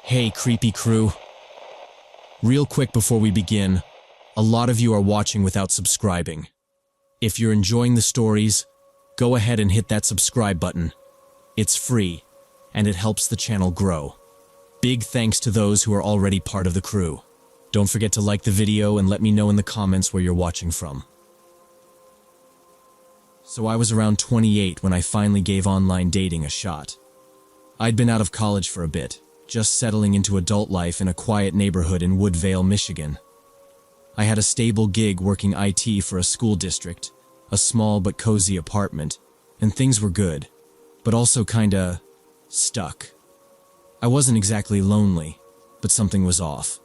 Hey, creepy crew. Real quick before we begin, a lot of you are watching without subscribing. If you're enjoying the stories, go ahead and hit that subscribe button. It's free, and it helps the channel grow. Big thanks to those who are already part of the crew. Don't forget to like the video and let me know in the comments where you're watching from. So I was around 28 when I finally gave online dating a shot. I'd been out of college for a bit, just settling into adult life in a quiet neighborhood in Woodvale, Michigan. I had a stable gig working IT for a school district, a small but cozy apartment, and things were good, but also kinda stuck. I wasn't exactly lonely, but something was off.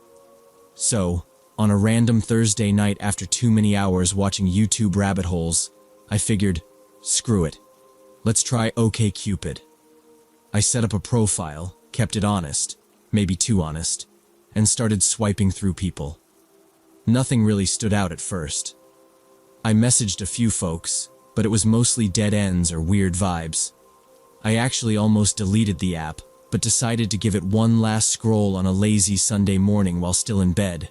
So, on a random Thursday night after too many hours watching YouTube rabbit holes, I figured, screw it, let's try OkCupid. I set up a profile, kept it honest, maybe too honest, and started swiping through people. Nothing really stood out at first. I messaged a few folks, but it was mostly dead ends or weird vibes. I actually almost deleted the app, but decided to give it one last scroll on a lazy Sunday morning while still in bed.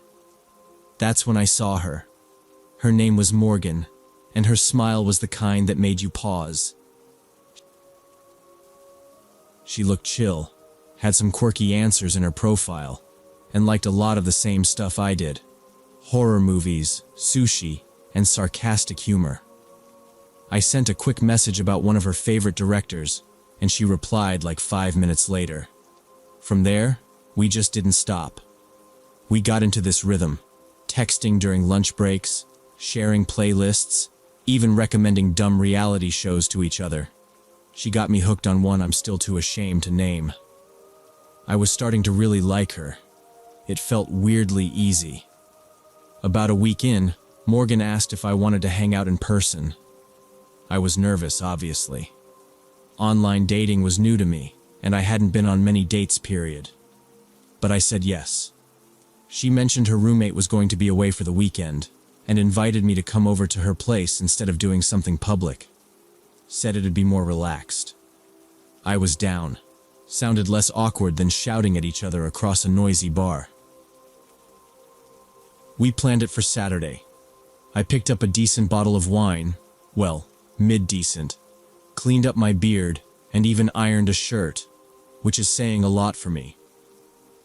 That's when I saw her. Her name was Morgan, and her smile was the kind that made you pause. She looked chill, had some quirky answers in her profile, and liked a lot of the same stuff I did. Horror movies, sushi, and sarcastic humor. I sent a quick message about one of her favorite directors, and she replied like 5 minutes later. From there, we just didn't stop. We got into this rhythm, texting during lunch breaks, sharing playlists, even recommending dumb reality shows to each other. She got me hooked on one I'm still too ashamed to name. I was starting to really like her. It felt weirdly easy. About a week in, Morgan asked if I wanted to hang out in person. I was nervous, obviously. Online dating was new to me, and I hadn't been on many dates, period. But I said yes. She mentioned her roommate was going to be away for the weekend, and invited me to come over to her place instead of doing something public. Said it'd be more relaxed. I was down. Sounded less awkward than shouting at each other across a noisy bar. We planned it for Saturday. I picked up a decent bottle of wine, well, mid-decent, cleaned up my beard, and even ironed a shirt, which is saying a lot for me.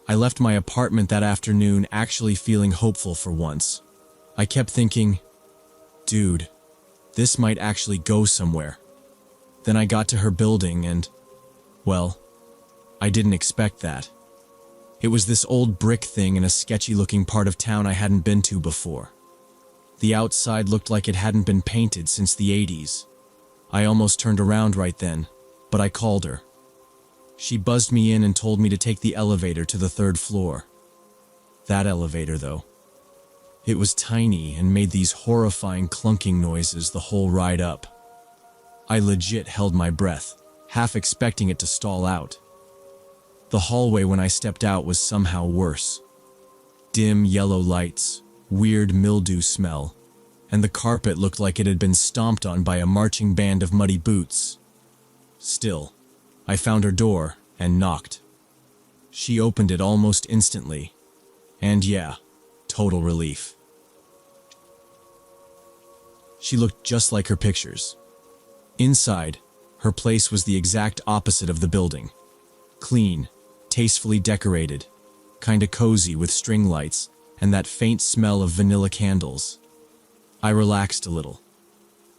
I left my apartment that afternoon actually feeling hopeful for once. I kept thinking, dude, this might actually go somewhere. Then I got to her building and, well, I didn't expect that. It was this old brick thing in a sketchy-looking part of town I hadn't been to before. The outside looked like it hadn't been painted since the 80s. I almost turned around right then, but I called her. She buzzed me in and told me to take the elevator to the 3rd floor. That elevator, though. It was tiny and made these horrifying clunking noises the whole ride up. I legit held my breath, half expecting it to stall out. The hallway when I stepped out was somehow worse. Dim yellow lights, weird mildew smell, and the carpet looked like it had been stomped on by a marching band of muddy boots. Still, I found her door and knocked. She opened it almost instantly, and yeah, total relief. She looked just like her pictures. Inside, her place was the exact opposite of the building. Clean, tastefully decorated, kinda cozy with string lights and that faint smell of vanilla candles. I relaxed a little.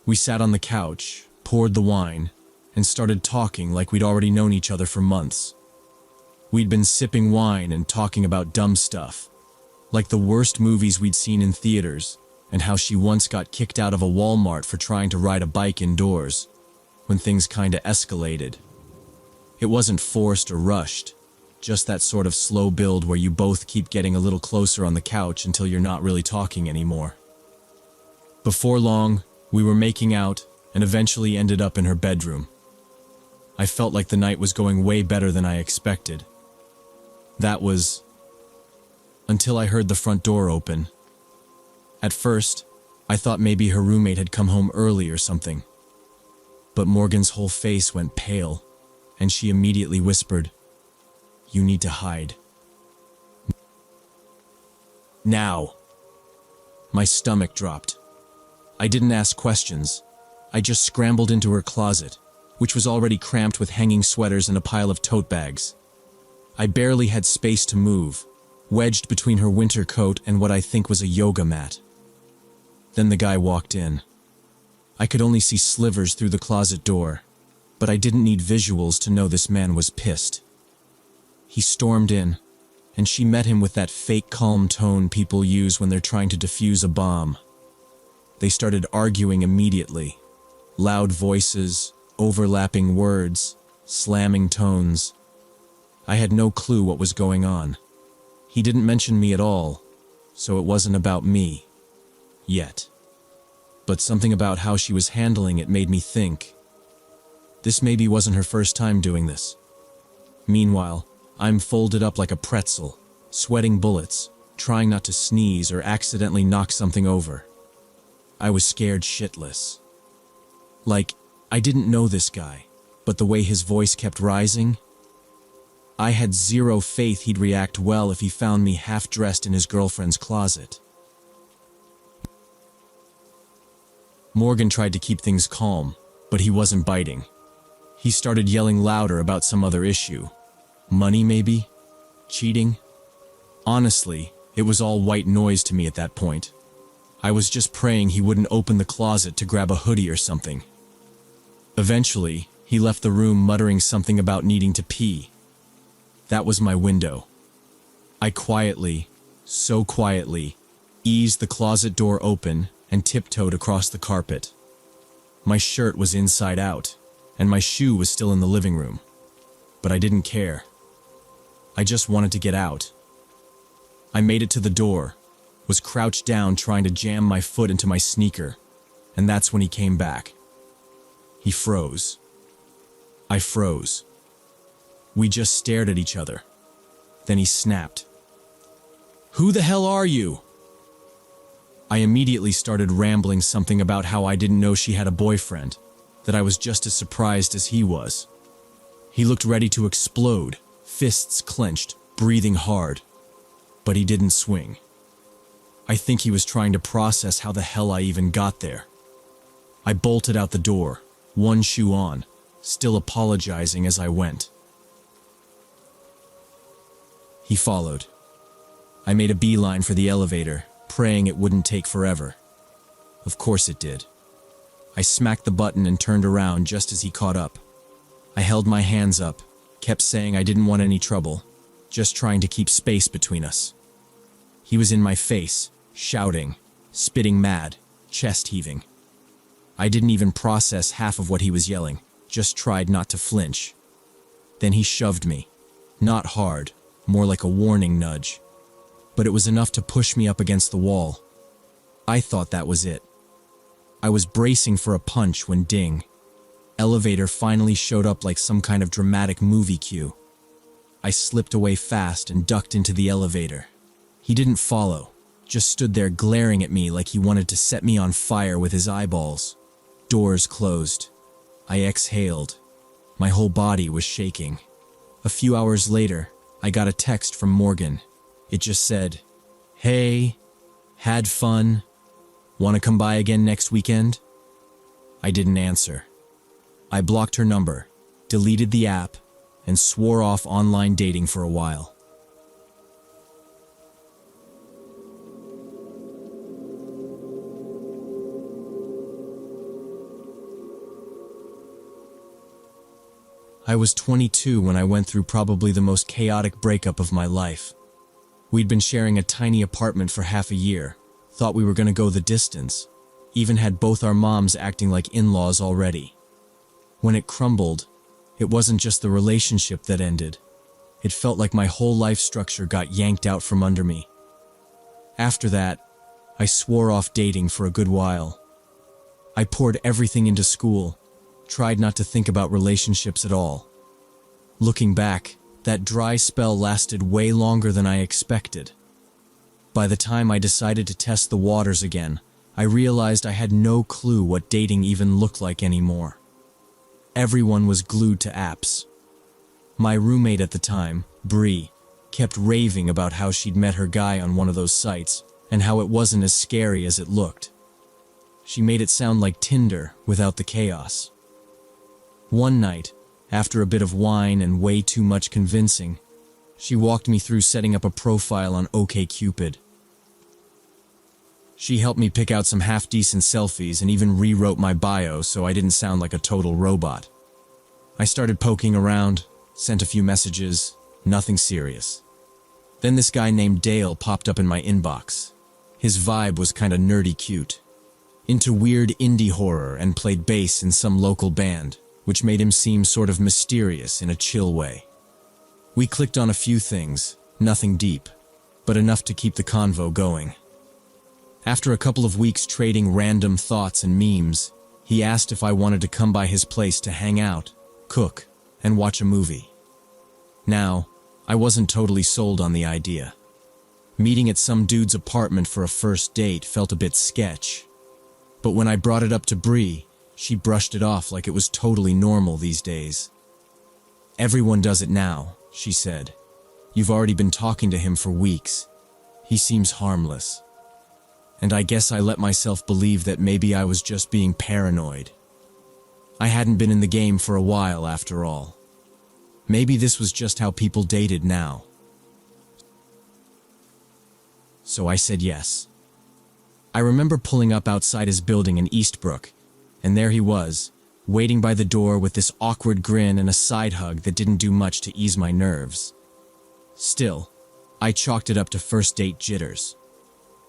We sat on the couch, poured the wine, and started talking like we'd already known each other for months. We'd been sipping wine and talking about dumb stuff, like the worst movies we'd seen in theaters, and how she once got kicked out of a Walmart for trying to ride a bike indoors, when things kinda escalated. It wasn't forced or rushed, just that sort of slow build where you both keep getting a little closer on the couch until you're not really talking anymore. Before long, we were making out and eventually ended up in her bedroom. I felt like the night was going way better than I expected. That was until I heard the front door open. At first, I thought maybe her roommate had come home early or something. But Morgan's whole face went pale, and she immediately whispered, "You need to hide. Now. My stomach dropped. I didn't ask questions. I just scrambled into her closet, which was already cramped with hanging sweaters and a pile of tote bags. I barely had space to move, wedged between her winter coat and what I think was a yoga mat. Then the guy walked in. I could only see slivers through the closet door, but I didn't need visuals to know this man was pissed. He stormed in, and she met him with that fake calm tone people use when they're trying to defuse a bomb. They started arguing immediately. Loud voices, overlapping words, slamming tones. I had no clue what was going on. He didn't mention me at all, so it wasn't about me. Yet. But something about how she was handling it made me think. This maybe wasn't her first time doing this. Meanwhile, I'm folded up like a pretzel, sweating bullets, trying not to sneeze or accidentally knock something over. I was scared shitless. Like, I didn't know this guy, but the way his voice kept rising, I had zero faith he'd react well if he found me half-dressed in his girlfriend's closet. Morgan tried to keep things calm, but he wasn't biting. He started yelling louder about some other issue. Money, maybe? Cheating? Honestly, it was all white noise to me at that point. I was just praying he wouldn't open the closet to grab a hoodie or something. Eventually, he left the room muttering something about needing to pee. That was my window. I quietly, so quietly, eased the closet door open and tiptoed across the carpet. My shirt was inside out, and my shoe was still in the living room. But I didn't care. I just wanted to get out. I made it to the door, was crouched down trying to jam my foot into my sneaker, and that's when he came back. He froze. I froze. We just stared at each other. Then he snapped. "Who the hell are you?" I immediately started rambling something about how I didn't know she had a boyfriend, that I was just as surprised as he was. He looked ready to explode, fists clenched, breathing hard. But he didn't swing. I think he was trying to process how the hell I even got there. I bolted out the door, one shoe on, still apologizing as I went. He followed. I made a beeline for the elevator, praying it wouldn't take forever. Of course it did. I smacked the button and turned around just as he caught up. I held my hands up, kept saying I didn't want any trouble, just trying to keep space between us. He was in my face, shouting, spitting mad, chest heaving. I didn't even process half of what he was yelling, just tried not to flinch. Then he shoved me. Not hard, more like a warning nudge. But it was enough to push me up against the wall. I thought that was it. I was bracing for a punch when ding. Elevator finally showed up like some kind of dramatic movie cue. I slipped away fast and ducked into the elevator. He didn't follow, just stood there glaring at me like he wanted to set me on fire with his eyeballs. Doors closed. I exhaled. My whole body was shaking. A few hours later, I got a text from Morgan. It just said, "Hey, had fun? Want to come by again next weekend?" I didn't answer. I blocked her number, deleted the app, and swore off online dating for a while. I was 22 when I went through probably the most chaotic breakup of my life. We'd been sharing a tiny apartment for half a year, thought we were going to go the distance, even had both our moms acting like in-laws already. When it crumbled, it wasn't just the relationship that ended. It felt like my whole life structure got yanked out from under me. After that, I swore off dating for a good while. I poured everything into school, tried not to think about relationships at all. Looking back, that dry spell lasted way longer than I expected. By the time I decided to test the waters again, I realized I had no clue what dating even looked like anymore. Everyone was glued to apps. My roommate at the time, Bree, kept raving about how she'd met her guy on one of those sites and how it wasn't as scary as it looked. She made it sound like Tinder without the chaos. One night, after a bit of wine and way too much convincing, she walked me through setting up a profile on OkCupid. She helped me pick out some half-decent selfies and even rewrote my bio so I didn't sound like a total robot. I started poking around, sent a few messages, nothing serious. Then this guy named Dale popped up in my inbox. His vibe was kinda nerdy cute. Into weird indie horror and played bass in some local band, which made him seem sort of mysterious in a chill way. We clicked on a few things, nothing deep, but enough to keep the convo going. After a couple of weeks trading random thoughts and memes, he asked if I wanted to come by his place to hang out, cook, and watch a movie. Now, I wasn't totally sold on the idea. Meeting at some dude's apartment for a first date felt a bit sketch. But when I brought it up to Bree, she brushed it off like it was totally normal these days. "Everyone does it now," she said. "You've already been talking to him for weeks. He seems harmless." And I guess I let myself believe that maybe I was just being paranoid. I hadn't been in the game for a while after all. Maybe this was just how people dated now. So I said yes. I remember pulling up outside his building in Eastbrook, and there he was, waiting by the door with this awkward grin and a side hug that didn't do much to ease my nerves. Still, I chalked it up to first date jitters.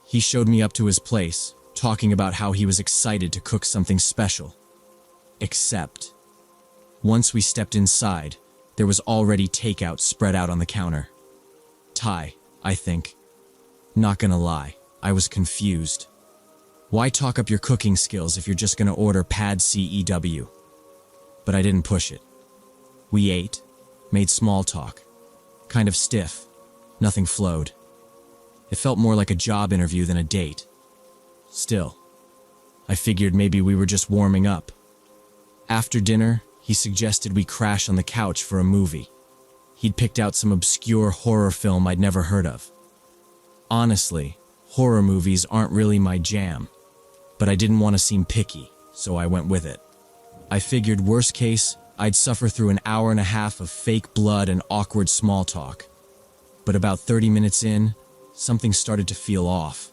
He showed me up to his place, talking about how he was excited to cook something special. Except, once we stepped inside, there was already takeout spread out on the counter. Thai, I think. Not gonna lie, I was confused. Why talk up your cooking skills if you're just gonna order pad CEW? But I didn't push it. We ate, made small talk. Kind of stiff, nothing flowed. It felt more like a job interview than a date. Still, I figured maybe we were just warming up. After dinner, he suggested we crash on the couch for a movie. He'd picked out some obscure horror film I'd never heard of. Honestly, horror movies aren't really my jam, but I didn't want to seem picky, so I went with it. I figured worst case, I'd suffer through an hour and a half of fake blood and awkward small talk. But about 30 minutes in, something started to feel off.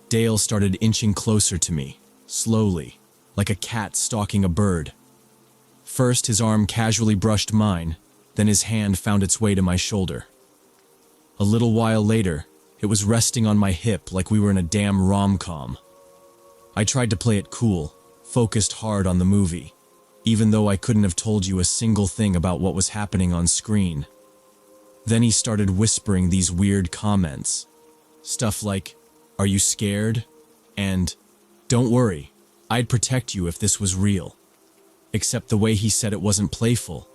Dale started inching closer to me, slowly, like a cat stalking a bird. First, his arm casually brushed mine, then his hand found its way to my shoulder. A little while later, it was resting on my hip like we were in a damn rom-com. I tried to play it cool, focused hard on the movie, even though I couldn't have told you a single thing about what was happening on screen. Then he started whispering these weird comments. Stuff like, "Are you scared?" and "Don't worry, I'd protect you if this was real." Except the way he said it wasn't playful.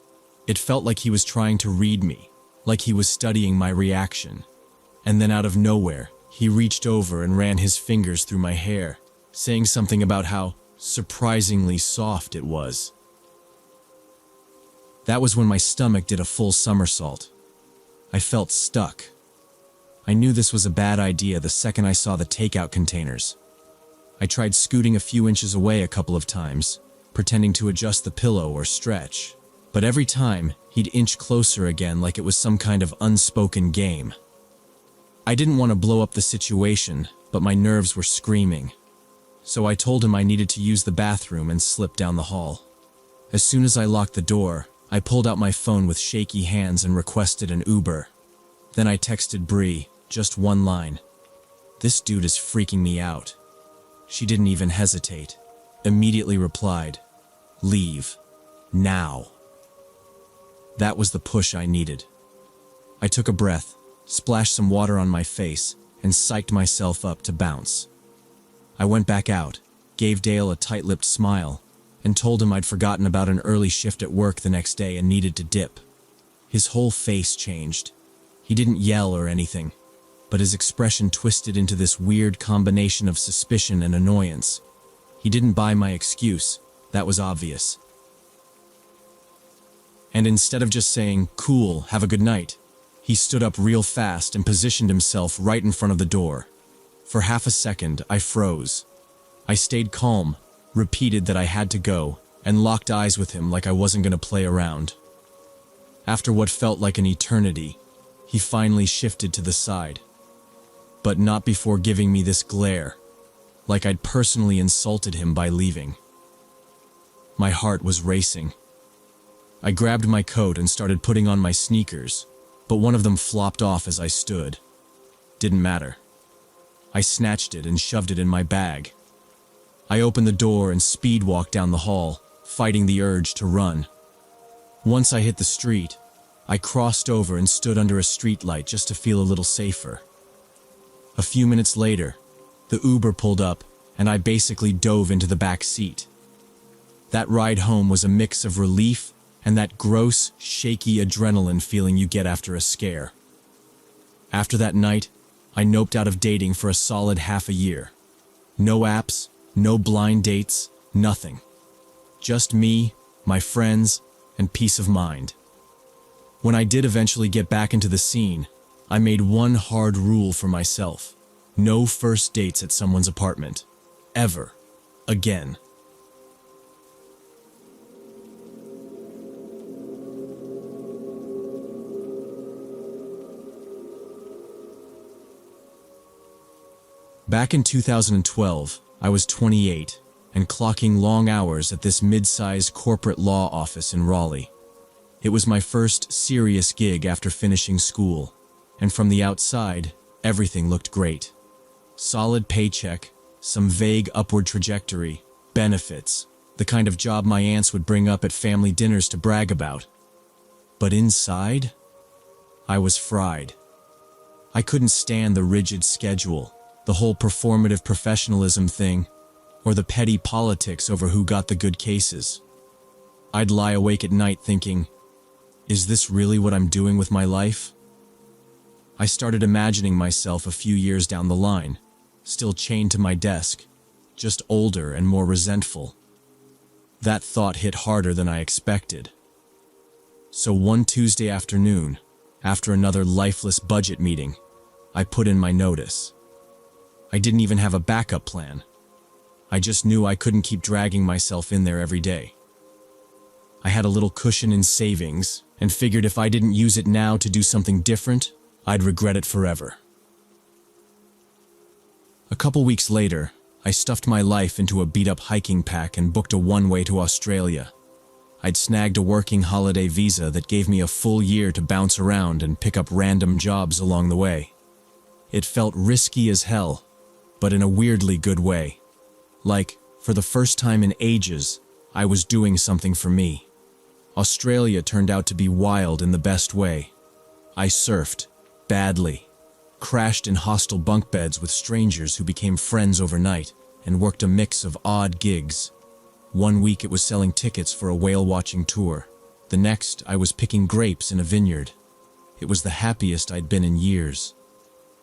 It felt like he was trying to read me, like he was studying my reaction. And then out of nowhere, he reached over and ran his fingers through my hair, saying something about how surprisingly soft it was. That was when my stomach did a full somersault. I felt stuck. I knew this was a bad idea the second I saw the takeout containers. I tried scooting a few inches away a couple of times, pretending to adjust the pillow or stretch. But every time, he'd inch closer again like it was some kind of unspoken game. I didn't want to blow up the situation, but my nerves were screaming. So I told him I needed to use the bathroom and slipped down the hall. As soon as I locked the door, I pulled out my phone with shaky hands and requested an Uber. Then I texted Bree, just one line. "This dude is freaking me out." She didn't even hesitate. Immediately replied, "Leave. Now." That was the push I needed. I took a breath, splashed some water on my face, and psyched myself up to bounce. I went back out, gave Dale a tight-lipped smile, and told him I'd forgotten about an early shift at work the next day and needed to dip. His whole face changed. He didn't yell or anything, but his expression twisted into this weird combination of suspicion and annoyance. He didn't buy my excuse, that was obvious. And instead of just saying, "Cool, have a good night," he stood up real fast and positioned himself right in front of the door. For half a second, I froze. I stayed calm, repeated that I had to go, and locked eyes with him like I wasn't going to play around. After what felt like an eternity, he finally shifted to the side. But not before giving me this glare, like I'd personally insulted him by leaving. My heart was racing. I grabbed my coat and started putting on my sneakers, but one of them flopped off as I stood. Didn't matter. I snatched it and shoved it in my bag. I opened the door and speed walked down the hall, fighting the urge to run. Once I hit the street, I crossed over and stood under a streetlight just to feel a little safer. A few minutes later, the Uber pulled up and I basically dove into the back seat. That ride home was a mix of relief and that gross, shaky adrenaline feeling you get after a scare. After that night, I noped out of dating for a solid half a year. No apps, no blind dates, nothing. Just me, my friends, and peace of mind. When I did eventually get back into the scene, I made one hard rule for myself. No first dates at someone's apartment. Ever. Again. Back in 2012, I was 28 and clocking long hours at this mid-sized corporate law office in Raleigh. It was my first serious gig after finishing school, and from the outside, everything looked great. Solid paycheck, some vague upward trajectory, benefits, the kind of job my aunts would bring up at family dinners to brag about. But inside, I was fried. I couldn't stand the rigid schedule, the whole performative professionalism thing, or the petty politics over who got the good cases. I'd lie awake at night thinking, is this really what I'm doing with my life? I started imagining myself a few years down the line, still chained to my desk, just older and more resentful. That thought hit harder than I expected. So one Tuesday afternoon, after another lifeless budget meeting, I put in my notice. I didn't even have a backup plan. I just knew I couldn't keep dragging myself in there every day. I had a little cushion in savings and figured if I didn't use it now to do something different, I'd regret it forever. A couple weeks later, I stuffed my life into a beat-up hiking pack and booked a one-way to Australia. I'd snagged a working holiday visa that gave me a full year to bounce around and pick up random jobs along the way. It felt risky as hell, but in a weirdly good way. Like, for the first time in ages, I was doing something for me. Australia turned out to be wild in the best way. I surfed, badly, crashed in hostile bunk beds with strangers who became friends overnight, and worked a mix of odd gigs. One week it was selling tickets for a whale-watching tour. The next, I was picking grapes in a vineyard. It was the happiest I'd been in years.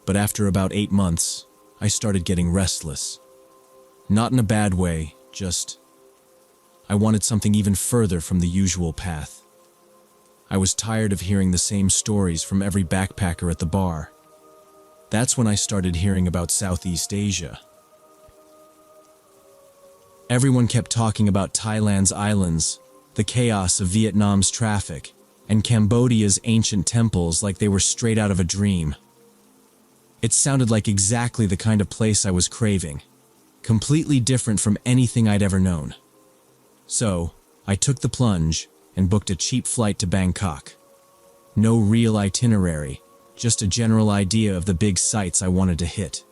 But after about 8 months, I started getting restless. Not in a bad way, just I wanted something even further from the usual path. I was tired of hearing the same stories from every backpacker at the bar. That's when I started hearing about Southeast Asia. Everyone kept talking about Thailand's islands, the chaos of Vietnam's traffic, and Cambodia's ancient temples like they were straight out of a dream. It sounded like exactly the kind of place I was craving, completely different from anything I'd ever known. So, I took the plunge and booked a cheap flight to Bangkok. No real itinerary, just a general idea of the big sights I wanted to hit.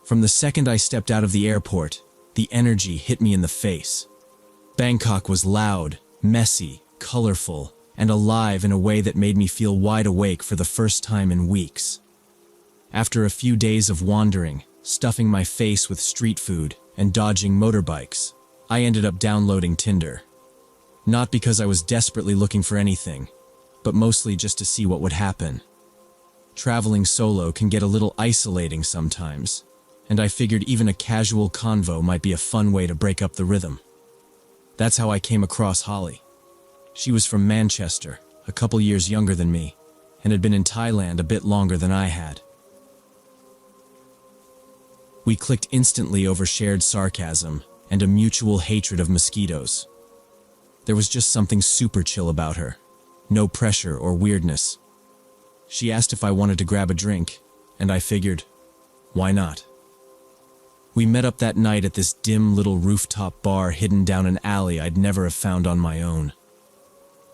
From the second I stepped out of the airport, the energy hit me in the face. Bangkok was loud, messy, colorful, and alive in a way that made me feel wide awake for the first time in weeks. After a few days of wandering, stuffing my face with street food, and dodging motorbikes, I ended up downloading Tinder. Not because I was desperately looking for anything, but mostly just to see what would happen. Traveling solo can get a little isolating sometimes, and I figured even a casual convo might be a fun way to break up the rhythm. That's how I came across Holly. She was from Manchester, a couple years younger than me, and had been in Thailand a bit longer than I had. We clicked instantly over shared sarcasm and a mutual hatred of mosquitoes. There was just something super chill about her. No pressure or weirdness. She asked if I wanted to grab a drink, and I figured, why not? We met up that night at this dim little rooftop bar hidden down an alley I'd never have found on my own.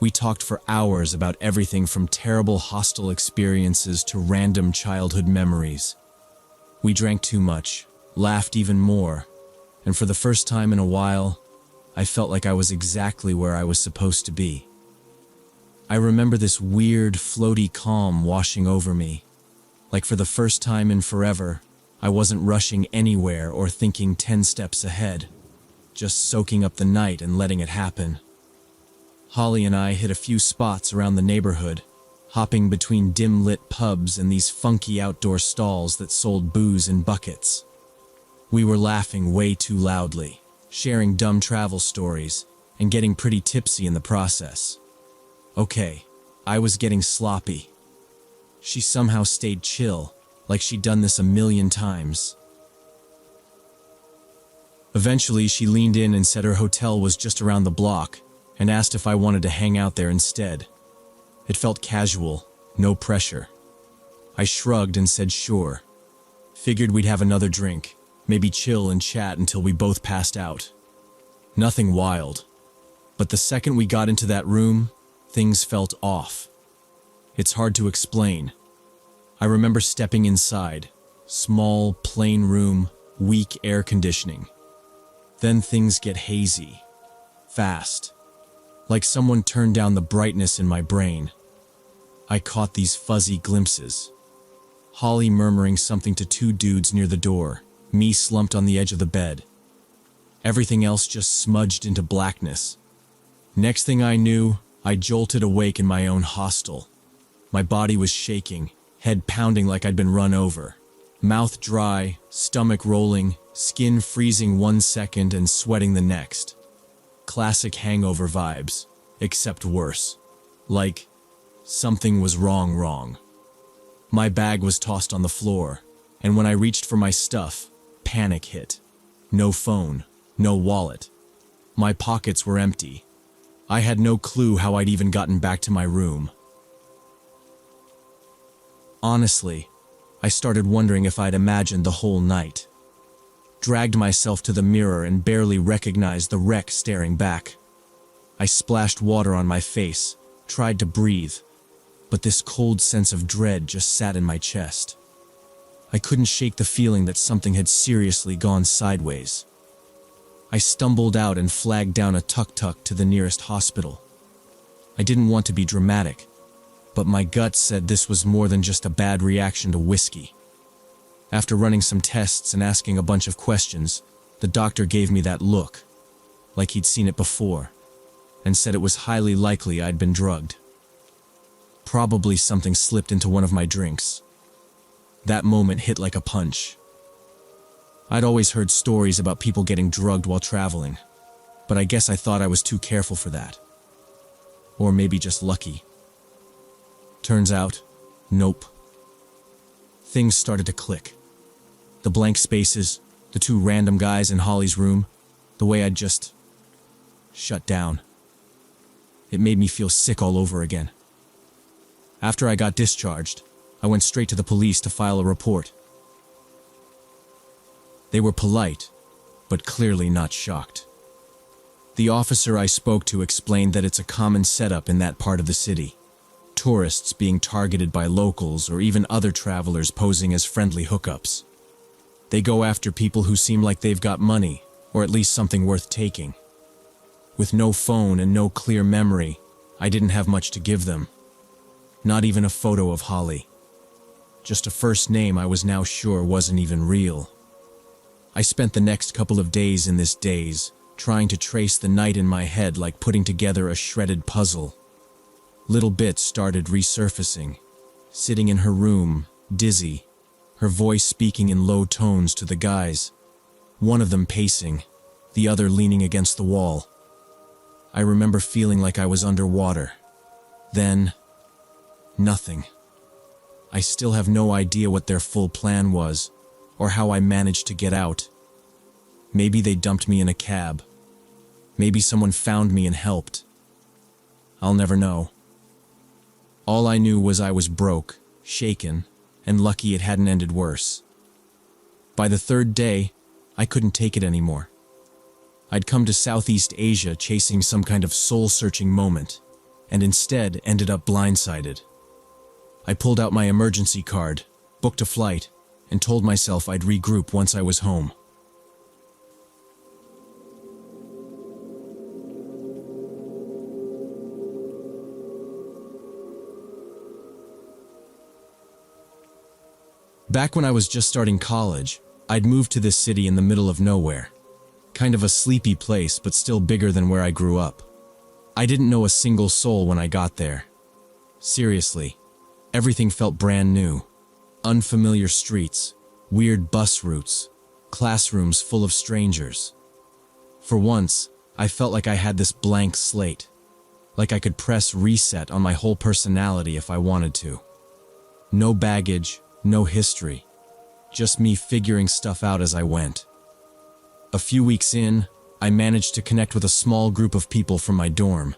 We talked for hours about everything from terrible hostel experiences to random childhood memories. We drank too much, laughed even more, and for the first time in a while, I felt like I was exactly where I was supposed to be. I remember this weird, floaty calm washing over me. Like for the first time in forever, I wasn't rushing anywhere or thinking 10 steps ahead, just soaking up the night and letting it happen. Holly and I hit a few spots around the neighborhood, hopping between dim-lit pubs and these funky outdoor stalls that sold booze in buckets. We were laughing way too loudly, sharing dumb travel stories, and getting pretty tipsy in the process. Okay, I was getting sloppy. She somehow stayed chill, like she'd done this a million times. Eventually, she leaned in and said her hotel was just around the block, and asked if I wanted to hang out there instead. It felt casual, no pressure. I shrugged and said sure. Figured we'd have another drink, maybe chill and chat until we both passed out. Nothing wild. But the second we got into that room, things felt off. It's hard to explain. I remember stepping inside. Small, plain room, weak air conditioning. Then things get hazy. Fast. Like someone turned down the brightness in my brain. I caught these fuzzy glimpses. Holly murmuring something to two dudes near the door, me slumped on the edge of the bed. Everything else just smudged into blackness. Next thing I knew, I jolted awake in my own hostel. My body was shaking, head pounding like I'd been run over. Mouth dry, stomach rolling, skin freezing 1 second and sweating the next. Classic hangover vibes, except worse. Like, something was wrong. My bag was tossed on the floor, and when I reached for my stuff, panic hit. No phone, no wallet. My pockets were empty. I had no clue how I'd even gotten back to my room. Honestly, I started wondering if I'd imagined the whole night. Dragged myself to the mirror and barely recognized the wreck staring back. I splashed water on my face, tried to breathe, but this cold sense of dread just sat in my chest. I couldn't shake the feeling that something had seriously gone sideways. I stumbled out and flagged down a tuk-tuk to the nearest hospital. I didn't want to be dramatic, but my gut said this was more than just a bad reaction to whiskey. After running some tests and asking a bunch of questions, the doctor gave me that look, like he'd seen it before, and said it was highly likely I'd been drugged. Probably something slipped into one of my drinks. That moment hit like a punch. I'd always heard stories about people getting drugged while traveling, but I guess I thought I was too careful for that. Or maybe just lucky. Turns out, nope. Things started to click. The blank spaces, the two random guys in Holly's room, the way I'd just shut down. It made me feel sick all over again. After I got discharged, I went straight to the police to file a report. They were polite, but clearly not shocked. The officer I spoke to explained that it's a common setup in that part of the city. Tourists being targeted by locals or even other travelers posing as friendly hookups. They go after people who seem like they've got money, or at least something worth taking. With no phone and no clear memory, I didn't have much to give them. Not even a photo of Holly. Just a first name I was now sure wasn't even real. I spent the next couple of days in this daze, trying to trace the night in my head like putting together a shredded puzzle. Little bits started resurfacing. Sitting in her room, dizzy, her voice speaking in low tones to the guys. One of them pacing, the other leaning against the wall. I remember feeling like I was underwater. Then, nothing. I still have no idea what their full plan was, or how I managed to get out. Maybe they dumped me in a cab. Maybe someone found me and helped. I'll never know. All I knew was I was broke, shaken, and lucky it hadn't ended worse. By the third day, I couldn't take it anymore. I'd come to Southeast Asia chasing some kind of soul-searching moment, and instead ended up blindsided. I pulled out my emergency card, booked a flight, and told myself I'd regroup once I was home. Back when I was just starting college, I'd moved to this city in the middle of nowhere. Kind of a sleepy place, but still bigger than where I grew up. I didn't know a single soul when I got there. Seriously, everything felt brand new. Unfamiliar streets, weird bus routes, classrooms full of strangers. For once, I felt like I had this blank slate. Like I could press reset on my whole personality if I wanted to. No baggage, no history. Just me figuring stuff out as I went. A few weeks in, I managed to connect with a small group of people from my dorm.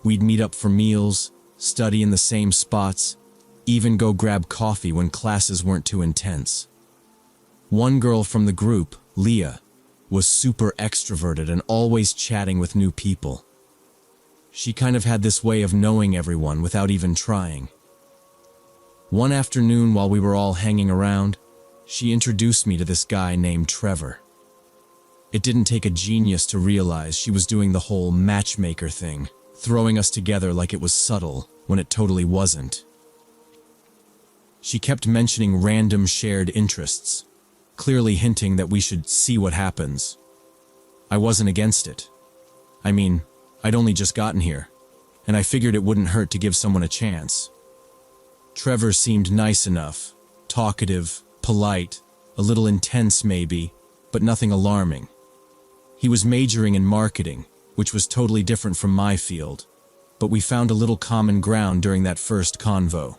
We'd meet up for meals, study in the same spots, even go grab coffee when classes weren't too intense. One girl from the group, Leah, was super extroverted and always chatting with new people. She kind of had this way of knowing everyone without even trying. One afternoon while we were all hanging around, she introduced me to this guy named Trevor. It didn't take a genius to realize she was doing the whole matchmaker thing, throwing us together like it was subtle when it totally wasn't. She kept mentioning random shared interests, clearly hinting that we should see what happens. I wasn't against it. I mean, I'd only just gotten here, and I figured it wouldn't hurt to give someone a chance. Trevor seemed nice enough, talkative, polite, a little intense maybe, but nothing alarming. He was majoring in marketing, which was totally different from my field, but we found a little common ground during that first convo.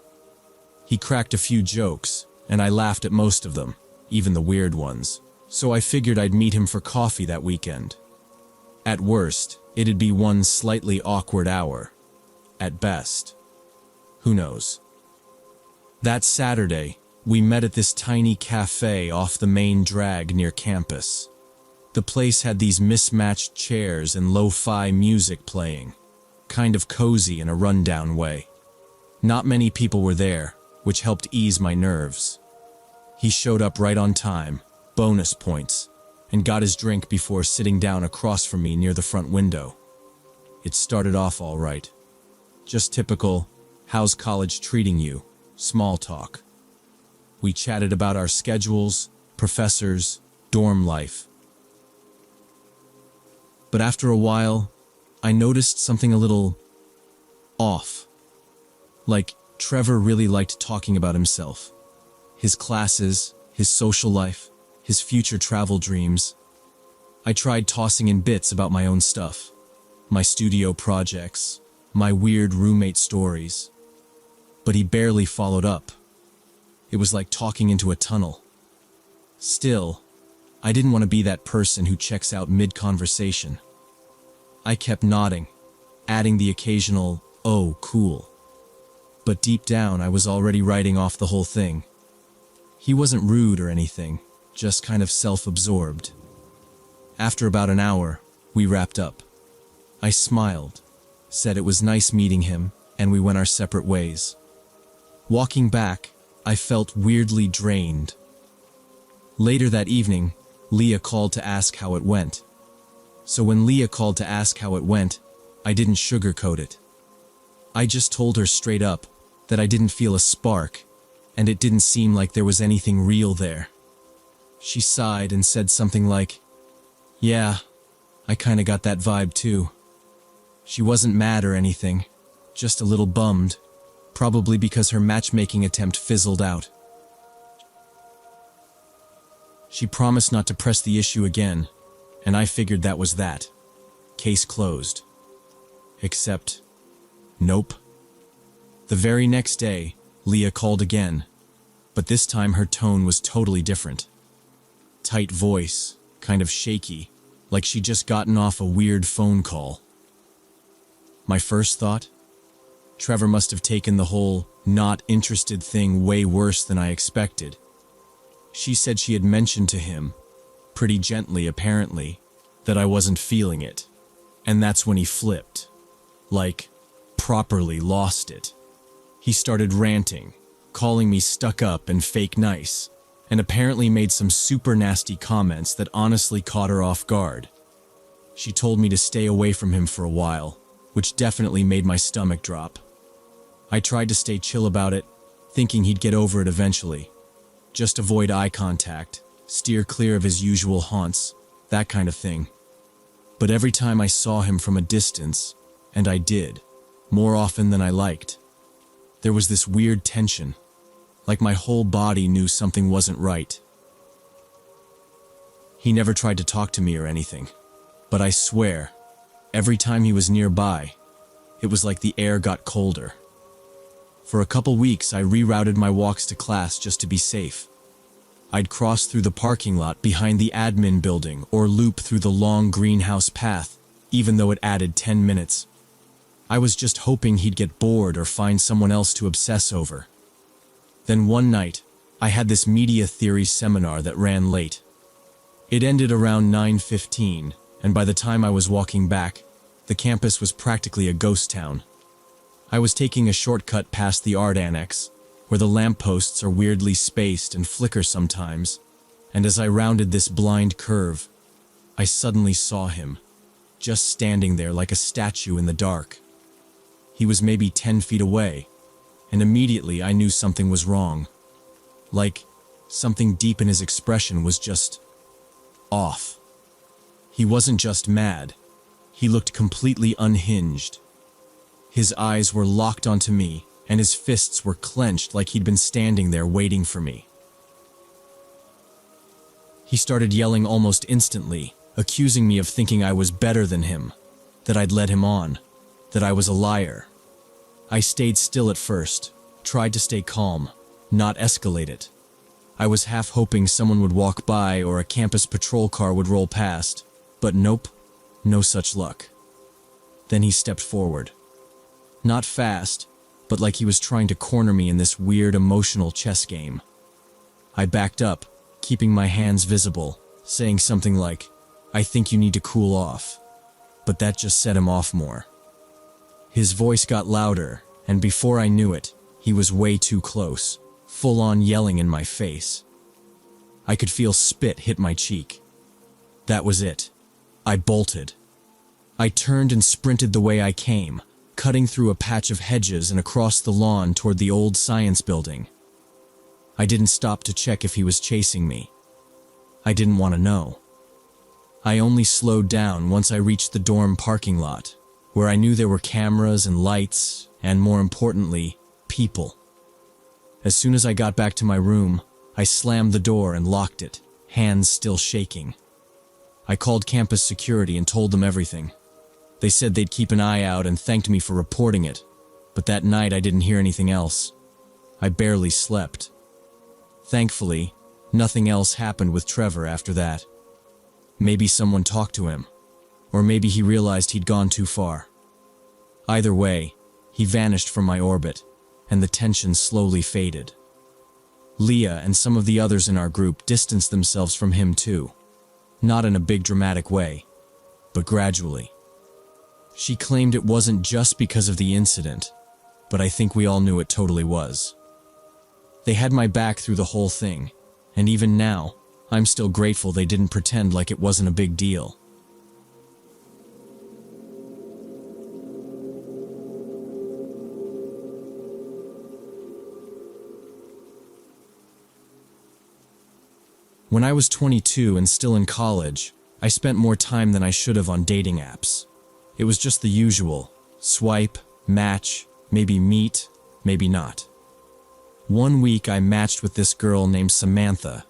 He cracked a few jokes, and I laughed at most of them, even the weird ones, so I figured I'd meet him for coffee that weekend. At worst, it'd be one slightly awkward hour. At best. Who knows? That Saturday, we met at this tiny cafe off the main drag near campus. The place had these mismatched chairs and lo-fi music playing, kind of cozy in a rundown way. Not many people were there, which helped ease my nerves. He showed up right on time, bonus points, and got his drink before sitting down across from me near the front window. It started off all right. Just typical, how's college treating you? Small talk. We chatted about our schedules, professors, dorm life. But after a while, I noticed something a little off. Like, Trevor really liked talking about himself. His classes, his social life, his future travel dreams. I tried tossing in bits about my own stuff. My studio projects, my weird roommate stories. But he barely followed up. It was like talking into a tunnel. Still, I didn't want to be that person who checks out mid-conversation. I kept nodding, adding the occasional, "Oh, cool." But deep down, I was already writing off the whole thing. He wasn't rude or anything, just kind of self-absorbed. After about an hour, we wrapped up. I smiled, said it was nice meeting him, and we went our separate ways. Walking back, I felt weirdly drained. Later that evening, Leah called to ask how it went. So when Leah called to ask how it went, I didn't sugarcoat it. I just told her straight up that I didn't feel a spark, and it didn't seem like there was anything real there. She sighed and said something like, "Yeah, I kinda got that vibe too." She wasn't mad or anything, just a little bummed, probably because her matchmaking attempt fizzled out. She promised not to press the issue again, and I figured that was that. Case closed. except, nope. The very next day, Leah called again, but this time her tone was totally different. Tight voice, kind of shaky, like she'd just gotten off a weird phone call. My first thought? Trevor must have taken the whole not interested thing way worse than I expected. She said she had mentioned to him, pretty gently apparently, that I wasn't feeling it. And that's when he flipped. Like, properly lost it. He started ranting, calling me stuck up and fake nice, and apparently made some super nasty comments that honestly caught her off guard. She told me to stay away from him for a while, which definitely made my stomach drop. I tried to stay chill about it, thinking he'd get over it eventually. Just avoid eye contact, steer clear of his usual haunts, that kind of thing. But every time I saw him from a distance, and I did, more often than I liked, there was this weird tension, like my whole body knew something wasn't right. He never tried to talk to me or anything, but I swear, every time he was nearby, it was like the air got colder. For a couple weeks, I rerouted my walks to class just to be safe. I'd cross through the parking lot behind the admin building or loop through the long greenhouse path, even though it added 10 minutes. I was just hoping he'd get bored or find someone else to obsess over. Then one night, I had this media theory seminar that ran late. It ended around 9:15, and by the time I was walking back, the campus was practically a ghost town. I was taking a shortcut past the art annex, where the lampposts are weirdly spaced and flicker sometimes, and as I rounded this blind curve, I suddenly saw him, just standing there like a statue in the dark. He was maybe 10 feet away, and immediately I knew something was wrong. Like, something deep in his expression was just off. He wasn't just mad, he looked completely unhinged. His eyes were locked onto me, and his fists were clenched like he'd been standing there waiting for me. He started yelling almost instantly, accusing me of thinking I was better than him, that I'd led him on, that I was a liar. I stayed still at first, tried to stay calm, not escalate it. I was half hoping someone would walk by or a campus patrol car would roll past, but nope, no such luck. Then he stepped forward. Not fast, but like he was trying to corner me in this weird emotional chess game. I backed up, keeping my hands visible, saying something like, "I think you need to cool off." But that just set him off more. His voice got louder, and before I knew it, he was way too close, full on yelling in my face. I could feel spit hit my cheek. That was it. I bolted. I turned and sprinted the way I came, cutting through a patch of hedges and across the lawn toward the old science building. I didn't stop to check if he was chasing me. I didn't want to know. I only slowed down once I reached the dorm parking lot, where I knew there were cameras and lights, and more importantly, people. As soon as I got back to my room, I slammed the door and locked it, hands still shaking. I called campus security and told them everything. They said they'd keep an eye out and thanked me for reporting it, but that night I didn't hear anything else. I barely slept. Thankfully, nothing else happened with Trevor after that. Maybe someone talked to him, or maybe he realized he'd gone too far. Either way, he vanished from my orbit, and the tension slowly faded. Leah and some of the others in our group distanced themselves from him too. Not in a big dramatic way, but gradually. She claimed it wasn't just because of the incident, but I think we all knew it totally was. They had my back through the whole thing, and even now, I'm still grateful they didn't pretend like it wasn't a big deal. When I was 22 and still in college, I spent more time than I should have on dating apps. It was just the usual: swipe, match, maybe meet, maybe not. One week I matched with this girl named Samantha.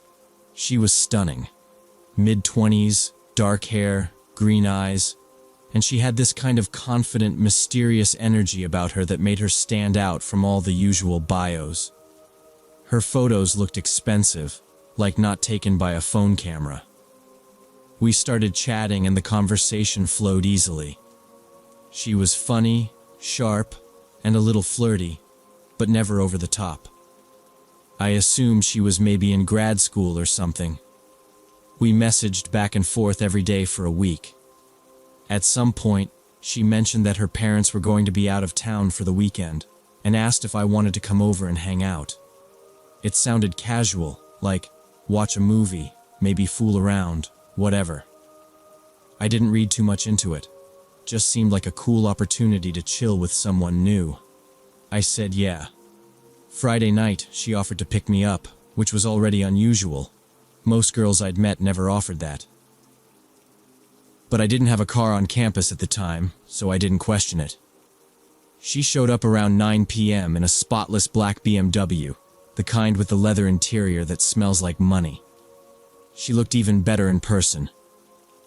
She was stunning. Mid-20s, dark hair, green eyes, and she had this kind of confident, mysterious energy about her that made her stand out from all the usual bios. Her photos looked expensive, like not taken by a phone camera. We started chatting and the conversation flowed easily. She was funny, sharp, and a little flirty, but never over the top. I assumed she was maybe in grad school or something. We messaged back and forth every day for a week. At some point, she mentioned that her parents were going to be out of town for the weekend and asked if I wanted to come over and hang out. It sounded casual, like watch a movie, maybe fool around, whatever. I didn't read too much into it. Just seemed like a cool opportunity to chill with someone new. I said yeah. Friday night, she offered to pick me up, which was already unusual. Most girls I'd met never offered that. But I didn't have a car on campus at the time, so I didn't question it. She showed up around 9 p.m. in a spotless black BMW, the kind with the leather interior that smells like money. She looked even better in person.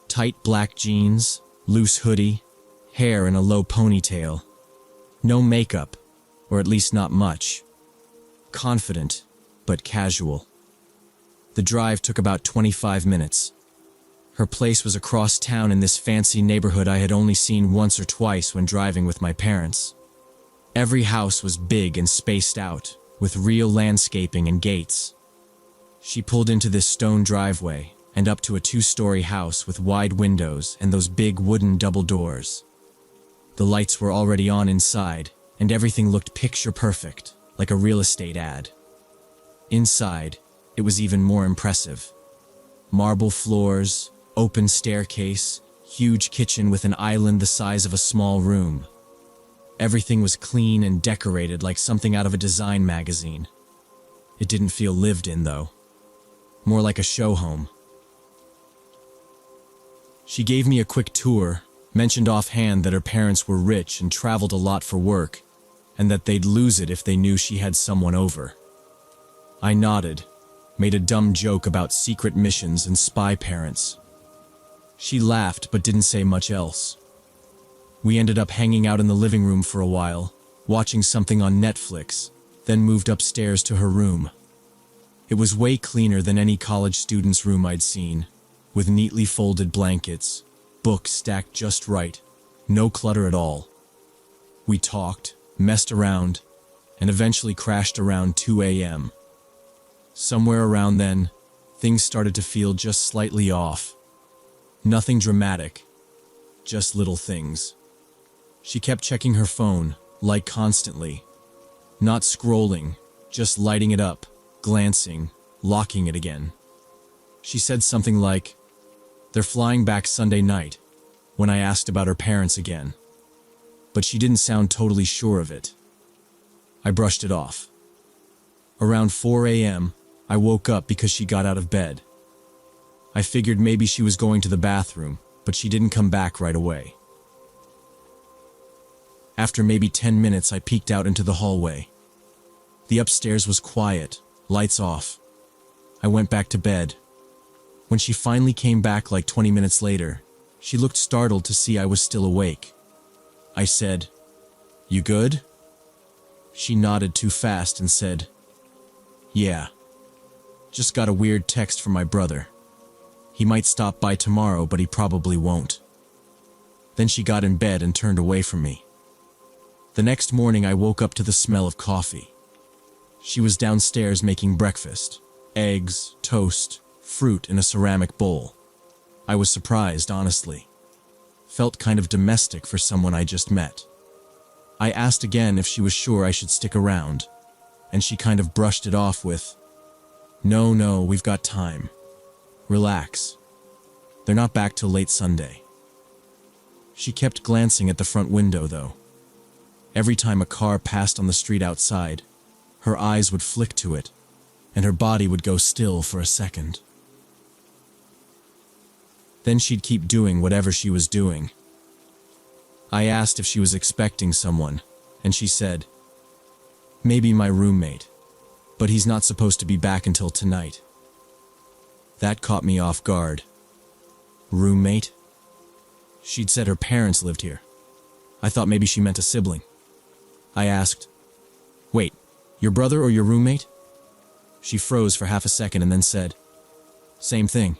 Tight black jeans, loose hoodie, hair in a low ponytail. No makeup, or at least not much. Confident, but casual. The drive took about 25 minutes. Her place was across town in this fancy neighborhood I had only seen once or twice when driving with my parents. Every house was big and spaced out, with real landscaping and gates. She pulled into this stone driveway and up to a 2-story house with wide windows and those big wooden double doors. The lights were already on inside, and everything looked picture perfect, like a real estate ad. Inside, it was even more impressive. Marble floors, open staircase, huge kitchen with an island the size of a small room. Everything was clean and decorated like something out of a design magazine. It didn't feel lived in, though. More like a show home. She gave me a quick tour, mentioned offhand that her parents were rich and traveled a lot for work, and that they'd lose it if they knew she had someone over. I nodded, made a dumb joke about secret missions and spy parents. She laughed but didn't say much else. We ended up hanging out in the living room for a while, watching something on Netflix, then moved upstairs to her room. It was way cleaner than any college student's room I'd seen, with neatly folded blankets, books stacked just right, no clutter at all. We talked, messed around, and eventually crashed around 2 a.m. Somewhere around then, things started to feel just slightly off. Nothing dramatic, just little things. She kept checking her phone, like constantly. Not scrolling, just lighting it up, glancing, locking it again. She said something like, "They're flying back Sunday night," when I asked about her parents again. But she didn't sound totally sure of it. I brushed it off. Around 4 a.m., I woke up because she got out of bed. I figured maybe she was going to the bathroom, but she didn't come back right away. After maybe 10 minutes, I peeked out into the hallway. The upstairs was quiet, lights off. I went back to bed. When she finally came back like 20 minutes later, she looked startled to see I was still awake. I said, "You good?" She nodded too fast and said, "Yeah. Just got a weird text from my brother. He might stop by tomorrow, but he probably won't." Then she got in bed and turned away from me. The next morning I woke up to the smell of coffee. She was downstairs making breakfast, eggs, toast, fruit in a ceramic bowl. I was surprised, honestly. Felt kind of domestic for someone I just met. I asked again if she was sure I should stick around, and she kind of brushed it off with, No, we've got time. Relax. They're not back till late Sunday." She kept glancing at the front window, though. Every time a car passed on the street outside, her eyes would flick to it, and her body would go still for a second. Then she'd keep doing whatever she was doing. I asked if she was expecting someone, and she said, "Maybe my roommate, but he's not supposed to be back until tonight." That caught me off guard. Roommate? She'd said her parents lived here. I thought maybe she meant a sibling. I asked, "Wait, your brother or your roommate?" She froze for half a second and then said, "Same thing.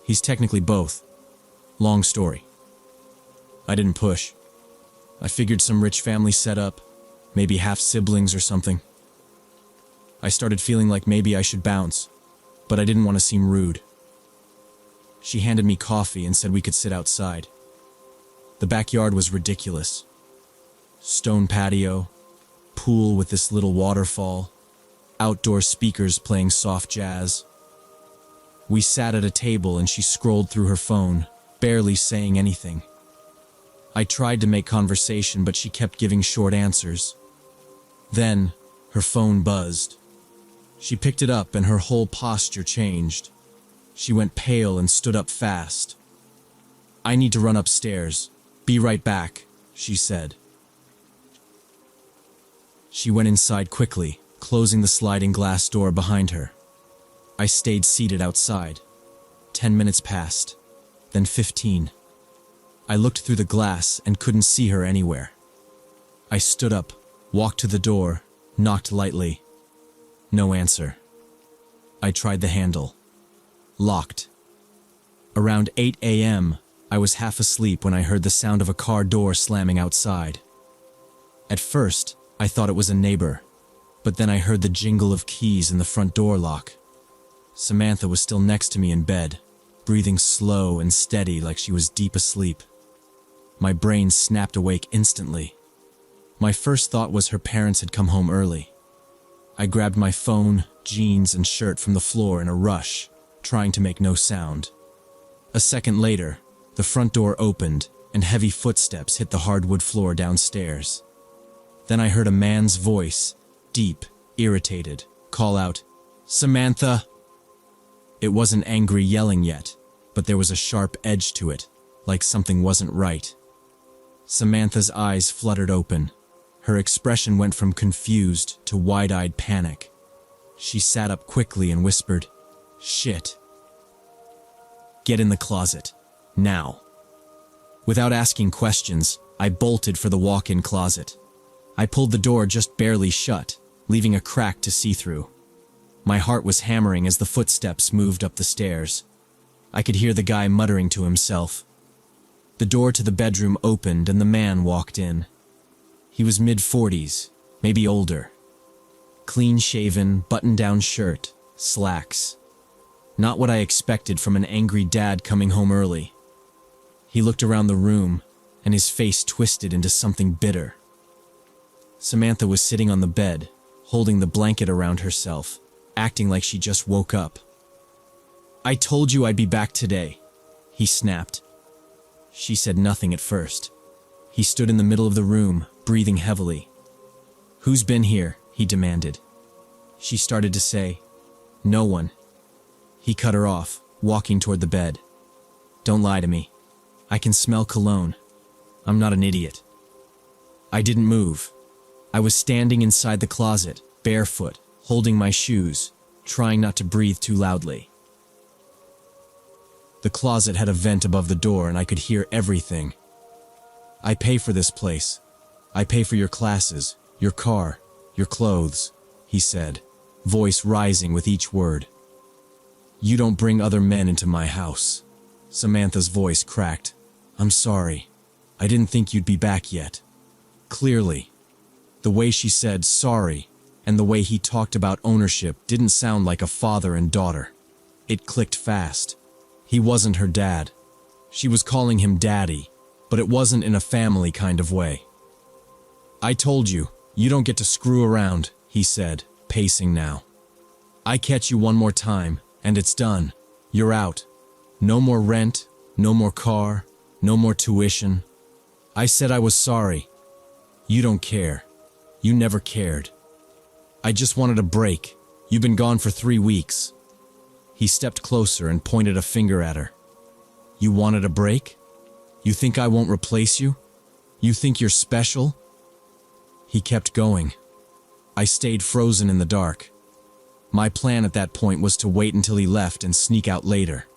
He's technically both. Long story." I didn't push. I figured some rich family set up, maybe half siblings or something. I started feeling like maybe I should bounce, but I didn't want to seem rude. She handed me coffee and said we could sit outside. The backyard was ridiculous. Stone patio, pool with this little waterfall, outdoor speakers playing soft jazz. We sat at a table and she scrolled through her phone, barely saying anything. I tried to make conversation, but she kept giving short answers. Then, her phone buzzed. She picked it up and her whole posture changed. She went pale and stood up fast. "I need to run upstairs. Be right back," she said. She went inside quickly, closing the sliding glass door behind her. I stayed seated outside. 10 minutes passed, then 15. I looked through the glass and couldn't see her anywhere. I stood up, walked to the door, knocked lightly. No answer. I tried the handle. Locked. Around 8 a.m., I was half asleep when I heard the sound of a car door slamming outside. At first, I thought it was a neighbor, but then I heard the jingle of keys in the front door lock. Samantha was still next to me in bed, breathing slow and steady like she was deep asleep. My brain snapped awake instantly. My first thought was her parents had come home early. I grabbed my phone, jeans, and shirt from the floor in a rush, trying to make no sound. A second later, the front door opened and heavy footsteps hit the hardwood floor downstairs. Then I heard a man's voice, deep, irritated, call out, "Samantha!" It wasn't angry yelling yet, but there was a sharp edge to it, like something wasn't right. Samantha's eyes fluttered open. Her expression went from confused to wide-eyed panic. She sat up quickly and whispered, "Shit. Get in the closet. Now." Without asking questions, I bolted for the walk-in closet. I pulled the door just barely shut, leaving a crack to see through. My heart was hammering as the footsteps moved up the stairs. I could hear the guy muttering to himself. The door to the bedroom opened and the man walked in. He was mid-40s, maybe older. Clean-shaven, button-down shirt, slacks. Not what I expected from an angry dad coming home early. He looked around the room, and his face twisted into something bitter. Samantha was sitting on the bed, holding the blanket around herself, acting like she just woke up. "I told you I'd be back today," he snapped. She said nothing at first. He stood in the middle of the room, breathing heavily. "Who's been here?" he demanded. She started to say, "No one." He cut her off, walking toward the bed. "Don't lie to me. I can smell cologne. I'm not an idiot." I didn't move. I was standing inside the closet, barefoot, holding my shoes, trying not to breathe too loudly. The closet had a vent above the door and I could hear everything. "I pay for this place. I pay for your classes, your car, your clothes," he said, voice rising with each word. "You don't bring other men into my house." Samantha's voice cracked. "I'm sorry. I didn't think you'd be back yet." Clearly. The way she said sorry and the way he talked about ownership didn't sound like a father and daughter. It clicked fast. He wasn't her dad. She was calling him daddy, but it wasn't in a family kind of way. "I told you, you don't get to screw around," he said, pacing now. "I catch you one more time, and it's done. You're out. No more rent, no more car, no more tuition." I said I was sorry. "You don't care. You never cared. I just wanted a break. You've been gone for 3 weeks. He stepped closer and pointed a finger at her. "You wanted a break? You think I won't replace you? You think you're special?" He kept going. I stayed frozen in the dark. My plan at that point was to wait until he left and sneak out later.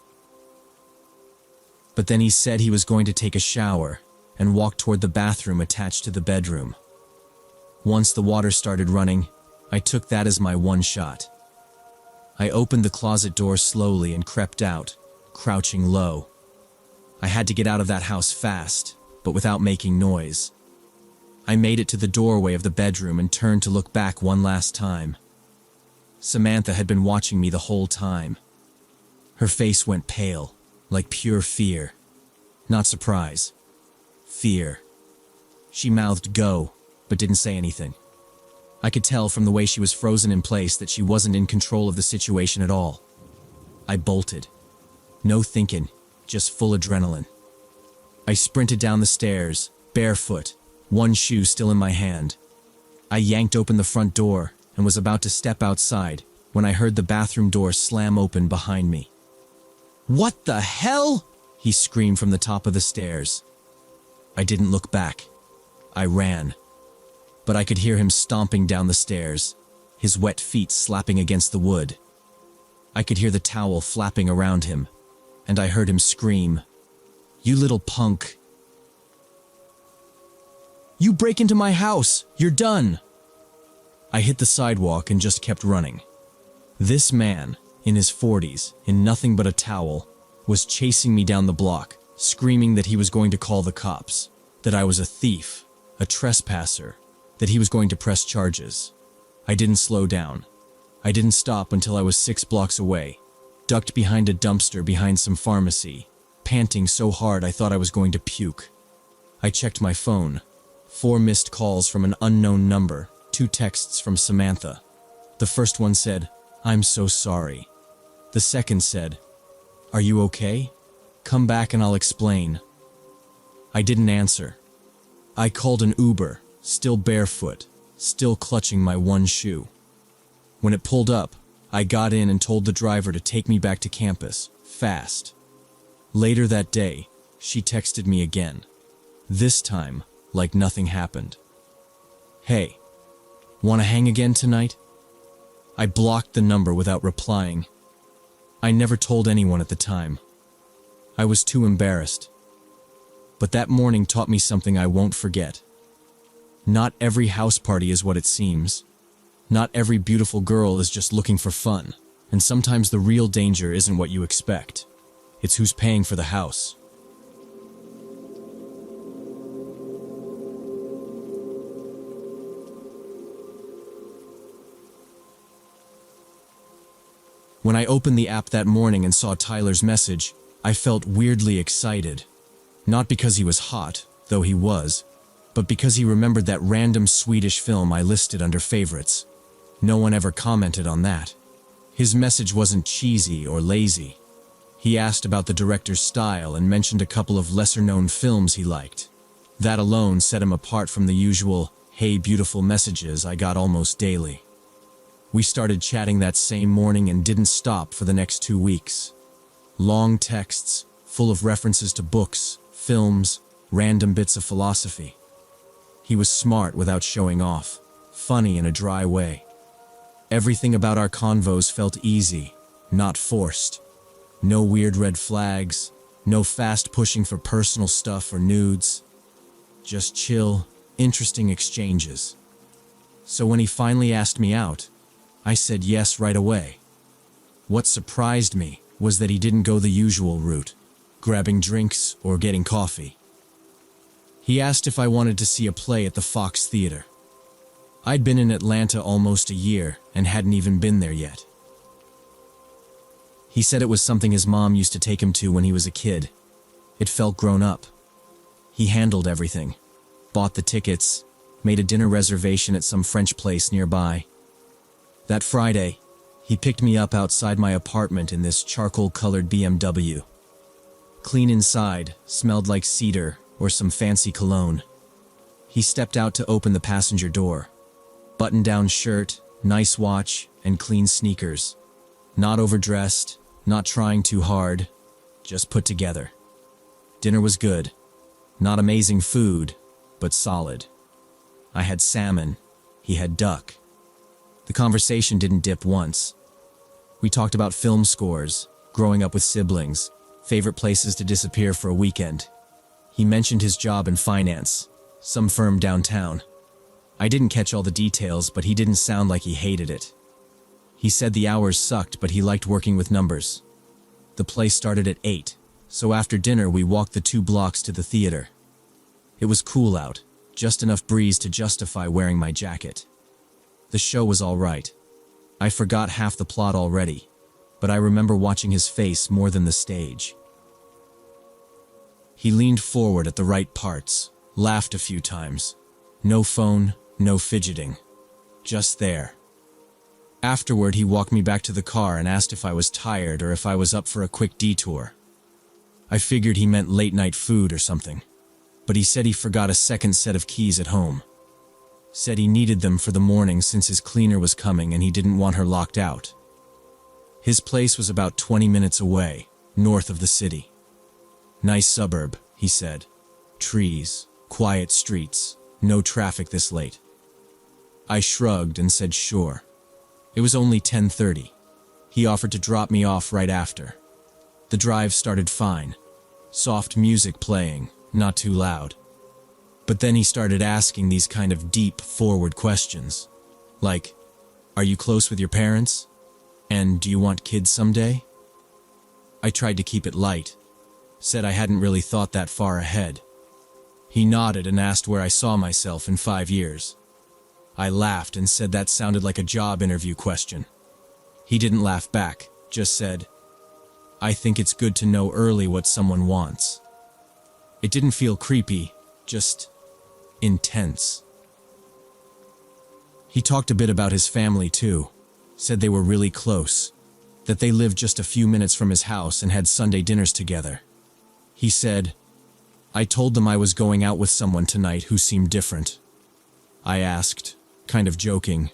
But then he said he was going to take a shower and walk toward the bathroom attached to the bedroom. Once the water started running, I took that as my one shot. I opened the closet door slowly and crept out, crouching low. I had to get out of that house fast, but without making noise. I made it to the doorway of the bedroom and turned to look back one last time. Samantha had been watching me the whole time. Her face went pale, like pure fear. Not surprise. Fear. She mouthed go, but didn't say anything. I could tell from the way she was frozen in place that she wasn't in control of the situation at all. I bolted. No thinking, just full adrenaline. I sprinted down the stairs, barefoot, one shoe still in my hand. I yanked open the front door and was about to step outside when I heard the bathroom door slam open behind me. "What the hell?" he screamed from the top of the stairs. I didn't look back. I ran. But I could hear him stomping down the stairs, his wet feet slapping against the wood. I could hear the towel flapping around him, and I heard him scream, "You little punk. You break into my house, you're done." I hit the sidewalk and just kept running. This man, in his 40s, in nothing but a towel, was chasing me down the block, screaming that he was going to call the cops, that I was a thief, a trespasser, that he was going to press charges. I didn't slow down. I didn't stop until I was 6 blocks away, ducked behind a dumpster behind some pharmacy, panting so hard I thought I was going to puke. I checked my phone. 4 missed calls from an unknown number, 2 texts from Samantha. The first one said, "I'm so sorry." The second said, "Are you okay? Come back and I'll explain." I didn't answer. I called an Uber, still barefoot, still clutching my one shoe. When it pulled up, I got in and told the driver to take me back to campus, fast. Later that day, she texted me again. This time, like nothing happened. "Hey, wanna hang again tonight?" I blocked the number without replying. I never told anyone at the time. I was too embarrassed. But that morning taught me something I won't forget. Not every house party is what it seems. Not every beautiful girl is just looking for fun, and sometimes the real danger isn't what you expect. It's who's paying for the house. When I opened the app that morning and saw Tyler's message, I felt weirdly excited. Not because he was hot, though he was, but because he remembered that random Swedish film I listed under favorites. No one ever commented on that. His message wasn't cheesy or lazy. He asked about the director's style and mentioned a couple of lesser-known films he liked. That alone set him apart from the usual, "Hey, beautiful" messages I got almost daily. We started chatting that same morning and didn't stop for the next 2 weeks. Long texts, full of references to books, films, random bits of philosophy. He was smart without showing off, funny in a dry way. Everything about our convos felt easy, not forced. No weird red flags, no fast pushing for personal stuff or nudes. Just chill, interesting exchanges. So when he finally asked me out, I said yes right away. What surprised me was that he didn't go the usual route, grabbing drinks or getting coffee. He asked if I wanted to see a play at the Fox Theater. I'd been in Atlanta almost a year and hadn't even been there yet. He said it was something his mom used to take him to when he was a kid. It felt grown up. He handled everything, bought the tickets, made a dinner reservation at some French place nearby. That Friday, he picked me up outside my apartment in this charcoal-colored BMW. Clean inside, smelled like cedar or some fancy cologne. He stepped out to open the passenger door. Button-down shirt, nice watch, and clean sneakers. Not overdressed, not trying too hard, just put together. Dinner was good. Not amazing food, but solid. I had salmon. He had duck. The conversation didn't dip once. We talked about film scores, growing up with siblings, favorite places to disappear for a weekend. He mentioned his job in finance, some firm downtown. I didn't catch all the details, but he didn't sound like he hated it. He said the hours sucked, but he liked working with numbers. The play started at 8, so after dinner we walked the 2 blocks to the theater. It was cool out, just enough breeze to justify wearing my jacket. The show was all right. I forgot half the plot already, but I remember watching his face more than the stage. He leaned forward at the right parts, laughed a few times. No phone, no fidgeting. Just there. Afterward, he walked me back to the car and asked if I was tired or if I was up for a quick detour. I figured he meant late-night food or something, but he said he forgot a second set of keys at home. Said he needed them for the morning since his cleaner was coming and he didn't want her locked out. His place was about 20 minutes away, north of the city. Nice suburb, he said. Trees, quiet streets, no traffic this late. I shrugged and said sure. It was only 10:30. He offered to drop me off right after. The drive started fine. Soft music playing, not too loud. But then he started asking these kind of deep, forward questions. Like, are you close with your parents? And do you want kids someday? I tried to keep it light. Said I hadn't really thought that far ahead. He nodded and asked where I saw myself in 5 years. I laughed and said that sounded like a job interview question. He didn't laugh back, just said, I think it's good to know early what someone wants. It didn't feel creepy, just intense. He talked a bit about his family too, said they were really close, that they lived just a few minutes from his house and had Sunday dinners together. He said, I told them I was going out with someone tonight who seemed different. I asked, kind of joking,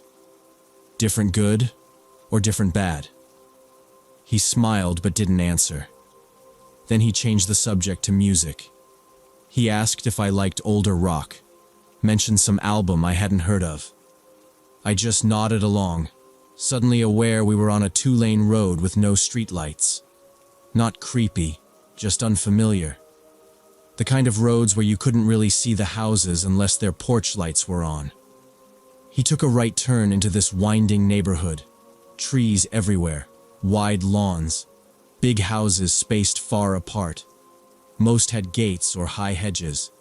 different good or different bad? He smiled but didn't answer. Then he changed the subject to music. He asked if I liked older rock, mentioned some album I hadn't heard of. I just nodded along, suddenly aware we were on a 2-lane road with no streetlights. Not creepy, just unfamiliar. The kind of roads where you couldn't really see the houses unless their porch lights were on. He took a right turn into this winding neighborhood. Trees everywhere, wide lawns, big houses spaced far apart. Most had gates or high hedges,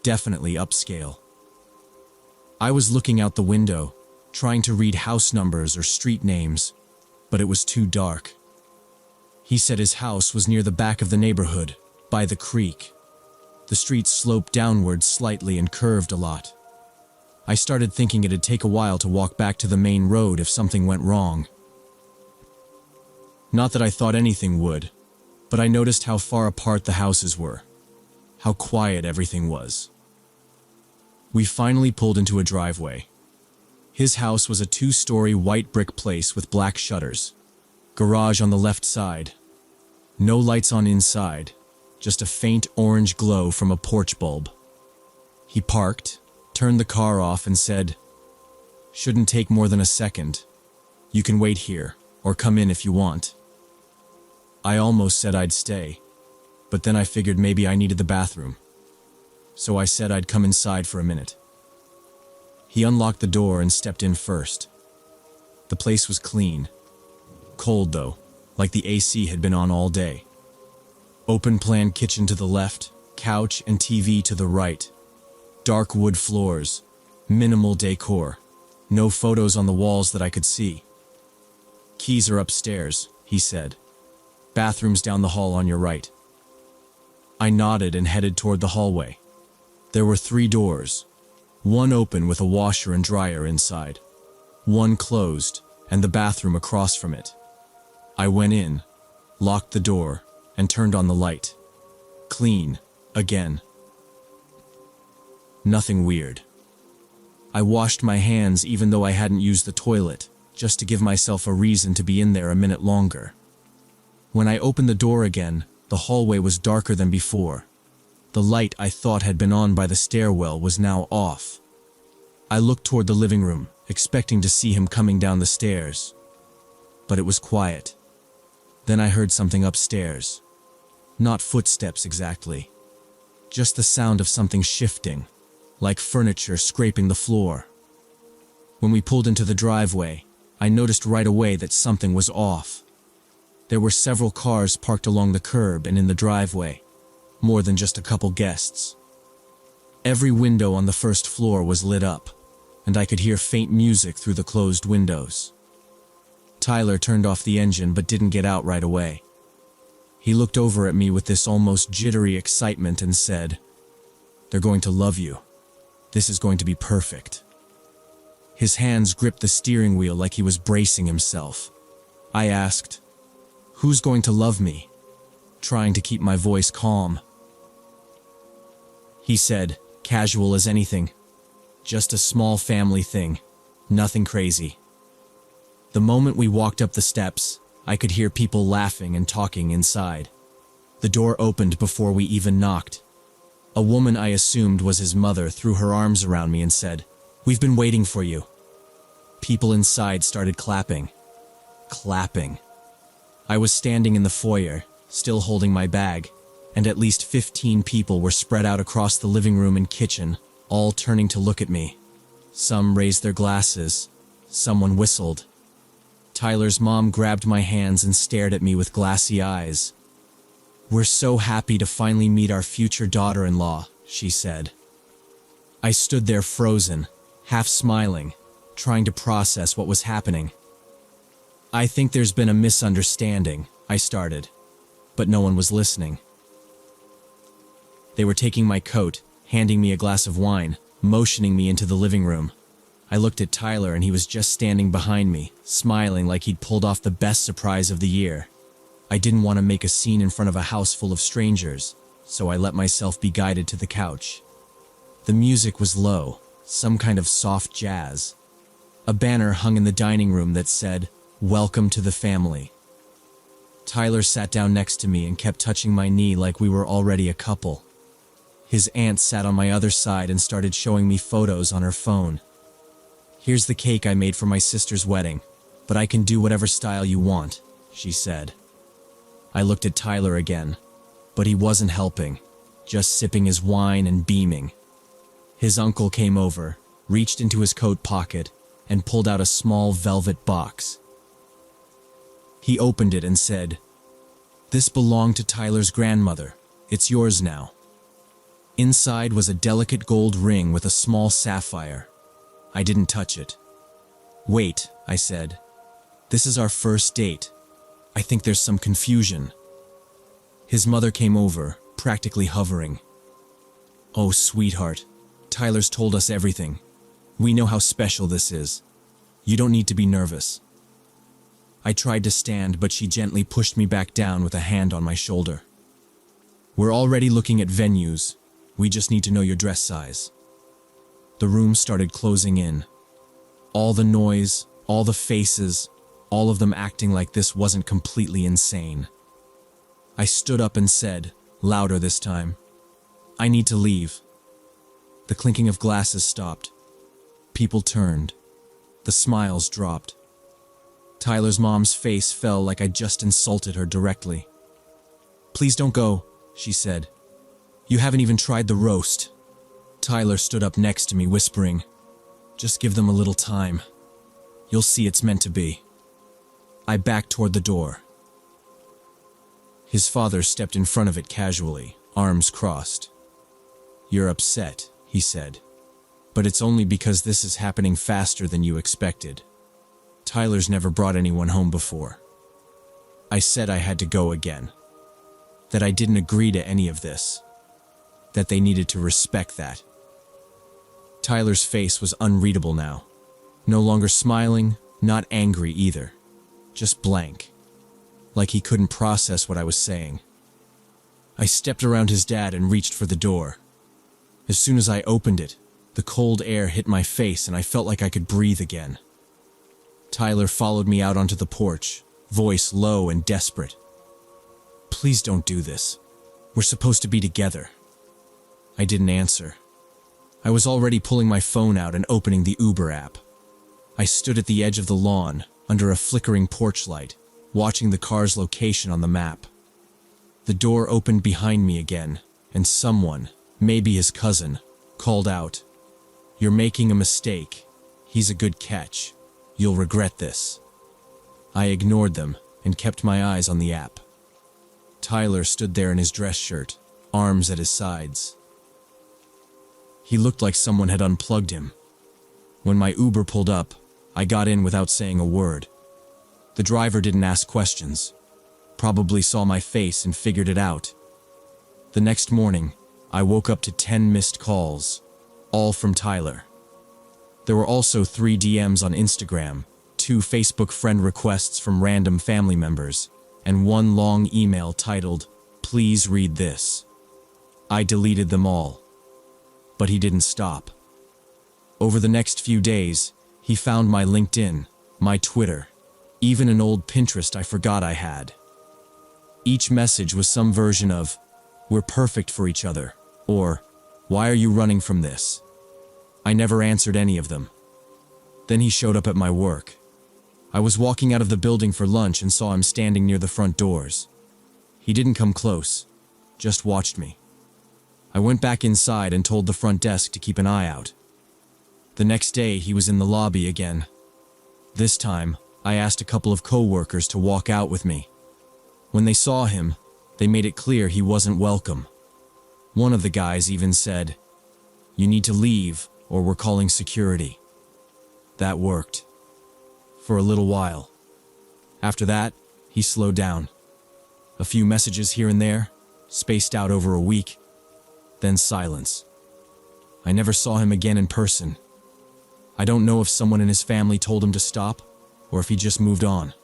definitely upscale. I was looking out the window, trying to read house numbers or street names, but it was too dark. He said his house was near the back of the neighborhood, by the creek. The street sloped downward slightly and curved a lot. I started thinking it'd take a while to walk back to the main road if something went wrong. Not that I thought anything would, but I noticed how far apart the houses were, how quiet everything was. We finally pulled into a driveway. His house was a 2-story white brick place with black shutters. Garage on the left side. No lights on inside, just a faint orange glow from a porch bulb. He parked, turned the car off and said, shouldn't take more than a second. You can wait here, or come in if you want. I almost said I'd stay, but then I figured maybe I needed the bathroom. So I said I'd come inside for a minute. He unlocked the door and stepped in first. The place was clean. Cold though, like the AC had been on all day. Open-plan kitchen to the left, couch and TV to the right. Dark wood floors, minimal decor, no photos on the walls that I could see. Keys are upstairs, he said. Bathrooms down the hall on your right. I nodded and headed toward the hallway. There were 3 doors, one open with a washer and dryer inside, one closed, and the bathroom across from it. I went in, locked the door, and turned on the light. Clean, again. Nothing weird. I washed my hands even though I hadn't used the toilet, just to give myself a reason to be in there a minute longer. When I opened the door again, the hallway was darker than before. The light I thought had been on by the stairwell was now off. I looked toward the living room, expecting to see him coming down the stairs. But it was quiet. Then I heard something upstairs. Not footsteps exactly. Just the sound of something shifting, like furniture scraping the floor. When we pulled into the driveway, I noticed right away that something was off. There were several cars parked along the curb and in the driveway, more than just a couple guests. Every window on the first floor was lit up, and I could hear faint music through the closed windows. Tyler turned off the engine but didn't get out right away. He looked over at me with this almost jittery excitement and said, "They're going to love you. This is going to be perfect." His hands gripped the steering wheel like he was bracing himself. I asked, "Who's going to love me?" trying to keep my voice calm. He said, casual as anything, "Just a small family thing, nothing crazy." The moment we walked up the steps, I could hear people laughing and talking inside. The door opened before we even knocked. A woman I assumed was his mother threw her arms around me and said, "We've been waiting for you." People inside started clapping. Clapping. I was standing in the foyer, still holding my bag, and at least 15 people were spread out across the living room and kitchen, all turning to look at me. Some raised their glasses. Someone whistled. Tyler's mom grabbed my hands and stared at me with glassy eyes. "We're so happy to finally meet our future daughter-in-law," she said. I stood there frozen, half smiling, trying to process what was happening. "I think there's been a misunderstanding," I started, but no one was listening. They were taking my coat, handing me a glass of wine, motioning me into the living room. I looked at Tyler and he was just standing behind me, smiling like he'd pulled off the best surprise of the year. I didn't want to make a scene in front of a house full of strangers, so I let myself be guided to the couch. The music was low, some kind of soft jazz. A banner hung in the dining room that said, "Welcome to the family." Tyler sat down next to me and kept touching my knee like we were already a couple. His aunt sat on my other side and started showing me photos on her phone. "Here's the cake I made for my sister's wedding, but I can do whatever style you want," she said. I looked at Tyler again, but he wasn't helping, just sipping his wine and beaming. His uncle came over, reached into his coat pocket, and pulled out a small velvet box. He opened it and said, "This belonged to Tyler's grandmother. It's yours now." Inside was a delicate gold ring with a small sapphire. I didn't touch it. "Wait," I said. "This is our first date. I think there's some confusion." His mother came over, practically hovering. "Oh, sweetheart, Tyler's told us everything. We know how special this is. You don't need to be nervous." I tried to stand, but she gently pushed me back down with a hand on my shoulder. "We're already looking at venues. We just need to know your dress size." The room started closing in. All the noise, all the faces, all of them acting like this wasn't completely insane. I stood up and said, louder this time, "I need to leave." The clinking of glasses stopped. People turned. The smiles dropped. Tyler's mom's face fell like I just insulted her directly. "Please don't go," she said. "You haven't even tried the roast." Tyler stood up next to me, whispering, "Just give them a little time. You'll see it's meant to be." I backed toward the door. His father stepped in front of it casually, arms crossed. "You're upset," he said, "but it's only because this is happening faster than you expected. Tyler's never brought anyone home before." I said I had to go again, that I didn't agree to any of this, that they needed to respect that. Tyler's face was unreadable now. No longer smiling, not angry either. Just blank. Like he couldn't process what I was saying. I stepped around his dad and reached for the door. As soon as I opened it, the cold air hit my face and I felt like I could breathe again. Tyler followed me out onto the porch, voice low and desperate. "Please don't do this. We're supposed to be together." I didn't answer. I was already pulling my phone out and opening the Uber app. I stood at the edge of the lawn, under a flickering porch light, watching the car's location on the map. The door opened behind me again, and someone, maybe his cousin, called out, "You're making a mistake. He's a good catch. You'll regret this." I ignored them and kept my eyes on the app. Tyler stood there in his dress shirt, arms at his sides. He looked like someone had unplugged him. When my Uber pulled up, I got in without saying a word. The driver didn't ask questions. Probably saw my face and figured it out. The next morning, I woke up to 10 missed calls, all from Tyler. There were also 3 DMs on Instagram, 2 Facebook friend requests from random family members, and 1 long email titled, "Please read this." I deleted them all. But he didn't stop. Over the next few days, he found my LinkedIn, my Twitter, even an old Pinterest I forgot I had. Each message was some version of, "We're perfect for each other," or, "Why are you running from this?" I never answered any of them. Then he showed up at my work. I was walking out of the building for lunch and saw him standing near the front doors. He didn't come close, just watched me. I went back inside and told the front desk to keep an eye out. The next day, he was in the lobby again. This time, I asked a couple of co-workers to walk out with me. When they saw him, they made it clear he wasn't welcome. One of the guys even said, "You need to leave, or we're calling security." That worked. For a little while. After that, he slowed down. A few messages here and there, spaced out over a week, then silence. I never saw him again in person. I don't know if someone in his family told him to stop, or if he just moved on.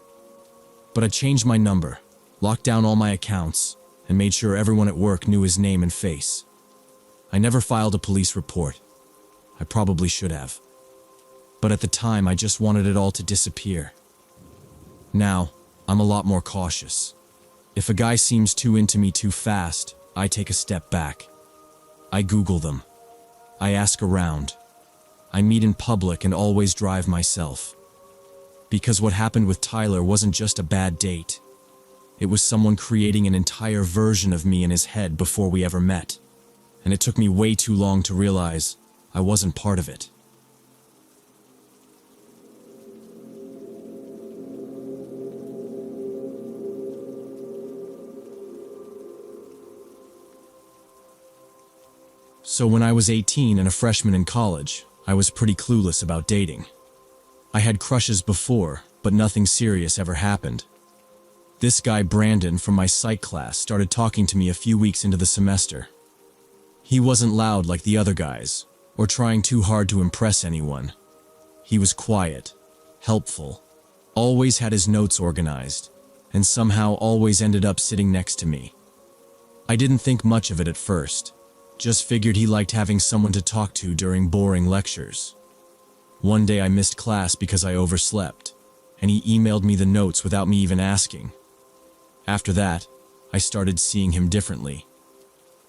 But I changed my number, locked down all my accounts, and made sure everyone at work knew his name and face. I never filed a police report. I probably should have. But at the time, I just wanted it all to disappear. Now, I'm a lot more cautious. If a guy seems too into me too fast, I take a step back. I Google them. I ask around. I meet in public and always drive myself. Because what happened with Tyler wasn't just a bad date. It was someone creating an entire version of me in his head before we ever met. And it took me way too long to realize I wasn't part of it. So when I was 18 and a freshman in college, I was pretty clueless about dating. I had crushes before, but nothing serious ever happened. This guy Brandon from my psych class started talking to me a few weeks into the semester. He wasn't loud like the other guys, or trying too hard to impress anyone. He was quiet, helpful, always had his notes organized, and somehow always ended up sitting next to me. I didn't think much of it at first. Just figured he liked having someone to talk to during boring lectures. One day I missed class because I overslept, and he emailed me the notes without me even asking. After that, I started seeing him differently.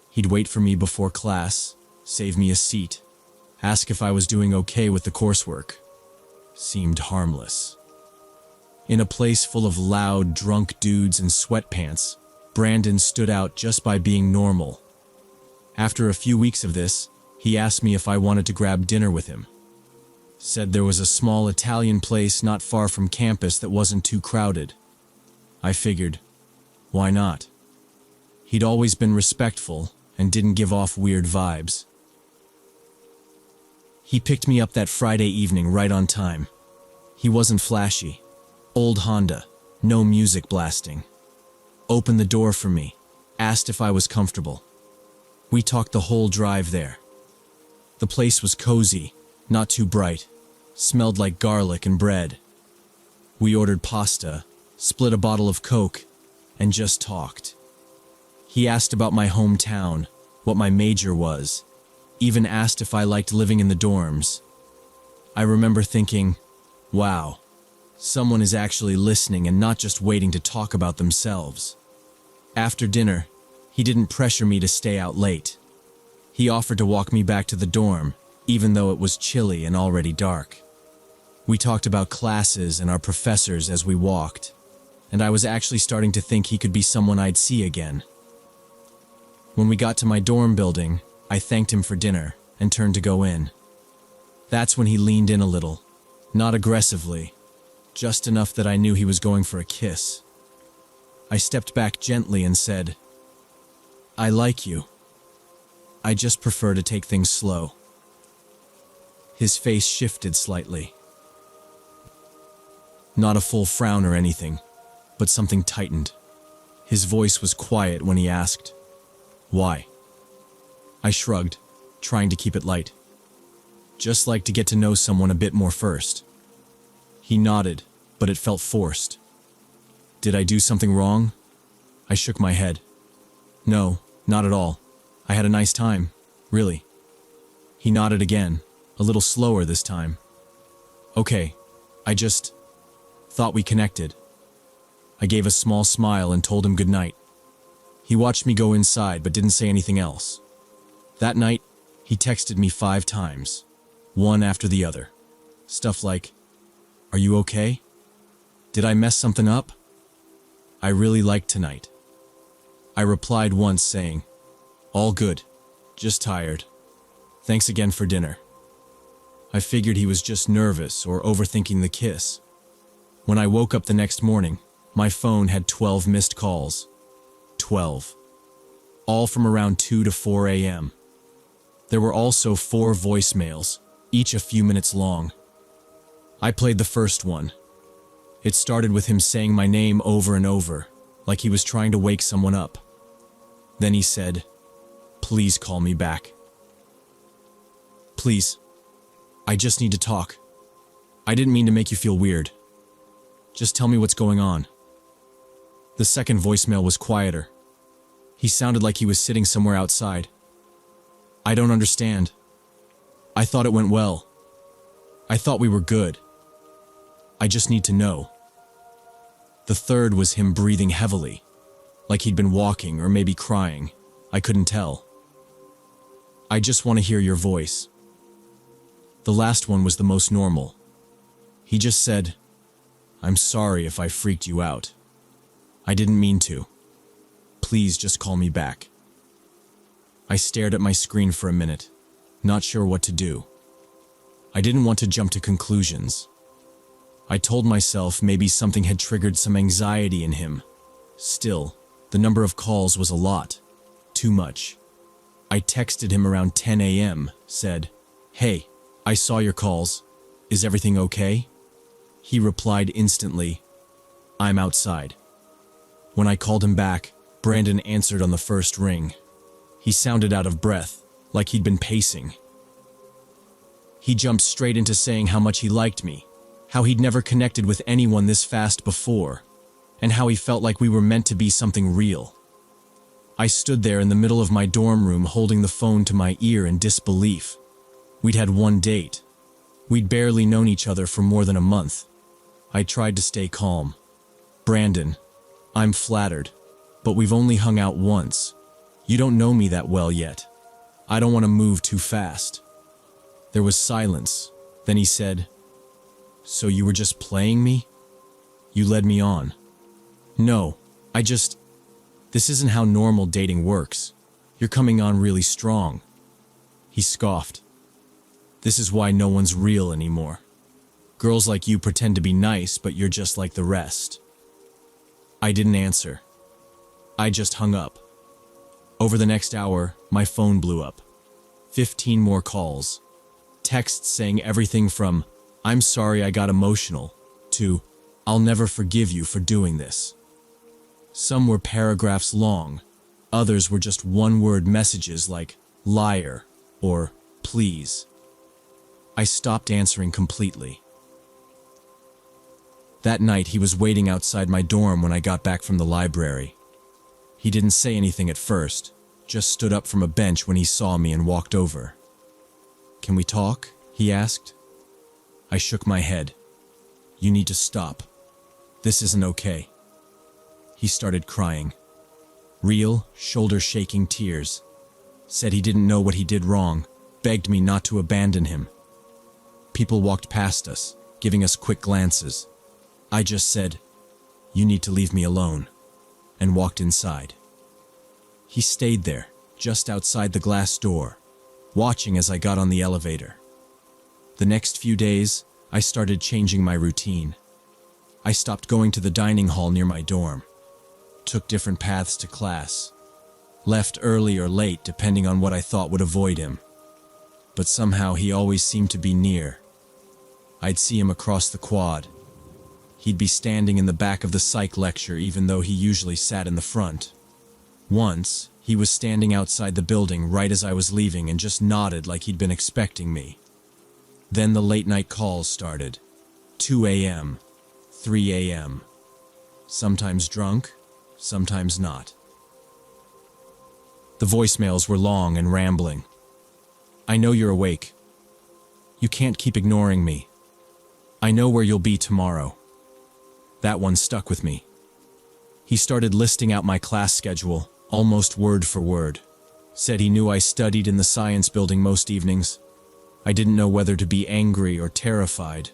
He'd wait for me before class, save me a seat, ask if I was doing okay with the coursework. Seemed harmless. In a place full of loud, drunk dudes in sweatpants, Brandon stood out just by being normal. After a few weeks of this, he asked me if I wanted to grab dinner with him. Said there was a small Italian place not far from campus that wasn't too crowded. I figured, why not? He'd always been respectful and didn't give off weird vibes. He picked me up that Friday evening right on time. He wasn't flashy. Old Honda, no music blasting. Opened the door for me, asked if I was comfortable. We talked the whole drive there. The place was cozy, not too bright, smelled like garlic and bread. We ordered pasta, split a bottle of Coke, and just talked. He asked about my hometown, what my major was, even asked if I liked living in the dorms. I remember thinking, wow, someone is actually listening and not just waiting to talk about themselves. After dinner, he didn't pressure me to stay out late. He offered to walk me back to the dorm, even though it was chilly and already dark. We talked about classes and our professors as we walked, and I was actually starting to think he could be someone I'd see again. When we got to my dorm building, I thanked him for dinner and turned to go in. That's when he leaned in a little, not aggressively, just enough that I knew he was going for a kiss. I stepped back gently and said, "I like you. I just prefer to take things slow." His face shifted slightly. Not a full frown or anything, but something tightened. His voice was quiet when he asked, "Why?" I shrugged, trying to keep it light. "Just like to get to know someone a bit more first." He nodded, but it felt forced. "Did I do something wrong?" I shook my head. "No, not at all. I had a nice time, really." He nodded again, a little slower this time. "Okay, I just thought we connected." I gave a small smile and told him good night. He watched me go inside but didn't say anything else. That night, he texted me 5 times, one after the other. Stuff like, "Are you okay? Did I mess something up? I really liked tonight." I replied once saying, "All good, just tired. Thanks again for dinner." I figured he was just nervous or overthinking the kiss. When I woke up the next morning, my phone had 12 missed calls. 12. All from around 2 to 4 a.m. There were also 4 voicemails, each a few minutes long. I played the first one. It started with him saying my name over and over, like he was trying to wake someone up. Then he said, "Please call me back. Please. I just need to talk. I didn't mean to make you feel weird. Just tell me what's going on." The second voicemail was quieter. He sounded like he was sitting somewhere outside. "I don't understand. I thought it went well. I thought we were good. I just need to know." The third was him breathing heavily, like he'd been walking or maybe crying. I couldn't tell. "I just want to hear your voice." The last one was the most normal. He just said, "I'm sorry if I freaked you out. I didn't mean to. Please just call me back." I stared at my screen for a minute, not sure what to do. I didn't want to jump to conclusions. I told myself maybe something had triggered some anxiety in him. Still, the number of calls was a lot. Too much. I texted him around 10 a.m., said, "Hey, I saw your calls. Is everything okay?" He replied instantly, "I'm outside." When I called him back, Brandon answered on the first ring. He sounded out of breath, like he'd been pacing. He jumped straight into saying how much he liked me, how he'd never connected with anyone this fast before, and how he felt like we were meant to be something real. I stood there in the middle of my dorm room holding the phone to my ear in disbelief. We'd had one date. We'd barely known each other for more than a month. I tried to stay calm. "Brandon, I'm flattered, but we've only hung out once. You don't know me that well yet. I don't want to move too fast." There was silence. Then he said, "So you were just playing me? You led me on." "No, this isn't how normal dating works. You're coming on really strong." He scoffed. "This is why no one's real anymore. Girls like you pretend to be nice, but you're just like the rest." I didn't answer. I just hung up. Over the next hour, my phone blew up. 15 more calls. Texts saying everything from, "I'm sorry I got emotional," to, "I'll never forgive you for doing this." Some were paragraphs long. Others were just one-word messages like, "liar," or "please." I stopped answering completely. That night he was waiting outside my dorm when I got back from the library. He didn't say anything at first, just stood up from a bench when he saw me and walked over. "Can we talk?" he asked. I shook my head. "You need to stop. This isn't okay." He started crying. Real, shoulder-shaking tears. Said he didn't know what he did wrong, begged me not to abandon him. People walked past us, giving us quick glances. I just said, "You need to leave me alone," and walked inside. He stayed there, just outside the glass door, watching as I got on the elevator. The next few days, I started changing my routine. I stopped going to the dining hall near my dorm, took different paths to class, left early or late depending on what I thought would avoid him. But somehow he always seemed to be near. I'd see him across the quad. He'd be standing in the back of the psych lecture even though he usually sat in the front. Once, he was standing outside the building right as I was leaving and just nodded like he'd been expecting me. Then the late-night calls started. 2 a.m., 3 a.m. Sometimes drunk, sometimes not. The voicemails were long and rambling. "I know you're awake. You can't keep ignoring me. I know where you'll be tomorrow." That one stuck with me. He started listing out my class schedule, almost word for word. Said he knew I studied in the science building most evenings. I didn't know whether to be angry or terrified.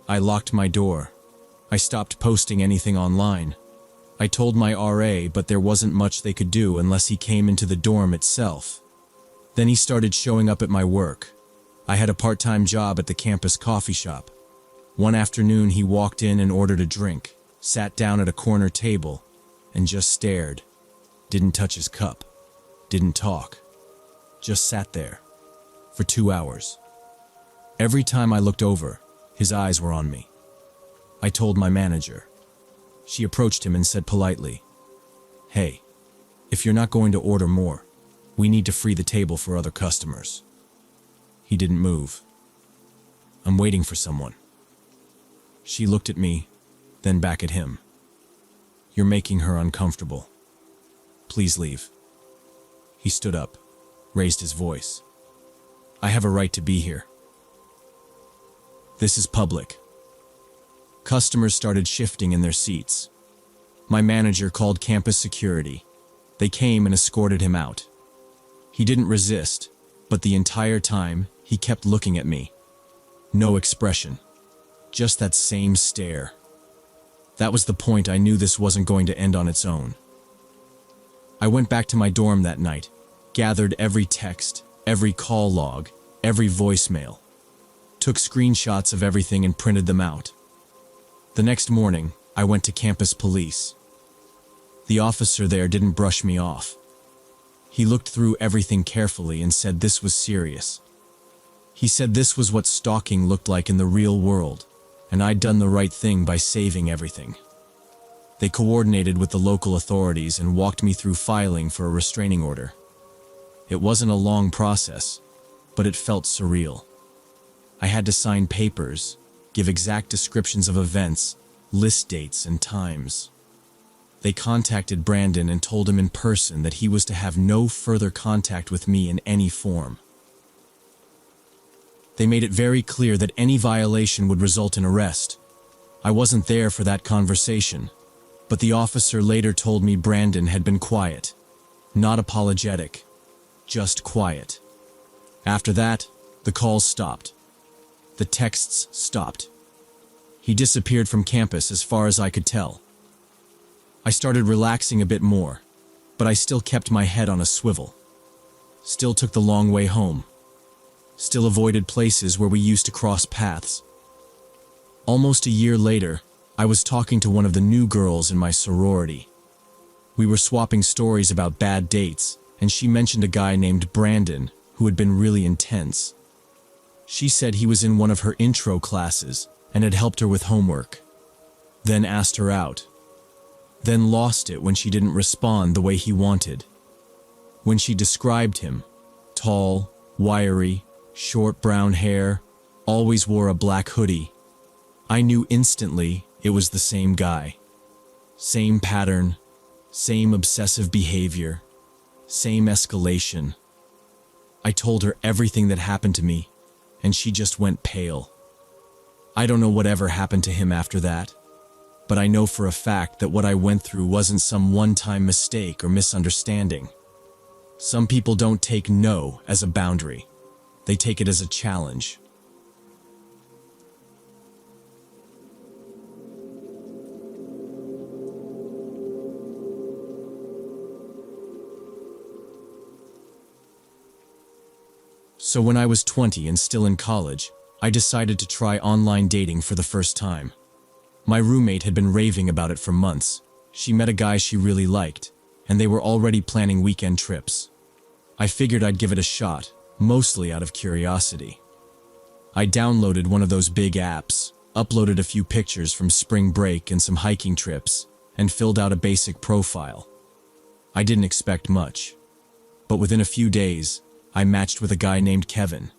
I locked my door. I stopped posting anything online. I told my RA, but there wasn't much they could do unless he came into the dorm itself. Then he started showing up at my work. I had a part-time job at the campus coffee shop. One afternoon he walked in and ordered a drink, sat down at a corner table, and just stared. Didn't touch his cup. Didn't talk. Just sat there. For 2 hours. Every time I looked over, his eyes were on me. I told my manager. She approached him and said politely, "Hey, if you're not going to order more, we need to free the table for other customers." He didn't move. "I'm waiting for someone." She looked at me, then back at him. "You're making her uncomfortable. Please leave." He stood up, raised his voice. "I have a right to be here. This is public." Customers started shifting in their seats. My manager called campus security. They came and escorted him out. He didn't resist, but the entire time, he kept looking at me. No expression. Just that same stare. That was the point I knew this wasn't going to end on its own. I went back to my dorm that night, gathered every text, every call log, every voicemail, took screenshots of everything and printed them out. The next morning, I went to campus police. The officer there didn't brush me off. He looked through everything carefully and said this was serious. He said this was what stalking looked like in the real world, and I'd done the right thing by saving everything. They coordinated with the local authorities and walked me through filing for a restraining order. It wasn't a long process, but it felt surreal. I had to sign papers, give exact descriptions of events, list dates and times. They contacted Brandon and told him in person that he was to have no further contact with me in any form. They made it very clear that any violation would result in arrest. I wasn't there for that conversation, but the officer later told me Brandon had been quiet, not apologetic, just quiet. After that, the calls stopped. The texts stopped. He disappeared from campus as far as I could tell. I started relaxing a bit more, but I still kept my head on a swivel. Still took the long way home. Still avoided places where we used to cross paths. Almost a year later, I was talking to one of the new girls in my sorority. We were swapping stories about bad dates, and she mentioned a guy named Brandon who had been really intense. She said he was in one of her intro classes and had helped her with homework. Then asked her out. Then lost it when she didn't respond the way he wanted. When she described him, tall, wiry, short brown hair, always wore a black hoodie, I knew instantly it was the same guy. Same pattern, same obsessive behavior, same escalation. I told her everything that happened to me, and she just went pale. I don't know whatever happened to him after that, but I know for a fact that what I went through wasn't some one-time mistake or misunderstanding. Some people don't take no as a boundary. They take it as a challenge. So when I was 20 and still in college, I decided to try online dating for the first time. My roommate had been raving about it for months. She met a guy she really liked, and they were already planning weekend trips. I figured I'd give it a shot, mostly out of curiosity. I downloaded one of those big apps, uploaded a few pictures from spring break and some hiking trips, and filled out a basic profile. I didn't expect much. But within a few days, I matched with a guy named Kevin.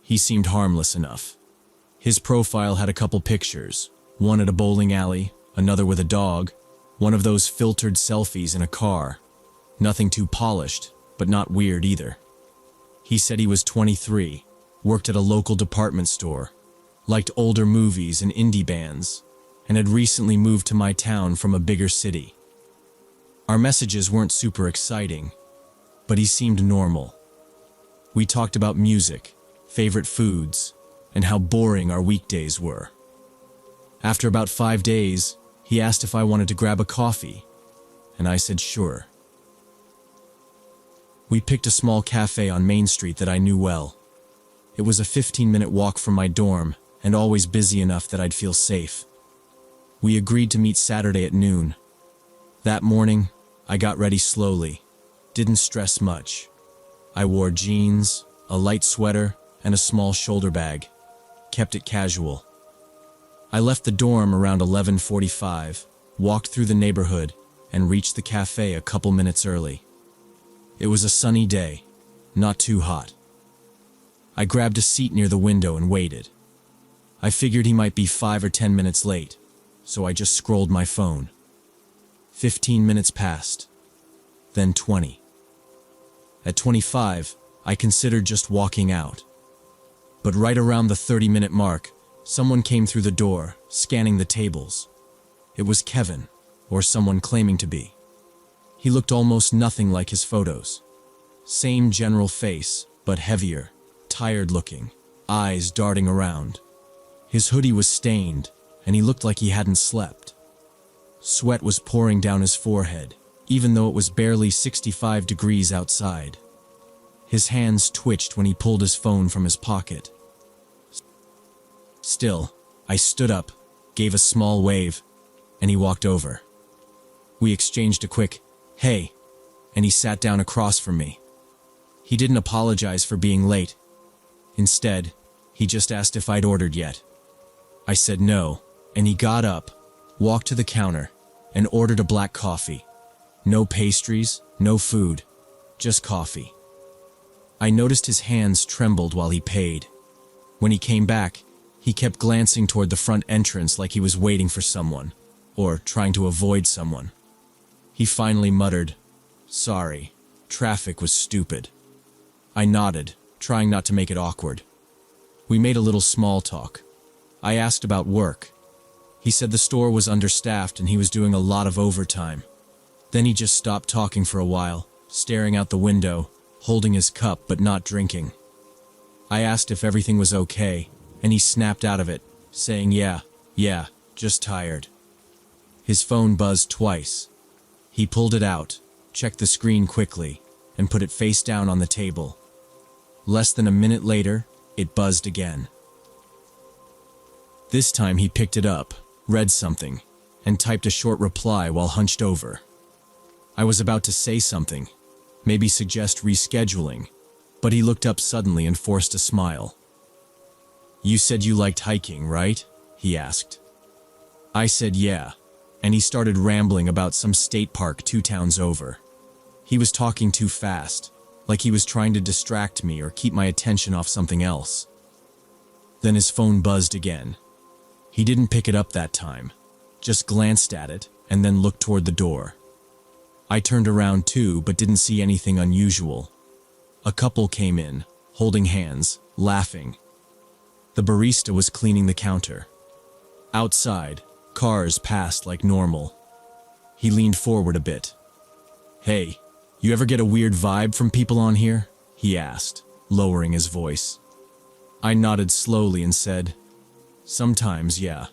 He seemed harmless enough. His profile had a couple pictures, one at a bowling alley, another with a dog, one of those filtered selfies in a car. Nothing too polished, but not weird either. He said he was 23, worked at a local department store, liked older movies and indie bands, and had recently moved to my town from a bigger city. Our messages weren't super exciting, but he seemed normal. We talked about music, favorite foods, and how boring our weekdays were. After about 5 days, he asked if I wanted to grab a coffee, and I said sure. We picked a small cafe on Main Street that I knew well. It was a 15-minute walk from my dorm, and always busy enough that I'd feel safe. We agreed to meet Saturday at noon. That morning, I got ready slowly, didn't stress much. I wore jeans, a light sweater, and a small shoulder bag. Kept it casual. I left the dorm around 11:45, walked through the neighborhood, and reached the cafe a couple minutes early. It was a sunny day, not too hot. I grabbed a seat near the window and waited. I figured he might be 5 or 10 minutes late, so I just scrolled my phone. 15 minutes passed, then 20. At 25, I considered just walking out. But right around the 30-minute mark, someone came through the door, scanning the tables. It was Kevin, or someone claiming to be. He looked almost nothing like his photos. Same general face, but heavier, tired-looking, eyes darting around. His hoodie was stained, and he looked like he hadn't slept. Sweat was pouring down his forehead, even though it was barely 65 degrees outside. His hands twitched when he pulled his phone from his pocket. Still, I stood up, gave a small wave, and he walked over. We exchanged a quick, "Hey," and he sat down across from me. He didn't apologize for being late. Instead, he just asked if I'd ordered yet. I said no, and he got up, walked to the counter, and ordered a black coffee. No pastries, no food, just coffee. I noticed his hands trembled while he paid. When he came back, he kept glancing toward the front entrance like he was waiting for someone, or trying to avoid someone. He finally muttered, "Sorry, traffic was stupid." I nodded, trying not to make it awkward. We made a little small talk. I asked about work. He said the store was understaffed and he was doing a lot of overtime. Then he just stopped talking for a while, staring out the window, holding his cup but not drinking. I asked if everything was okay, and he snapped out of it, saying yeah, just tired. His phone buzzed twice. He pulled it out, checked the screen quickly, and put it face down on the table. Less than a minute later, it buzzed again. This time he picked it up, read something, and typed a short reply while hunched over. I was about to say something, maybe suggest rescheduling, but he looked up suddenly and forced a smile. "You said you liked hiking, right?" he asked. I said yeah, and he started rambling about some state park 2 towns over. He was talking too fast, like he was trying to distract me or keep my attention off something else. Then his phone buzzed again. He didn't pick it up that time, just glanced at it and then looked toward the door. I turned around too, but didn't see anything unusual. A couple came in, holding hands, laughing. The barista was cleaning the counter. Outside, cars passed like normal. He leaned forward a bit. "Hey, you ever get a weird vibe from people on here?" he asked, lowering his voice. I nodded slowly and said, "Sometimes, yeah."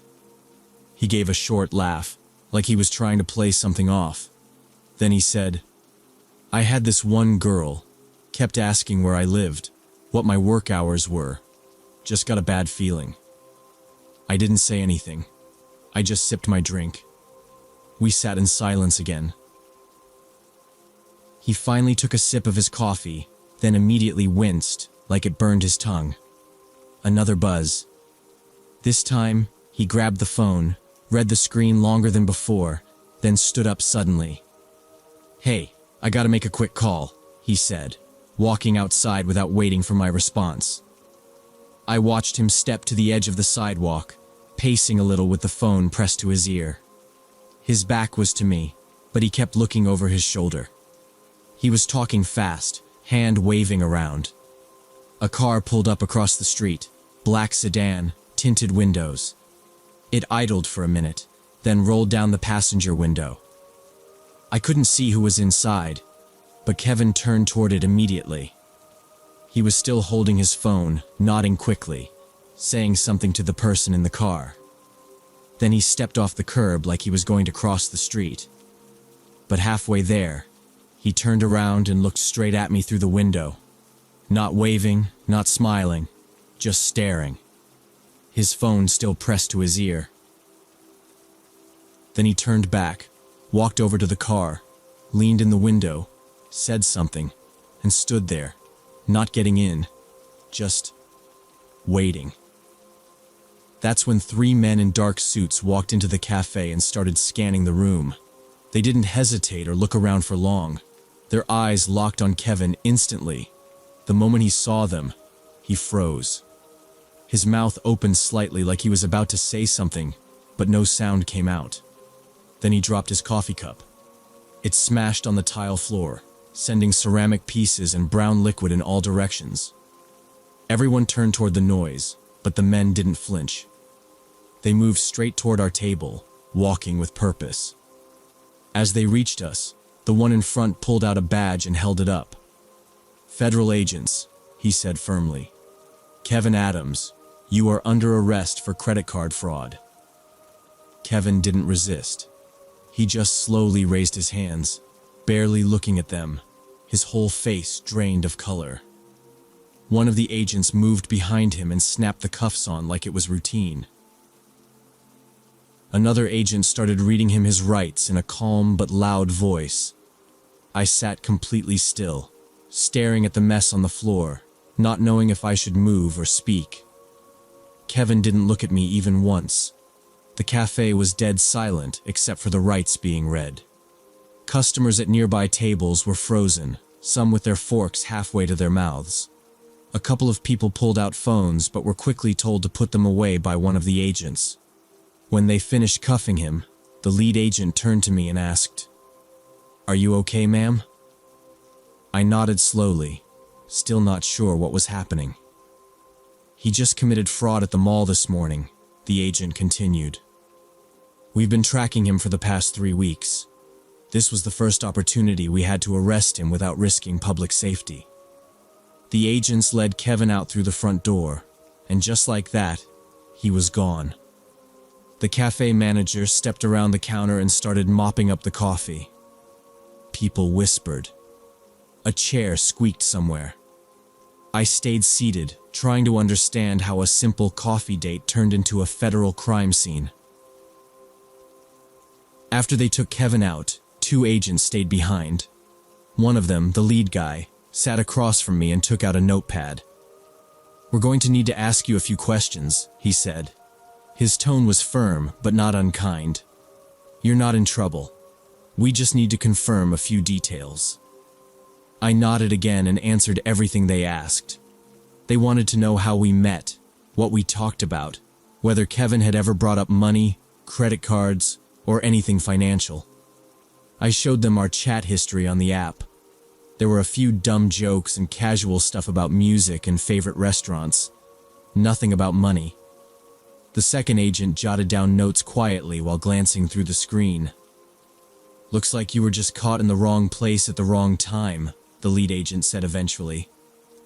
He gave a short laugh, like he was trying to play something off. Then he said, "I had this one girl, kept asking where I lived, what my work hours were. Just got a bad feeling. I didn't say anything. I just sipped my drink. We sat in silence again. He finally took a sip of his coffee, then immediately winced, like it burned his tongue. Another buzz. This time, he grabbed the phone, read the screen longer than before, then stood up suddenly. "Hey, I gotta make a quick call," he said, walking outside without waiting for my response. I watched him step to the edge of the sidewalk, pacing a little with the phone pressed to his ear. His back was to me, but he kept looking over his shoulder. He was talking fast, hand waving around. A car pulled up across the street, black sedan, tinted windows. It idled for a minute, then rolled down the passenger window. I couldn't see who was inside, but Kevin turned toward it immediately. He was still holding his phone, nodding quickly, saying something to the person in the car. Then he stepped off the curb like he was going to cross the street. But halfway there, he turned around and looked straight at me through the window. Not waving, not smiling, just staring. His phone still pressed to his ear. Then he turned back, walked over to the car, leaned in the window, said something, and stood there, not getting in, just waiting. That's when 3 men in dark suits walked into the cafe and started scanning the room. They didn't hesitate or look around for long. Their eyes locked on Kevin instantly. The moment he saw them, he froze. His mouth opened slightly like he was about to say something, but no sound came out. Then he dropped his coffee cup. It smashed on the tile floor, sending ceramic pieces and brown liquid in all directions. Everyone turned toward the noise, but the men didn't flinch. They moved straight toward our table, walking with purpose. As they reached us, the one in front pulled out a badge and held it up. "Federal agents," he said firmly. "Kevin Adams, you are under arrest for credit card fraud." Kevin didn't resist. He just slowly raised his hands, barely looking at them, his whole face drained of color. One of the agents moved behind him and snapped the cuffs on like it was routine. Another agent started reading him his rights in a calm but loud voice. I sat completely still, staring at the mess on the floor, not knowing if I should move or speak. Kevin didn't look at me even once. The cafe was dead silent except for the rights being read. Customers at nearby tables were frozen, some with their forks halfway to their mouths. A couple of people pulled out phones but were quickly told to put them away by one of the agents. When they finished cuffing him, the lead agent turned to me and asked, "Are you okay, ma'am?" I nodded slowly, still not sure what was happening. "He just committed fraud at the mall this morning," the agent continued. "We've been tracking him for the past 3 weeks. This was the first opportunity we had to arrest him without risking public safety." The agents led Kevin out through the front door, and just like that, he was gone. The cafe manager stepped around the counter and started mopping up the coffee. People whispered. A chair squeaked somewhere. I stayed seated, trying to understand how a simple coffee date turned into a federal crime scene. After they took Kevin out, 2 agents stayed behind. One of them, the lead guy, sat across from me and took out a notepad. "We're going to need to ask you a few questions," he said. His tone was firm, but not unkind. "You're not in trouble. We just need to confirm a few details." I nodded again and answered everything they asked. They wanted to know how we met, what we talked about, whether Kevin had ever brought up money, credit cards, or anything financial. I showed them our chat history on the app. There were a few dumb jokes and casual stuff about music and favorite restaurants. Nothing about money. The second agent jotted down notes quietly while glancing through the screen. "Looks like you were just caught in the wrong place at the wrong time," the lead agent said eventually.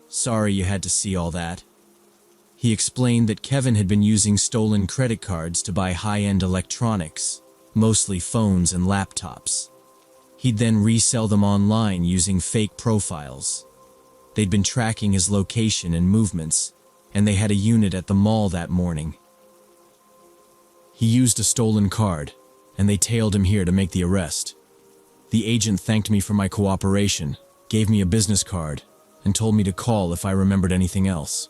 "Sorry you had to see all that." He explained that Kevin had been using stolen credit cards to buy high-end electronics, mostly phones and laptops. He'd then resell them online using fake profiles. They'd been tracking his location and movements, and they had a unit at the mall that morning. He used a stolen card, and they tailed him here to make the arrest. The agent thanked me for my cooperation, gave me a business card, and told me to call if I remembered anything else.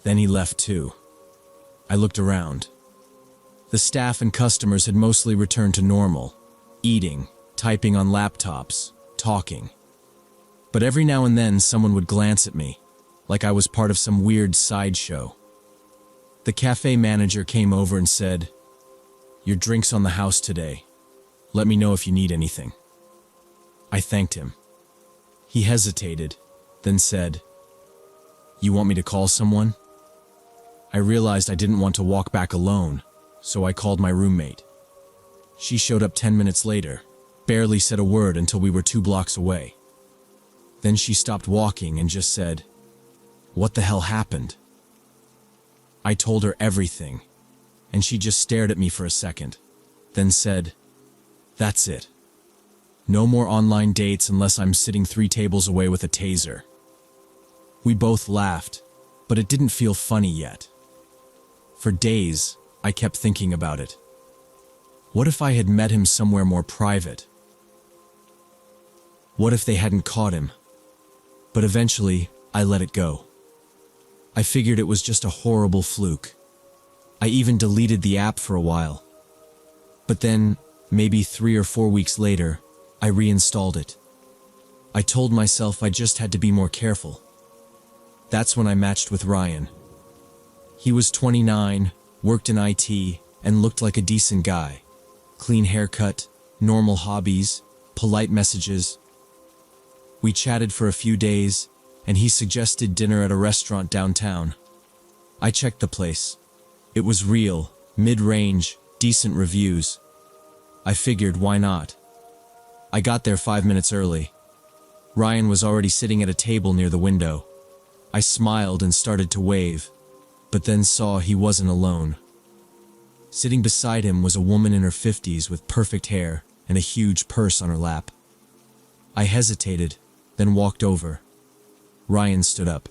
Then he left too. I looked around. The staff and customers had mostly returned to normal, eating, typing on laptops, talking. But every now and then someone would glance at me, like I was part of some weird sideshow. The cafe manager came over and said, "Your drink's on the house today. Let me know if you need anything." I thanked him. He hesitated, then said, "You want me to call someone?" I realized I didn't want to walk back alone, so I called my roommate. She showed up 10 minutes later, barely said a word until we were 2 blocks away. Then she stopped walking and just said, "What the hell happened?" I told her everything, and she just stared at me for a second, then said, "That's it. No more online dates unless I'm sitting 3 tables away with a taser." We both laughed, but it didn't feel funny yet. For days, I kept thinking about it. What if I had met him somewhere more private? What if they hadn't caught him? But eventually, I let it go. I figured it was just a horrible fluke. I even deleted the app for a while. But then, maybe 3 or 4 weeks later, I reinstalled it. I told myself I just had to be more careful. That's when I matched with Ryan. He was 29, worked in IT, and looked like a decent guy. Clean haircut, normal hobbies, polite messages. We chatted for a few days, and he suggested dinner at a restaurant downtown. I checked the place. It was real, mid-range, decent reviews. I figured, why not? I got there 5 minutes early. Ryan was already sitting at a table near the window. I smiled and started to wave, but then saw he wasn't alone. Sitting beside him was a woman in her 50s with perfect hair and a huge purse on her lap. I hesitated, then walked over. Ryan stood up.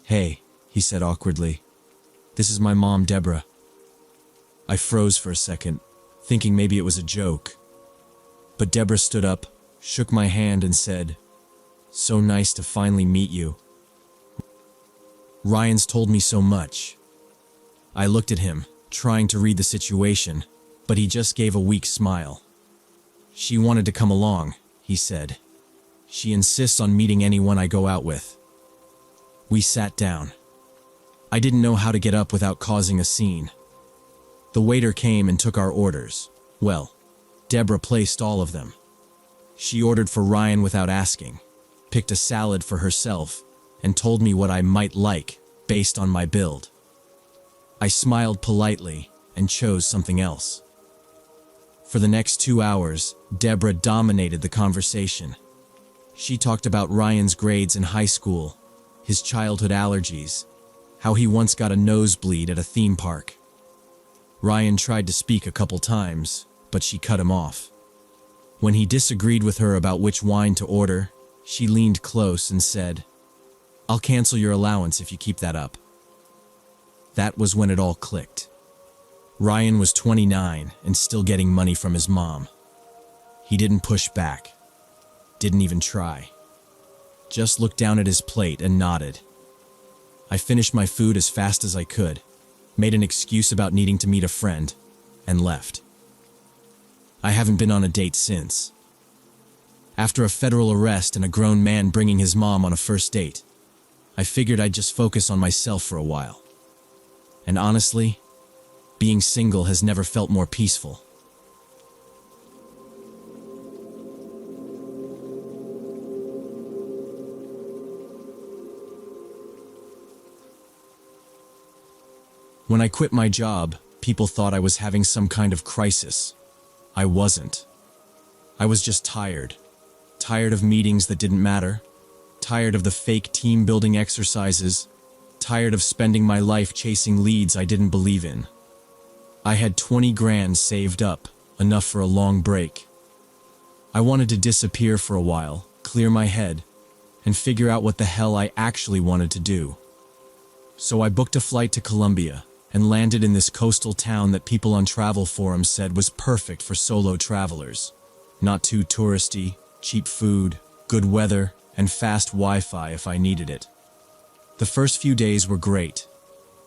"Hey," he said awkwardly. "This is my mom, Deborah." I froze for a second, thinking maybe it was a joke. But Deborah stood up, shook my hand and said, "So nice to finally meet you. Ryan's told me so much." I looked at him, trying to read the situation, but he just gave a weak smile. "She wanted to come along," he said. "She insists on meeting anyone I go out with." We sat down. I didn't know how to get up without causing a scene. The waiter came and took our orders. Well, Deborah placed all of them. She ordered for Ryan without asking, picked a salad for herself, and told me what I might like based on my build. I smiled politely and chose something else. For the next 2 hours, Deborah dominated the conversation. She talked about Ryan's grades in high school, his childhood allergies, how he once got a nosebleed at a theme park. Ryan tried to speak a couple times, but she cut him off. When he disagreed with her about which wine to order, she leaned close and said, "I'll cancel your allowance if you keep that up." That was when it all clicked. Ryan was 29 and still getting money from his mom. He didn't push back. Didn't even try. Just looked down at his plate and nodded. I finished my food as fast as I could, made an excuse about needing to meet a friend, and left. I haven't been on a date since. After a federal arrest and a grown man bringing his mom on a first date, I figured I'd just focus on myself for a while. And honestly, being single has never felt more peaceful. When I quit my job, people thought I was having some kind of crisis. I wasn't. I was just tired. Tired of meetings that didn't matter. Tired of the fake team-building exercises. Tired of spending my life chasing leads I didn't believe in. I had 20 grand saved up, enough for a long break. I wanted to disappear for a while, clear my head, and figure out what the hell I actually wanted to do. So I booked a flight to Colombia and landed in this coastal town that people on travel forums said was perfect for solo travelers. Not too touristy, cheap food, good weather, and fast Wi-Fi if I needed it. The first few days were great.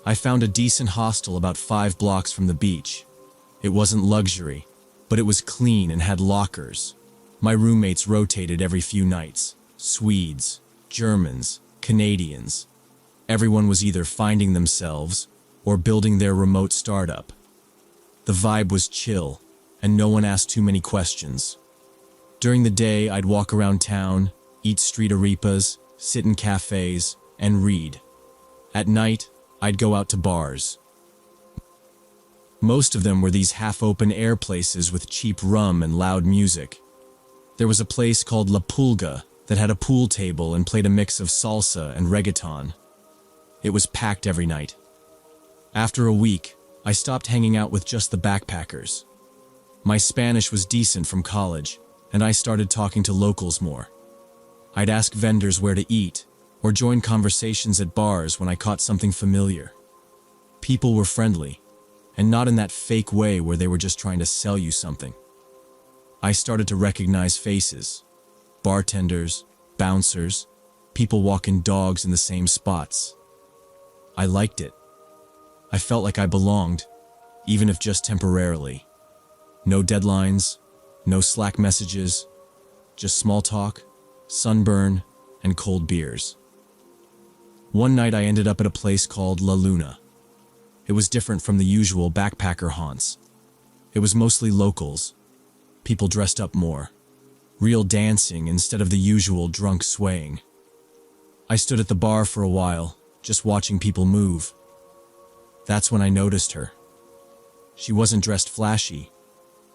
I found a decent hostel about 5 blocks from the beach. It wasn't luxury, but it was clean and had lockers. My roommates rotated every few nights. Swedes, Germans, Canadians. Everyone was either finding themselves or building their remote startup. The vibe was chill, and no one asked too many questions. During the day, I'd walk around town, eat street arepas, sit in cafes, and read. At night, I'd go out to bars. Most of them were these half-open air places with cheap rum and loud music. There was a place called La Pulga that had a pool table and played a mix of salsa and reggaeton. It was packed every night. After a week, I stopped hanging out with just the backpackers. My Spanish was decent from college, and I started talking to locals more. I'd ask vendors where to eat, or join conversations at bars when I caught something familiar. People were friendly, and not in that fake way where they were just trying to sell you something. I started to recognize faces. Bartenders, bouncers, people walking dogs in the same spots. I liked it. I felt like I belonged, even if just temporarily. No deadlines, no Slack messages, just small talk, sunburn, and cold beers. One night I ended up at a place called La Luna. It was different from the usual backpacker haunts. It was mostly locals. People dressed up more. Real dancing instead of the usual drunk swaying. I stood at the bar for a while, just watching people move. That's when I noticed her. She wasn't dressed flashy,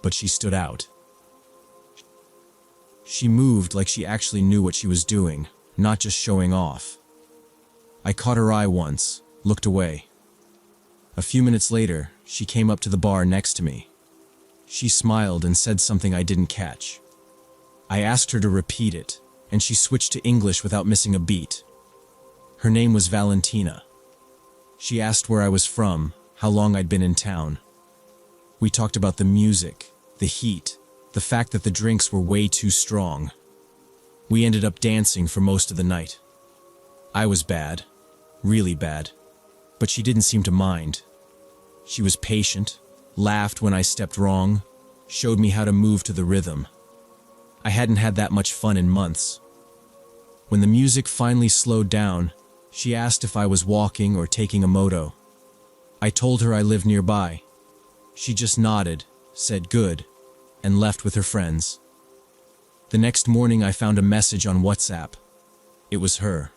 but she stood out. She moved like she actually knew what she was doing, not just showing off. I caught her eye once, looked away. A few minutes later, she came up to the bar next to me. She smiled and said something I didn't catch. I asked her to repeat it, and she switched to English without missing a beat. Her name was Valentina. She asked where I was from, how long I'd been in town. We talked about the music, the heat, the fact that the drinks were way too strong. We ended up dancing for most of the night. I was bad, really bad, but she didn't seem to mind. She was patient, laughed when I stepped wrong, showed me how to move to the rhythm. I hadn't had that much fun in months. When the music finally slowed down, she asked if I was walking or taking a moto. I told her I lived nearby. She just nodded, said good, and left with her friends. The next morning I found a message on WhatsApp. It was her.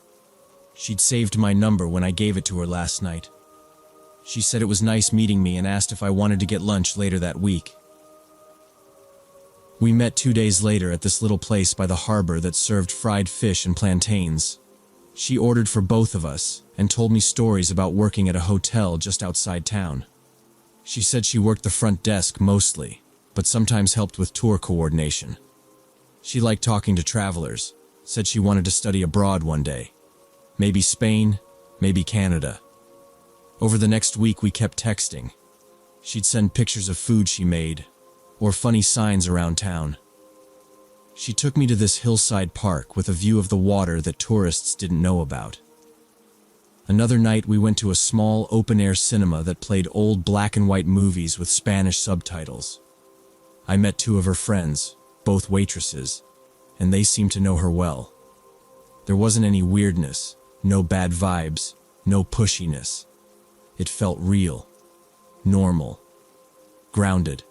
She'd saved my number when I gave it to her last night. She said it was nice meeting me and asked if I wanted to get lunch later that week. We met 2 days later at this little place by the harbor that served fried fish and plantains. She ordered for both of us and told me stories about working at a hotel just outside town. She said she worked the front desk mostly, but sometimes helped with tour coordination. She liked talking to travelers, said she wanted to study abroad one day. Maybe Spain, maybe Canada. Over the next week we kept texting. She'd send pictures of food she made, or funny signs around town. She took me to this hillside park with a view of the water that tourists didn't know about. Another night we went to a small open-air cinema that played old black and white movies with Spanish subtitles. I met 2 of her friends, both waitresses, and they seemed to know her well. There wasn't any weirdness, no bad vibes, no pushiness. It felt real, normal, grounded.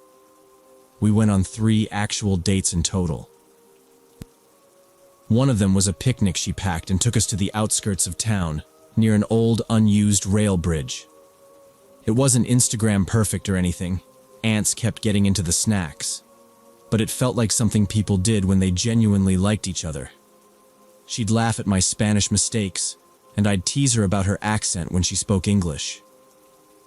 We went on 3 actual dates in total. One of them was a picnic she packed and took us to the outskirts of town, near an old, unused rail bridge. It wasn't Instagram perfect or anything. Ants kept getting into the snacks. But it felt like something people did when they genuinely liked each other. She'd laugh at my Spanish mistakes, and I'd tease her about her accent when she spoke English.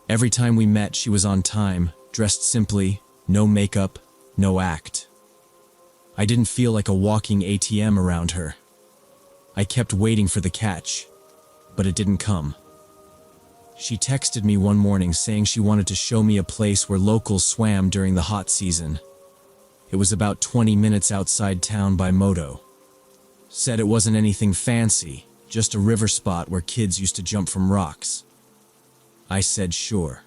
Every time we met, she was on time, dressed simply, no makeup, no act. I didn't feel like a walking ATM around her. I kept waiting for the catch, but it didn't come. She texted me one morning saying she wanted to show me a place where locals swam during the hot season. It was about 20 minutes outside town by moto. Said it wasn't anything fancy, just a river spot where kids used to jump from rocks. I said sure.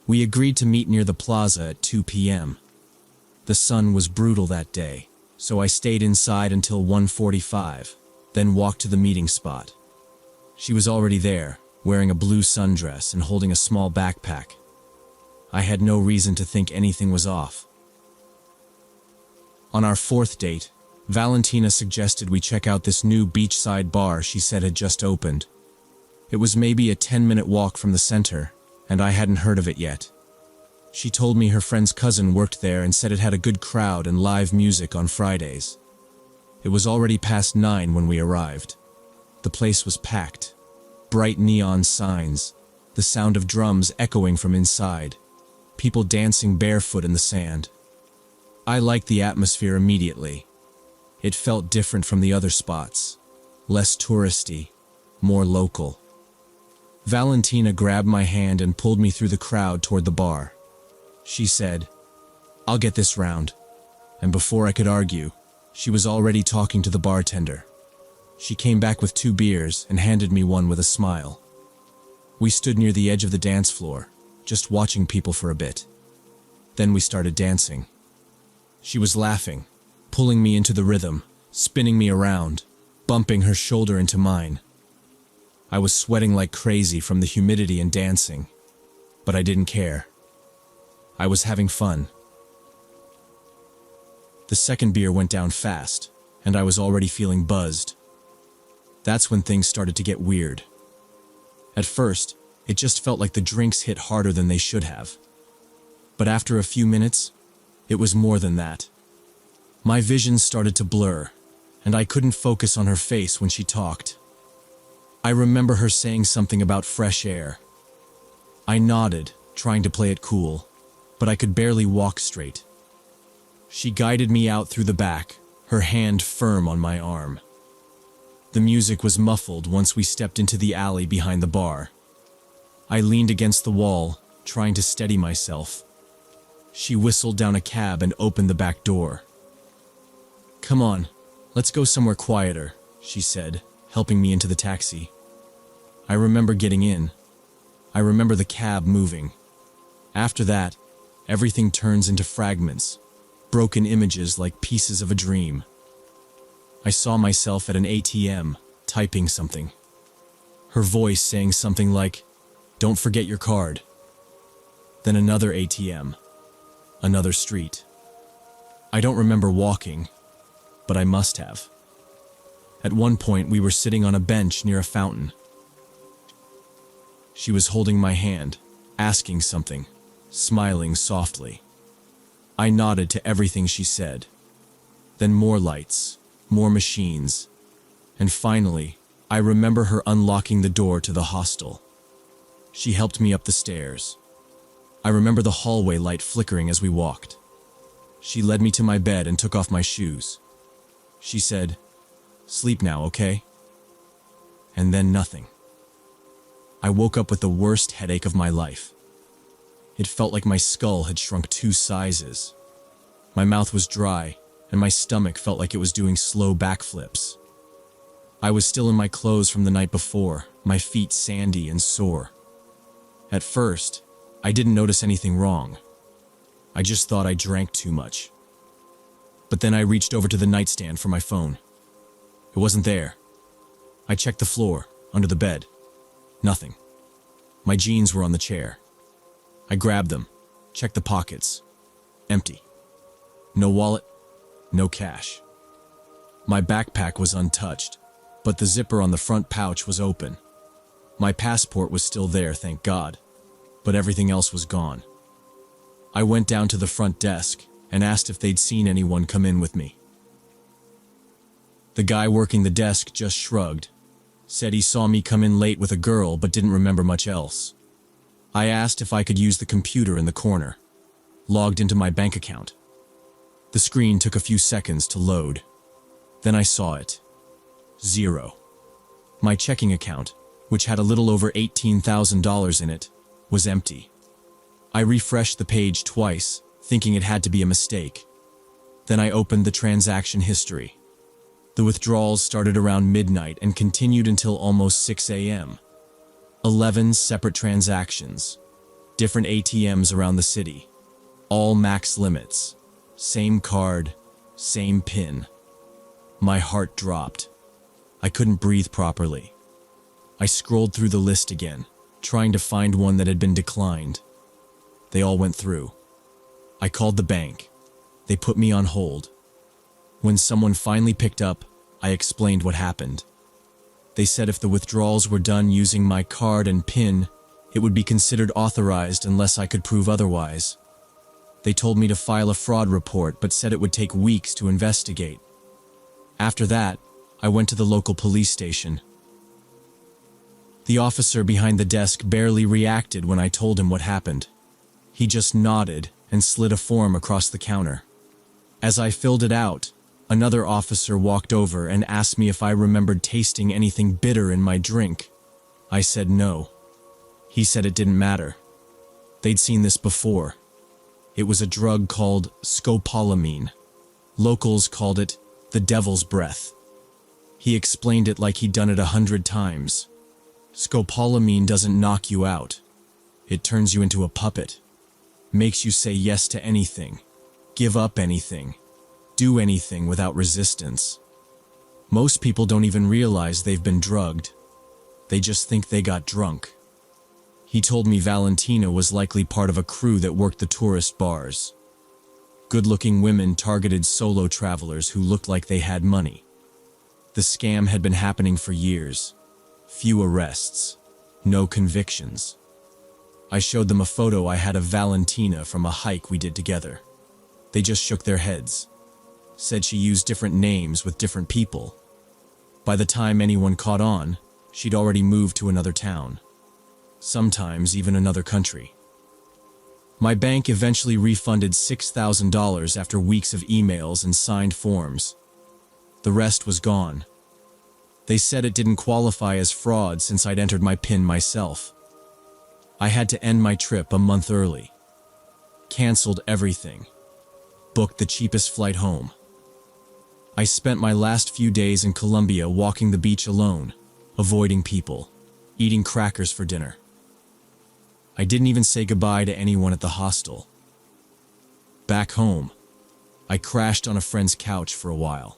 We agreed to meet near the plaza at 2 p.m. The sun was brutal that day, so I stayed inside until 1:45, then walked to the meeting spot. She was already there, wearing a blue sundress and holding a small backpack. I had no reason to think anything was off. On our fourth date, Valentina suggested we check out this new beachside bar she said had just opened. It was maybe a 10-minute walk from the center, and I hadn't heard of it yet. She told me her friend's cousin worked there and said it had a good crowd and live music on Fridays. It was already past 9 when we arrived. The place was packed. Bright neon signs, the sound of drums echoing from inside, people dancing barefoot in the sand. I liked the atmosphere immediately. It felt different from the other spots, less touristy, more local. Valentina grabbed my hand and pulled me through the crowd toward the bar. She said, "I'll get this round." And before I could argue, she was already talking to the bartender. She came back with 2 beers and handed me one with a smile. We stood near the edge of the dance floor, just watching people for a bit. Then we started dancing. She was laughing, pulling me into the rhythm, spinning me around, bumping her shoulder into mine. I was sweating like crazy from the humidity and dancing, but I didn't care. I was having fun. The second beer went down fast, and I was already feeling buzzed. That's when things started to get weird. At first, it just felt like the drinks hit harder than they should have. But after a few minutes, it was more than that. My vision started to blur, and I couldn't focus on her face when she talked. I remember her saying something about fresh air. I nodded, trying to play it cool, but I could barely walk straight. She guided me out through the back, her hand firm on my arm. The music was muffled once we stepped into the alley behind the bar. I leaned against the wall, trying to steady myself. She whistled down a cab and opened the back door. "Come on, let's go somewhere quieter," she said, helping me into the taxi. I remember getting in. I remember the cab moving. After that, everything turns into fragments, broken images like pieces of a dream. I saw myself at an ATM, typing something. Her voice saying something like, "Don't forget your card." Then another ATM, another street. I don't remember walking, but I must have. At one point, we were sitting on a bench near a fountain. She was holding my hand, asking something, smiling softly. I nodded to everything she said. Then more lights, more machines, and finally, I remember her unlocking the door to the hostel. She helped me up the stairs. I remember the hallway light flickering as we walked. She led me to my bed and took off my shoes. She said, "Sleep now, okay?" And then nothing. I woke up with the worst headache of my life. It felt like my skull had shrunk 2 sizes. My mouth was dry, and my stomach felt like it was doing slow backflips. I was still in my clothes from the night before, my feet sandy and sore. At first, I didn't notice anything wrong. I just thought I drank too much. But then I reached over to the nightstand for my phone. It wasn't there. I checked the floor, under the bed. Nothing. My jeans were on the chair. I grabbed them, checked the pockets. Empty. No wallet, no cash. My backpack was untouched, but the zipper on the front pouch was open. My passport was still there, thank God, but everything else was gone. I went down to the front desk and asked if they'd seen anyone come in with me. The guy working the desk just shrugged, said he saw me come in late with a girl but didn't remember much else. I asked if I could use the computer in the corner, logged into my bank account. The screen took a few seconds to load. Then I saw it. Zero. My checking account, which had a little over $18,000 in it, was empty. I refreshed the page twice, thinking it had to be a mistake. Then I opened the transaction history. The withdrawals started around midnight and continued until almost 6 a.m. 11 separate transactions, different ATMs around the city, all max limits, same card, same PIN. My heart dropped. I couldn't breathe properly. I scrolled through the list again, trying to find one that had been declined. They all went through. I called the bank. They put me on hold. When someone finally picked up, I explained what happened. They said if the withdrawals were done using my card and PIN, it would be considered authorized unless I could prove otherwise. They told me to file a fraud report but said it would take weeks to investigate. After that, I went to the local police station. The officer behind the desk barely reacted when I told him what happened. He just nodded and slid a form across the counter. As I filled it out, another officer walked over and asked me if I remembered tasting anything bitter in my drink. I said no. He said it didn't matter. They'd seen this before. It was a drug called scopolamine. Locals called it the devil's breath. He explained it like he'd done it 100 times. Scopolamine doesn't knock you out. It turns you into a puppet. Makes you say yes to anything, give up anything, do anything without resistance. Most people don't even realize they've been drugged. They just think they got drunk. He told me Valentina was likely part of a crew that worked the tourist bars. Good-looking women targeted solo travelers who looked like they had money. The scam had been happening for years. Few arrests, no convictions. I showed them a photo I had of Valentina from a hike we did together. They just shook their heads, said she used different names with different people. By the time anyone caught on, she'd already moved to another town, sometimes even another country. My bank eventually refunded $6,000 after weeks of emails and signed forms. The rest was gone. They said it didn't qualify as fraud since I'd entered my PIN myself. I had to end my trip a month early. Canceled everything. Booked the cheapest flight home. I spent my last few days in Colombia walking the beach alone, avoiding people, eating crackers for dinner. I didn't even say goodbye to anyone at the hostel. Back home, I crashed on a friend's couch for a while.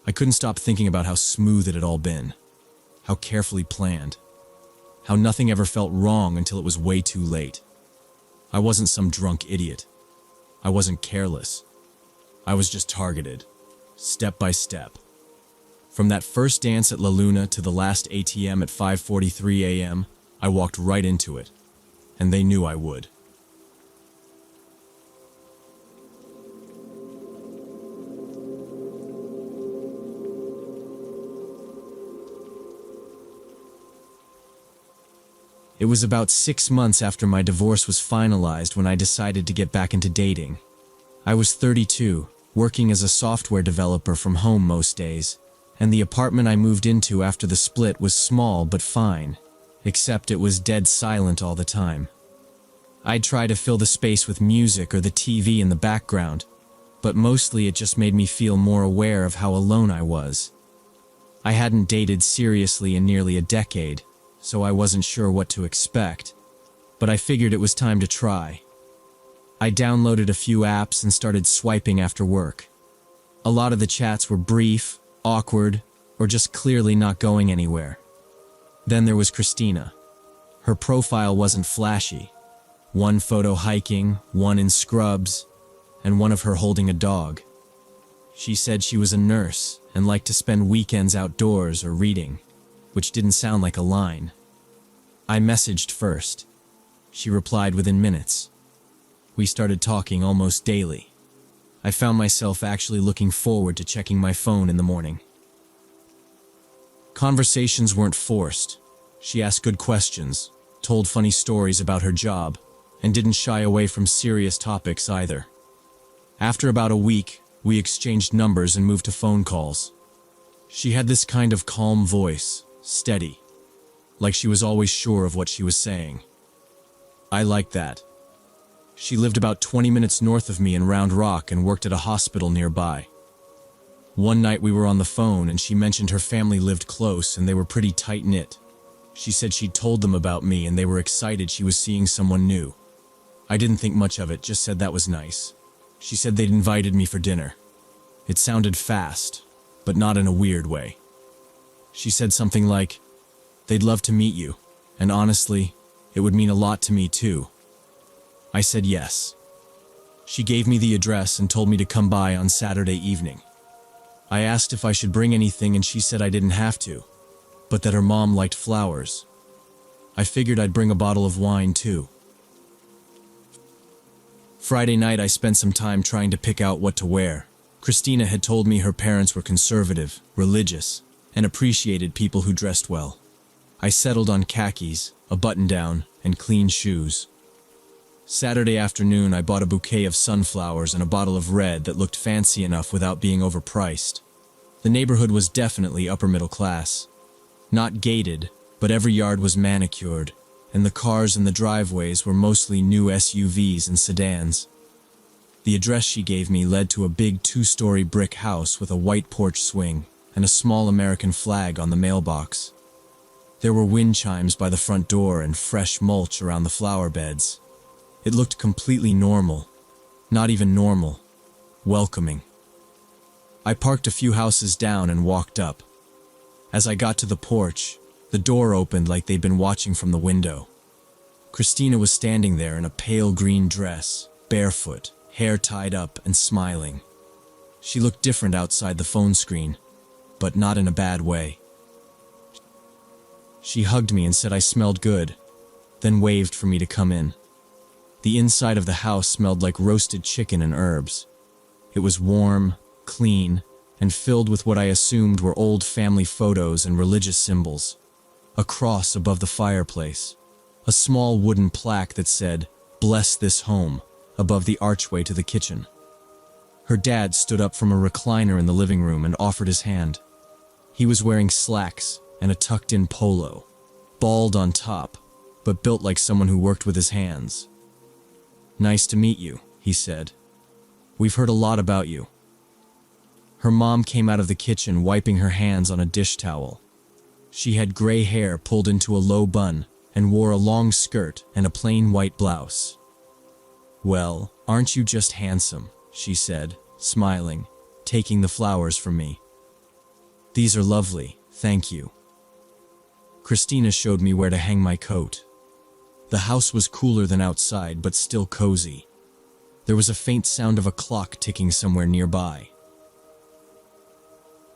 I couldn't stop thinking about how smooth it had all been, how carefully planned, how nothing ever felt wrong until it was way too late. I wasn't some drunk idiot. I wasn't careless. I was just targeted, step by step. From that first dance at La Luna to the last ATM at 5:43 a.m., I walked right into it, and they knew I would. It was about 6 months after my divorce was finalized when I decided to get back into dating. I was 32, working as a software developer from home most days, and the apartment I moved into after the split was small but fine, except it was dead silent all the time. I'd try to fill the space with music or the TV in the background, but mostly it just made me feel more aware of how alone I was. I hadn't dated seriously in nearly a decade, so I wasn't sure what to expect, but I figured it was time to try. I downloaded a few apps and started swiping after work. A lot of the chats were brief, awkward, or just clearly not going anywhere. Then there was Christina. Her profile wasn't flashy. One photo hiking, one in scrubs, and one of her holding a dog. She said she was a nurse and liked to spend weekends outdoors or reading, which didn't sound like a line. I messaged first. She replied within minutes. We started talking almost daily. I found myself actually looking forward to checking my phone in the morning. Conversations weren't forced. She asked good questions, told funny stories about her job, and didn't shy away from serious topics either. After about a week, we exchanged numbers and moved to phone calls. She had this kind of calm voice, steady, like she was always sure of what she was saying. I liked that. She lived about 20 minutes north of me in Round Rock and worked at a hospital nearby. One night we were on the phone and she mentioned her family lived close and they were pretty tight-knit. She said she'd told them about me and they were excited she was seeing someone new. I didn't think much of it, just said that was nice. She said they'd invited me for dinner. It sounded fast, but not in a weird way. She said something like, they'd love to meet you, and honestly, it would mean a lot to me too. I said yes. She gave me the address and told me to come by on Saturday evening. I asked if I should bring anything and she said I didn't have to, but that her mom liked flowers. I figured I'd bring a bottle of wine too. Friday night I spent some time trying to pick out what to wear. Christina had told me her parents were conservative, religious, and appreciated people who dressed well. I settled on khakis, a button-down, and clean shoes. Saturday afternoon I bought a bouquet of sunflowers and a bottle of red that looked fancy enough without being overpriced. The neighborhood was definitely upper middle class. Not gated, but every yard was manicured, and the cars in the driveways were mostly new SUVs and sedans. The address she gave me led to a big 2-story brick house with a white porch swing and a small American flag on the mailbox. There were wind chimes by the front door and fresh mulch around the flower beds. It looked completely normal. Not even normal. Welcoming. I parked a few houses down and walked up. As I got to the porch, the door opened like they'd been watching from the window. Christina was standing there in a pale green dress, barefoot, hair tied up and smiling. She looked different outside the phone screen, but not in a bad way. She hugged me and said I smelled good, then waved for me to come in. The inside of the house smelled like roasted chicken and herbs. It was warm, clean, and filled with what I assumed were old family photos and religious symbols. A cross above the fireplace. A small wooden plaque that said, "Bless this home," above the archway to the kitchen. Her dad stood up from a recliner in the living room and offered his hand. He was wearing slacks and a tucked-in polo, bald on top, but built like someone who worked with his hands. "Nice to meet you," he said. "We've heard a lot about you." Her mom came out of the kitchen wiping her hands on a dish towel. She had gray hair pulled into a low bun and wore a long skirt and a plain white blouse. "Well, aren't you just handsome?" she said, smiling, taking the flowers from me. "These are lovely, thank you." Christina showed me where to hang my coat. The house was cooler than outside, but still cozy. There was a faint sound of a clock ticking somewhere nearby.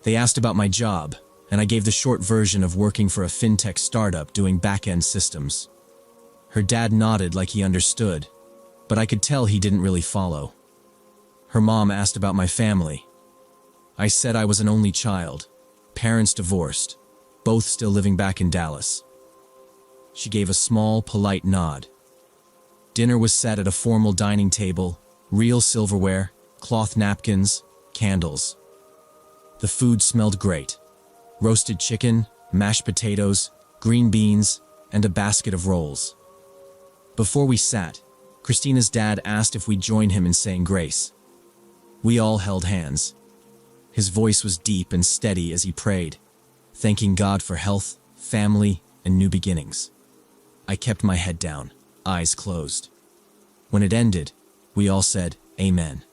They asked about my job, and I gave the short version of working for a fintech startup doing back-end systems. Her dad nodded like he understood, but I could tell he didn't really follow. Her mom asked about my family. I said I was an only child, parents divorced, both still living back in Dallas. She gave a small, polite nod. Dinner was set at a formal dining table, real silverware, cloth napkins, candles. The food smelled great. Roasted chicken, mashed potatoes, green beans, and a basket of rolls. Before we sat, Christina's dad asked if we'd join him in saying grace. We all held hands. His voice was deep and steady as he prayed, thanking God for health, family, and new beginnings. I kept my head down, eyes closed. When it ended, we all said, "Amen."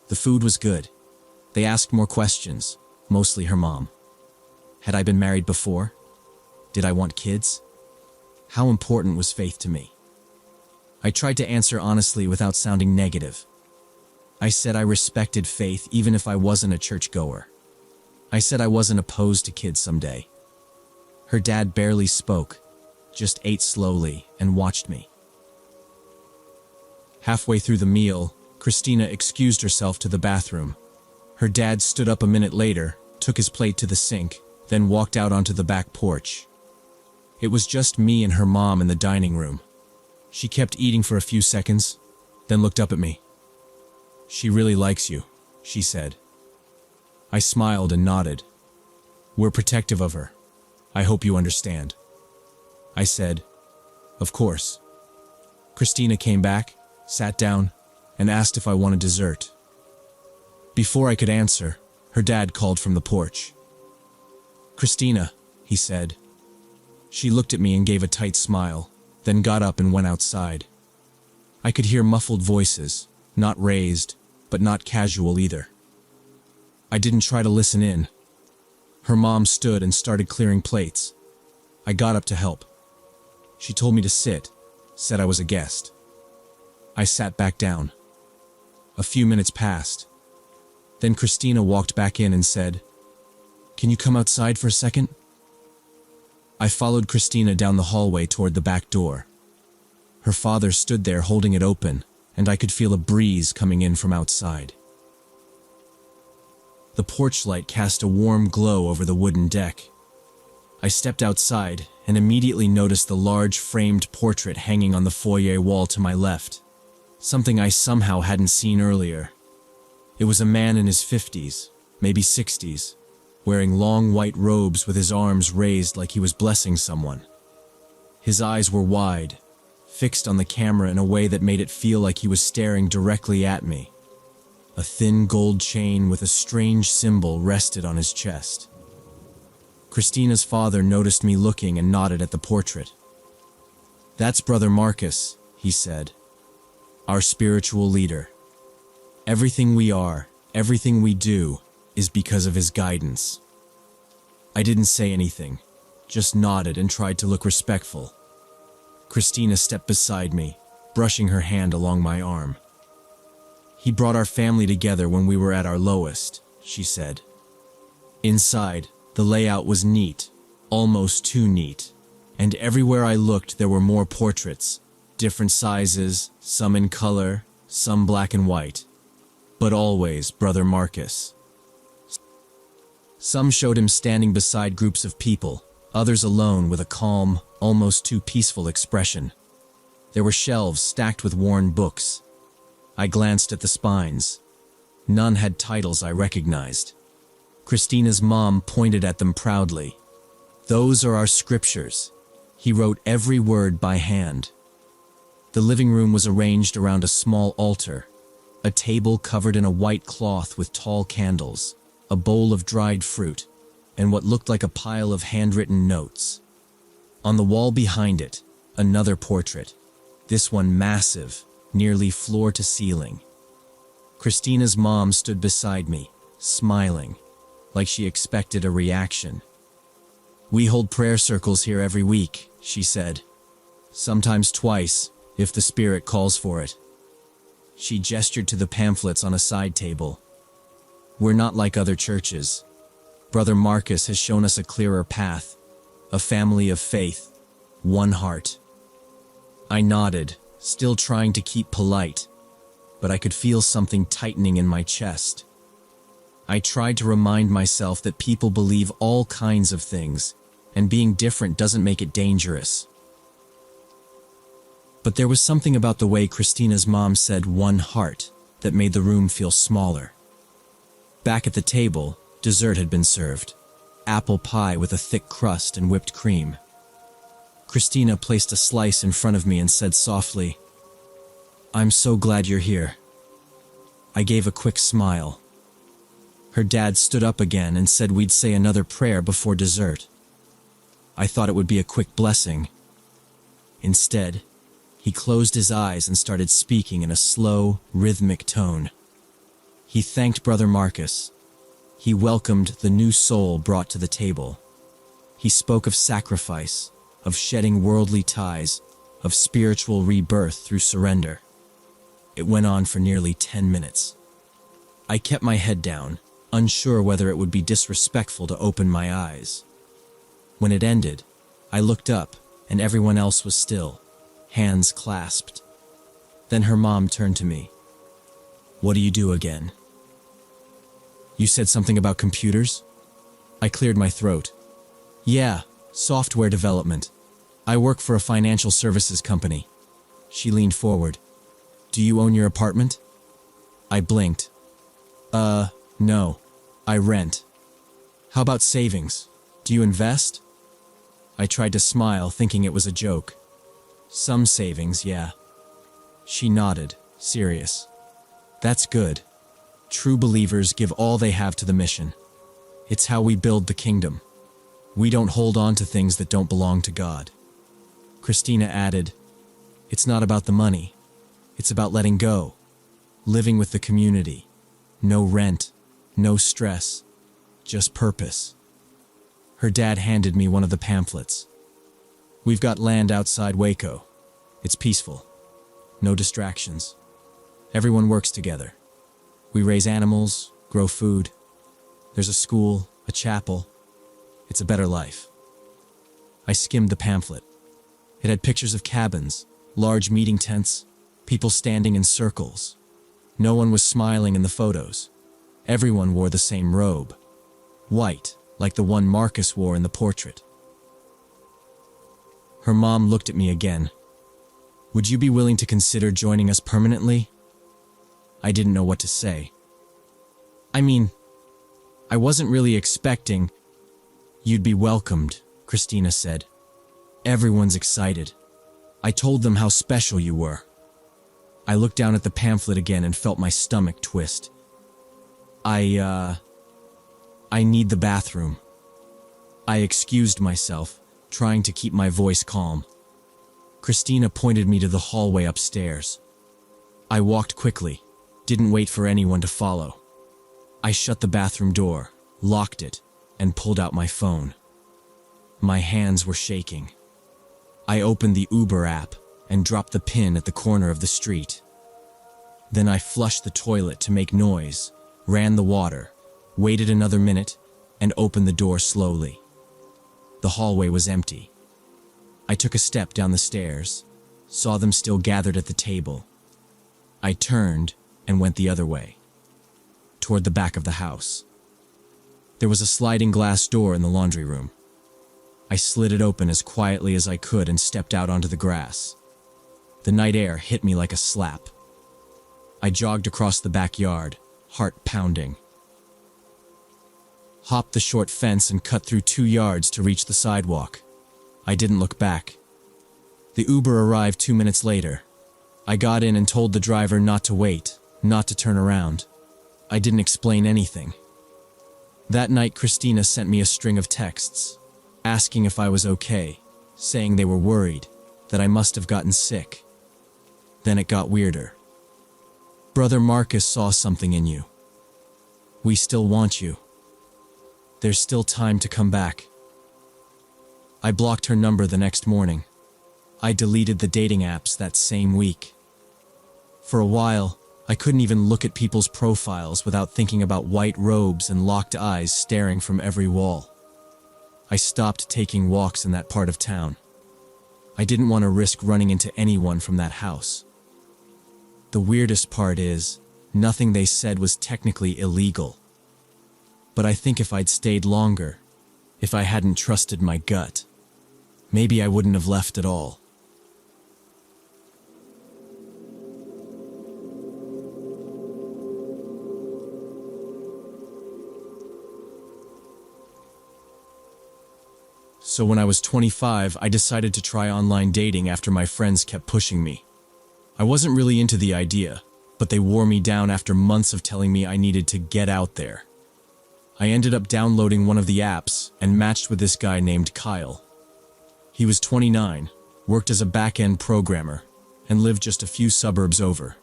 The food was good. They asked more questions, mostly her mom. Had I been married before? Did I want kids? How important was faith to me? I tried to answer honestly without sounding negative. I said I respected faith even if I wasn't a churchgoer. I said I wasn't opposed to kids someday. Her dad barely spoke, just ate slowly and watched me. Halfway through the meal, Christina excused herself to the bathroom. Her dad stood up a minute later, took his plate to the sink, then walked out onto the back porch. It was just me and her mom in the dining room. She kept eating for a few seconds, then looked up at me. "She really likes you," she said. I smiled and nodded. We're protective of her. I hope you understand. I said, of course. Christina came back, sat down, and asked if I wanted dessert. Before I could answer, her dad called from the porch. Christina, he said. She looked at me and gave a tight smile, then got up and went outside. I could hear muffled voices, not raised, but not casual either. I didn't try to listen in. Her mom stood and started clearing plates. I got up to help. She told me to sit, said I was a guest. I sat back down. A few minutes passed. Then Christina walked back in and said, "Can you come outside for a second?" I followed Christina down the hallway toward the back door. Her father stood there holding it open, and I could feel a breeze coming in from outside. The porch light cast a warm glow over the wooden deck. I stepped outside and immediately noticed the large framed portrait hanging on the foyer wall to my left, something I somehow hadn't seen earlier. It was a man in his 50s, maybe 60s, wearing long white robes with his arms raised like he was blessing someone. His eyes were wide, fixed on the camera in a way that made it feel like he was staring directly at me. A thin gold chain with a strange symbol rested on his chest. Christina's father noticed me looking and nodded at the portrait. "That's Brother Marcus," he said, "our spiritual leader. Everything we are, everything we do, is because of his guidance." I didn't say anything, just nodded and tried to look respectful. Christina stepped beside me, brushing her hand along my arm. "He brought our family together when we were at our lowest," she said. Inside, the layout was neat, almost too neat, and everywhere I looked there were more portraits, different sizes, some in color, some black and white, but always Brother Marcus. Some showed him standing beside groups of people, others alone with a calm, almost too peaceful expression. There were shelves stacked with worn books. I glanced at the spines. None had titles I recognized. Christina's mom pointed at them proudly. "Those are our scriptures. He wrote every word by hand." The living room was arranged around a small altar, a table covered in a white cloth with tall candles, a bowl of dried fruit, and what looked like a pile of handwritten notes. On the wall behind it, another portrait, this one massive, nearly floor to ceiling. Christina's mom stood beside me, smiling, like she expected a reaction. "We hold prayer circles here every week," she said. "Sometimes twice, if the spirit calls for it." She gestured to the pamphlets on a side table. "We're not like other churches. Brother Marcus has shown us a clearer path, a family of faith, one heart." I nodded, still trying to keep polite, but I could feel something tightening in my chest. I tried to remind myself that people believe all kinds of things, and being different doesn't make it dangerous. But there was something about the way Christina's mom said "one heart" that made the room feel smaller. Back at the table, dessert had been served. Apple pie with a thick crust and whipped cream. Christina placed a slice in front of me and said softly, "I'm so glad you're here." I gave a quick smile. Her dad stood up again and said we'd say another prayer before dessert. I thought it would be a quick blessing. Instead, he closed his eyes and started speaking in a slow, rhythmic tone. He thanked Brother Marcus. He welcomed the new soul brought to the table. He spoke of sacrifice, of shedding worldly ties, of spiritual rebirth through surrender. It went on for nearly 10 minutes. I kept my head down, unsure whether it would be disrespectful to open my eyes. When it ended, I looked up, and everyone else was still, hands clasped. Then her mom turned to me. "What do you do again?" "You said something about computers?" I cleared my throat. "Yeah, software development. I work for a financial services company." She leaned forward. "Do you own your apartment?" I blinked. No. I rent." How about savings? Do you invest? I tried to smile, thinking it was a joke. Some savings, yeah. She nodded, serious. That's good. True believers give all they have to the mission. It's how we build the kingdom. We don't hold on to things that don't belong to God. Christina added, it's not about the money. It's about letting go. Living with the community. No rent, no stress, just purpose. Her dad handed me one of the pamphlets. We've got land outside Waco. It's peaceful. No distractions. Everyone works together. We raise animals, grow food. There's a school, a chapel. It's a better life. I skimmed the pamphlet. It had pictures of cabins, large meeting tents, people standing in circles. No one was smiling in the photos. Everyone wore the same robe. White, like the one Marcus wore in the portrait. Her mom looked at me again. Would you be willing to consider joining us permanently? I didn't know what to say. I mean, I wasn't really expecting. You'd be welcomed, Christina said. Everyone's excited. I told them how special you were. I looked down at the pamphlet again and felt my stomach twist. I need the bathroom. I excused myself, trying to keep my voice calm. Christina pointed me to the hallway upstairs. I walked quickly, didn't wait for anyone to follow. I shut the bathroom door, locked it, and pulled out my phone. My hands were shaking. I opened the Uber app and dropped the pin at the corner of the street. Then I flushed the toilet to make noise, ran the water, waited another minute, and opened the door slowly. The hallway was empty. I took a step down the stairs, saw them still gathered at the table. I turned and went the other way, toward the back of the house. There was a sliding glass door in the laundry room. I slid it open as quietly as I could and stepped out onto the grass. The night air hit me like a slap. I jogged across the backyard, heart pounding. Hopped the short fence and cut through 2 yards to reach the sidewalk. I didn't look back. The Uber arrived 2 minutes later. I got in and told the driver not to wait, not to turn around. I didn't explain anything. That night, Christina sent me a string of texts, asking if I was okay, saying they were worried, that I must have gotten sick. Then it got weirder. Brother Marcus saw something in you. We still want you. There's still time to come back. I blocked her number the next morning. I deleted the dating apps that same week. For a while, I couldn't even look at people's profiles without thinking about white robes and locked eyes staring from every wall. I stopped taking walks in that part of town. I didn't want to risk running into anyone from that house. The weirdest part is, nothing they said was technically illegal. But I think if I'd stayed longer, if I hadn't trusted my gut, maybe I wouldn't have left at all. So when I was 25, I decided to try online dating after my friends kept pushing me. I wasn't really into the idea, but they wore me down after months of telling me I needed to get out there. I ended up downloading one of the apps and matched with this guy named Kyle. He was 29, worked as a back-end programmer, and lived just a few suburbs over.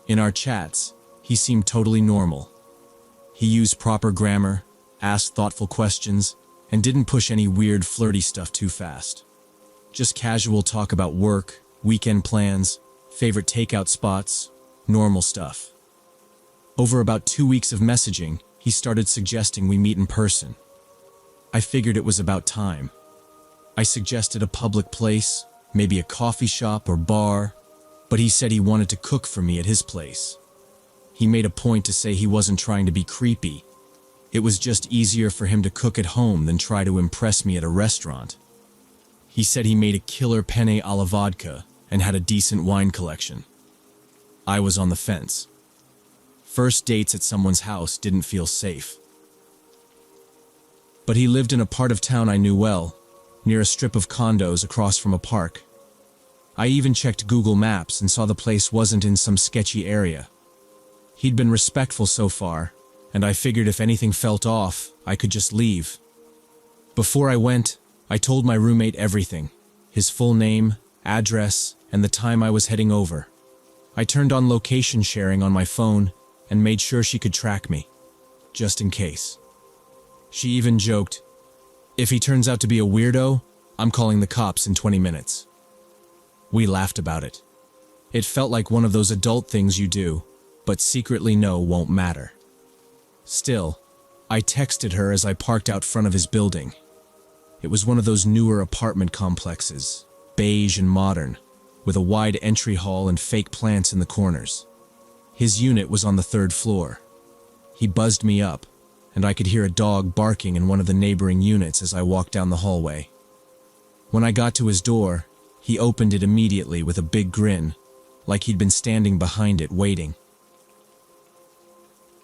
In our chats, he seemed totally normal. He used proper grammar, asked thoughtful questions, and didn't push any weird flirty stuff too fast. Just casual talk about work, weekend plans, favorite takeout spots, normal stuff. Over about 2 weeks of messaging, he started suggesting we meet in person. I figured it was about time. I suggested a public place, maybe a coffee shop or bar, but he said he wanted to cook for me at his place. He made a point to say he wasn't trying to be creepy. It was just easier for him to cook at home than try to impress me at a restaurant. He said he made a killer penne alla vodka and had a decent wine collection. I was on the fence. First dates at someone's house didn't feel safe. but he lived in a part of town I knew well, near a strip of condos across from a park. I even checked Google Maps and saw the place wasn't in some sketchy area. He'd been respectful so far, and I figured if anything felt off, I could just leave. Before I went, I told my roommate everything, his full name, address, and the time I was heading over. I turned on location sharing on my phone and made sure she could track me, just in case. She even joked, "If he turns out to be a weirdo, I'm calling the cops in 20 minutes." We laughed about it. It felt like one of those adult things you do, but secretly know won't matter. Still, I texted her as I parked out front of his building. It was one of those newer apartment complexes, beige and modern, with a wide entry hall and fake plants in the corners. His unit was on the 3rd floor. He buzzed me up, and I could hear a dog barking in one of the neighboring units as I walked down the hallway. When I got to his door, he opened it immediately with a big grin, like he'd been standing behind it waiting.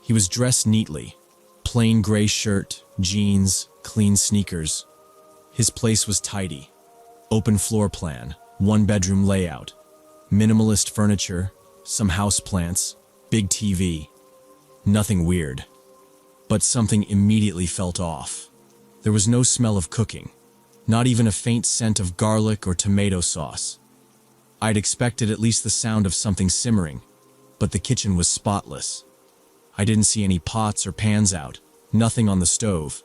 He was dressed neatly, plain gray shirt, jeans, clean sneakers. His place was tidy, open floor plan, 1-bedroom layout, minimalist furniture, some houseplants, big TV. Nothing weird. But something immediately felt off. There was no smell of cooking, not even a faint scent of garlic or tomato sauce. I'd expected at least the sound of something simmering, but the kitchen was spotless. I didn't see any pots or pans out, nothing on the stove.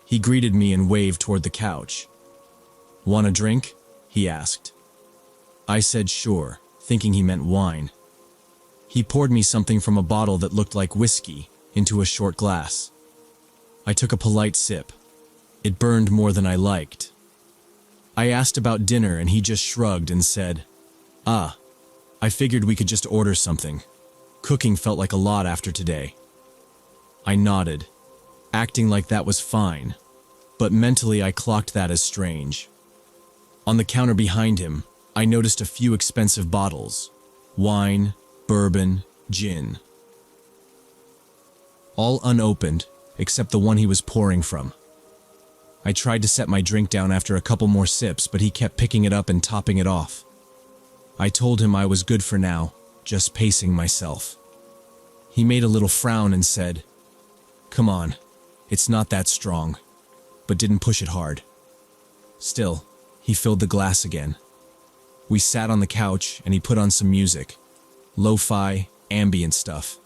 He greeted me and waved toward the couch. "Want a drink?" he asked. I said sure, thinking he meant wine. He poured me something from a bottle that looked like whiskey into a short glass. I took a polite sip. It burned more than I liked. I asked about dinner and he just shrugged and said, I figured we could just order something. Cooking felt like a lot after today." I nodded, acting like that was fine, but mentally I clocked that as strange. On the counter behind him, I noticed a few expensive bottles: wine, bourbon, gin. All unopened, except the one he was pouring from. I tried to set my drink down after a couple more sips, but he kept picking it up and topping it off. I told him I was good for now, just pacing myself. He made a little frown and said, "Come on, it's not that strong," but didn't push it hard. Still, he filled the glass again. We sat on the couch and he put on some music. Lo-fi, ambient stuff.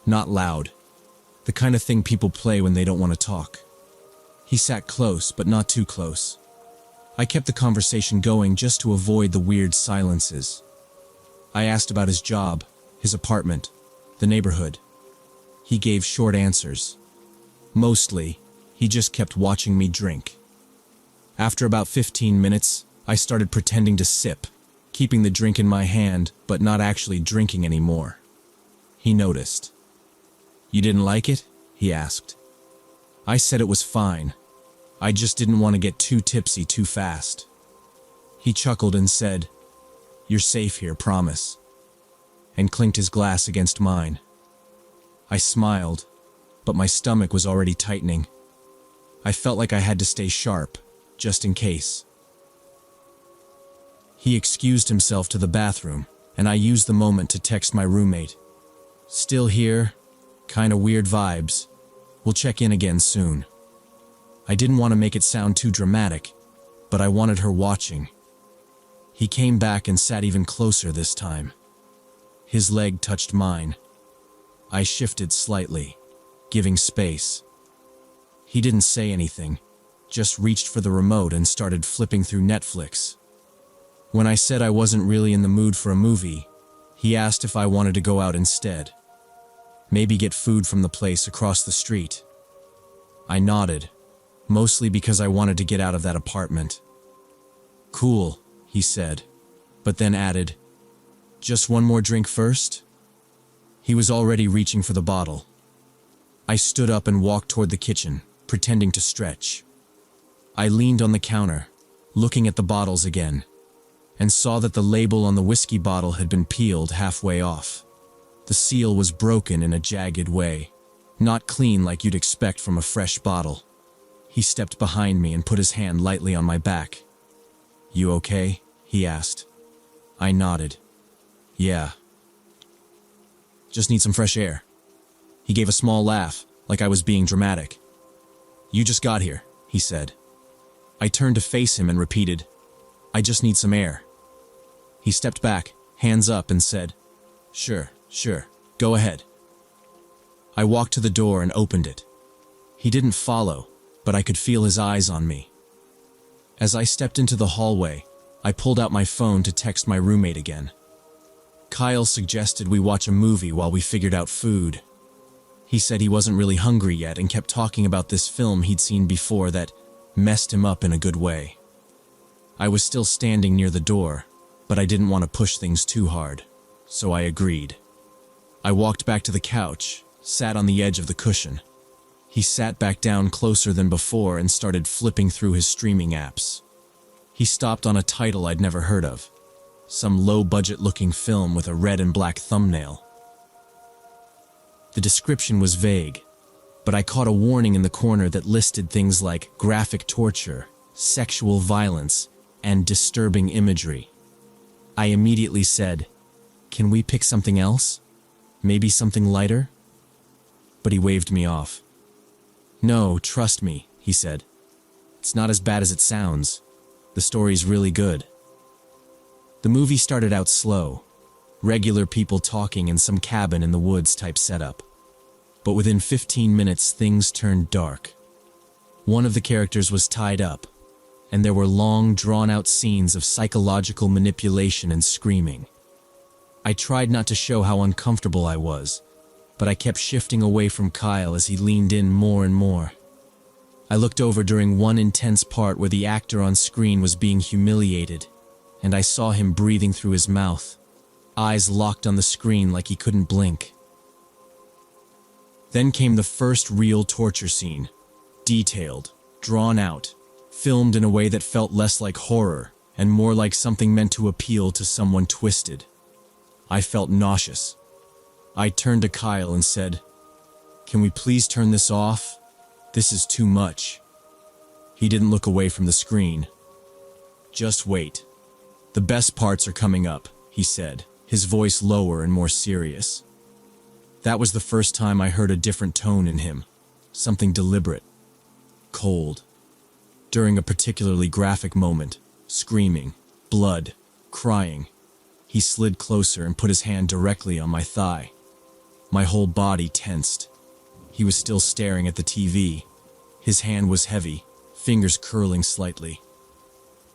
Not loud. The kind of thing people play when they don't want to talk. He sat close, but not too close. I kept the conversation going just to avoid the weird silences. I asked about his job, his apartment, the neighborhood. He gave short answers. Mostly, he just kept watching me drink. After about 15 minutes, I started pretending to sip, keeping the drink in my hand, but not actually drinking anymore. He noticed. "You didn't like it?" he asked. I said it was fine. I just didn't want to get too tipsy too fast. He chuckled and said, "You're safe here, promise," and clinked his glass against mine. I smiled, but my stomach was already tightening. I felt like I had to stay sharp, just in case. He excused himself to the bathroom, and I used the moment to text my roommate. "Still here? Kinda weird vibes. We'll check in again soon." I didn't want to make it sound too dramatic, but I wanted her watching. He came back and sat even closer this time. His leg touched mine. I shifted slightly, giving space. He didn't say anything, just reached for the remote and started flipping through Netflix. When I said I wasn't really in the mood for a movie, he asked if I wanted to go out instead. Maybe get food from the place across the street. I nodded, mostly because I wanted to get out of that apartment. "Cool," he said, but then added, "Just one more drink first?" He was already reaching for the bottle. I stood up and walked toward the kitchen, pretending to stretch. I leaned on the counter, looking at the bottles again, and saw that the label on the whiskey bottle had been peeled halfway off. The seal was broken in a jagged way, not clean like you'd expect from a fresh bottle. He stepped behind me and put his hand lightly on my back. "You okay?" he asked. I nodded. "Yeah. Just need some fresh air." He gave a small laugh, like I was being dramatic. "You just got here," he said. I turned to face him and repeated, "I just need some air." He stepped back, hands up, and said, Sure, go ahead." I walked to the door and opened it. He didn't follow, but I could feel his eyes on me. As I stepped into the hallway, I pulled out my phone to text my roommate again. Kyle suggested we watch a movie while we figured out food. He said he wasn't really hungry yet and kept talking about this film he'd seen before that messed him up in a good way. I was still standing near the door, but I didn't want to push things too hard, so I agreed. I walked back to the couch, sat on the edge of the cushion. He sat back down closer than before and started flipping through his streaming apps. He stopped on a title I'd never heard of, some low-budget-looking film with a red and black thumbnail. The description was vague, but I caught a warning in the corner that listed things like graphic torture, sexual violence, and disturbing imagery. I immediately said, "Can we pick something else? Maybe something lighter?" But he waved me off. "No, trust me," he said. "It's not as bad as it sounds. The story's really good." The movie started out slow, regular people talking in some cabin in the woods type setup. But within 15 minutes, things turned dark. One of the characters was tied up, and there were long, drawn-out scenes of psychological manipulation and screaming. I tried not to show how uncomfortable I was, but I kept shifting away from Kyle as he leaned in more and more. I looked over during one intense part where the actor on screen was being humiliated, and I saw him breathing through his mouth, eyes locked on the screen like he couldn't blink. Then came the first real torture scene, detailed, drawn out, filmed in a way that felt less like horror and more like something meant to appeal to someone twisted. I felt nauseous. I turned to Kyle and said, "Can we please turn this off? This is too much." He didn't look away from the screen. "Just wait. The best parts are coming up," he said, his voice lower and more serious. That was the first time I heard a different tone in him, something deliberate, cold. During a particularly graphic moment, screaming, blood, crying, he slid closer and put his hand directly on my thigh. My whole body tensed. He was still staring at the TV. His hand was heavy, fingers curling slightly.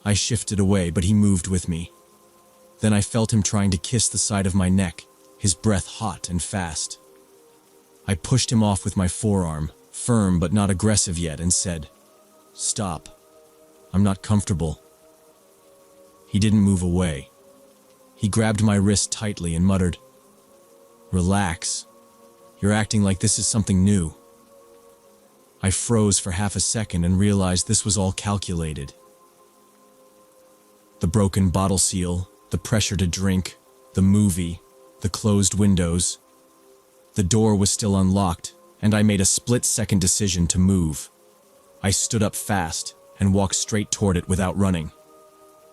I shifted away, but he moved with me. Then I felt him trying to kiss the side of my neck, his breath hot and fast. I pushed him off with my forearm, firm but not aggressive yet, and said, "Stop. I'm not comfortable." He didn't move away. He grabbed my wrist tightly and muttered, "Relax. You're acting like this is something new." I froze for half a second and realized this was all calculated. The broken bottle seal, the pressure to drink, the movie, the closed windows. The door was still unlocked, and I made a split-second decision to move. I stood up fast and walked straight toward it without running.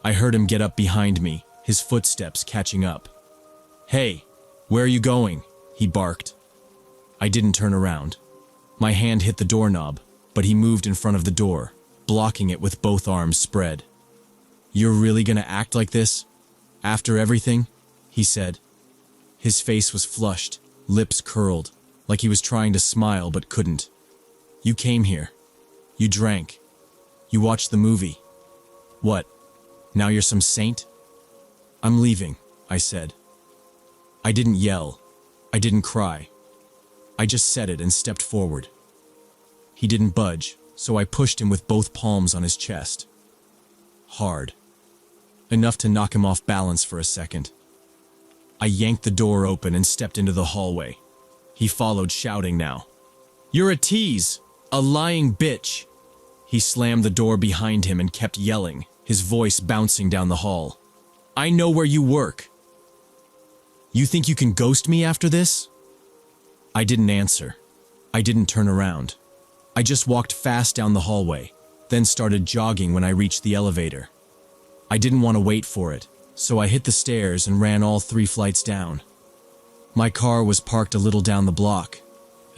I heard him get up behind me, his footsteps catching up. "Hey, where are you going?" he barked. I didn't turn around. My hand hit the doorknob, but he moved in front of the door, blocking it with both arms spread. "You're really gonna act like this? After everything?" he said. His face was flushed, lips curled, like he was trying to smile but couldn't. "You came here. You drank. You watched the movie. What? Now you're some saint?" "I'm leaving," I said. I didn't yell. I didn't cry. I just said it and stepped forward. He didn't budge, so I pushed him with both palms on his chest. Hard. Enough to knock him off balance for a second. I yanked the door open and stepped into the hallway. He followed, shouting now. "You're a tease! A lying bitch!" He slammed the door behind him and kept yelling, his voice bouncing down the hall. "I know where you work. You think you can ghost me after this?" I didn't answer. I didn't turn around. I just walked fast down the hallway, then started jogging when I reached the elevator. I didn't want to wait for it, so I hit the stairs and ran all 3 flights down. My car was parked a little down the block.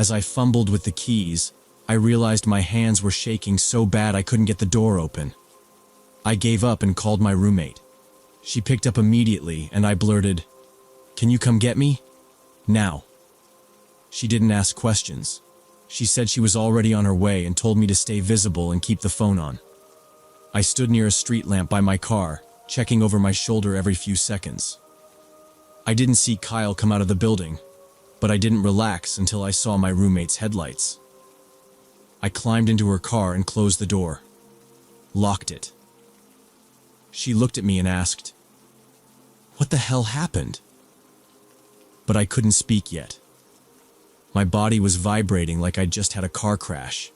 As I fumbled with the keys, I realized my hands were shaking so bad I couldn't get the door open. I gave up and called my roommate. She picked up immediately and I blurted, "Can you come get me? Now." She didn't ask questions. She said she was already on her way and told me to stay visible and keep the phone on. I stood near a street lamp by my car, checking over my shoulder every few seconds. I didn't see Kyle come out of the building, but I didn't relax until I saw my roommate's headlights. I climbed into her car and closed the door. Locked it. She looked at me and asked, "What the hell happened?" But I couldn't speak yet. My body was vibrating like I'd just had a car crash.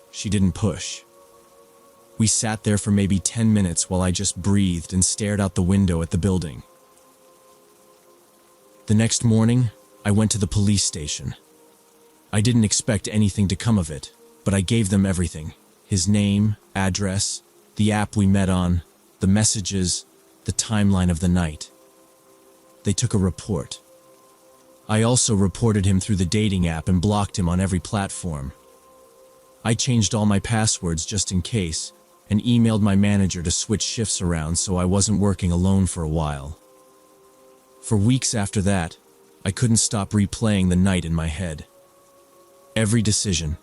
She didn't push. We sat there for maybe 10 minutes while I just breathed and stared out the window at the building. The next morning, I went to the police station. I didn't expect anything to come of it, but I gave them everything. His name, address, the app we met on, the messages, the timeline of the night. They took a report. I also reported him through the dating app and blocked him on every platform. I changed all my passwords just in case, and emailed my manager to switch shifts around so I wasn't working alone for a while. For weeks after that, I couldn't stop replaying the night in my head. Every decision,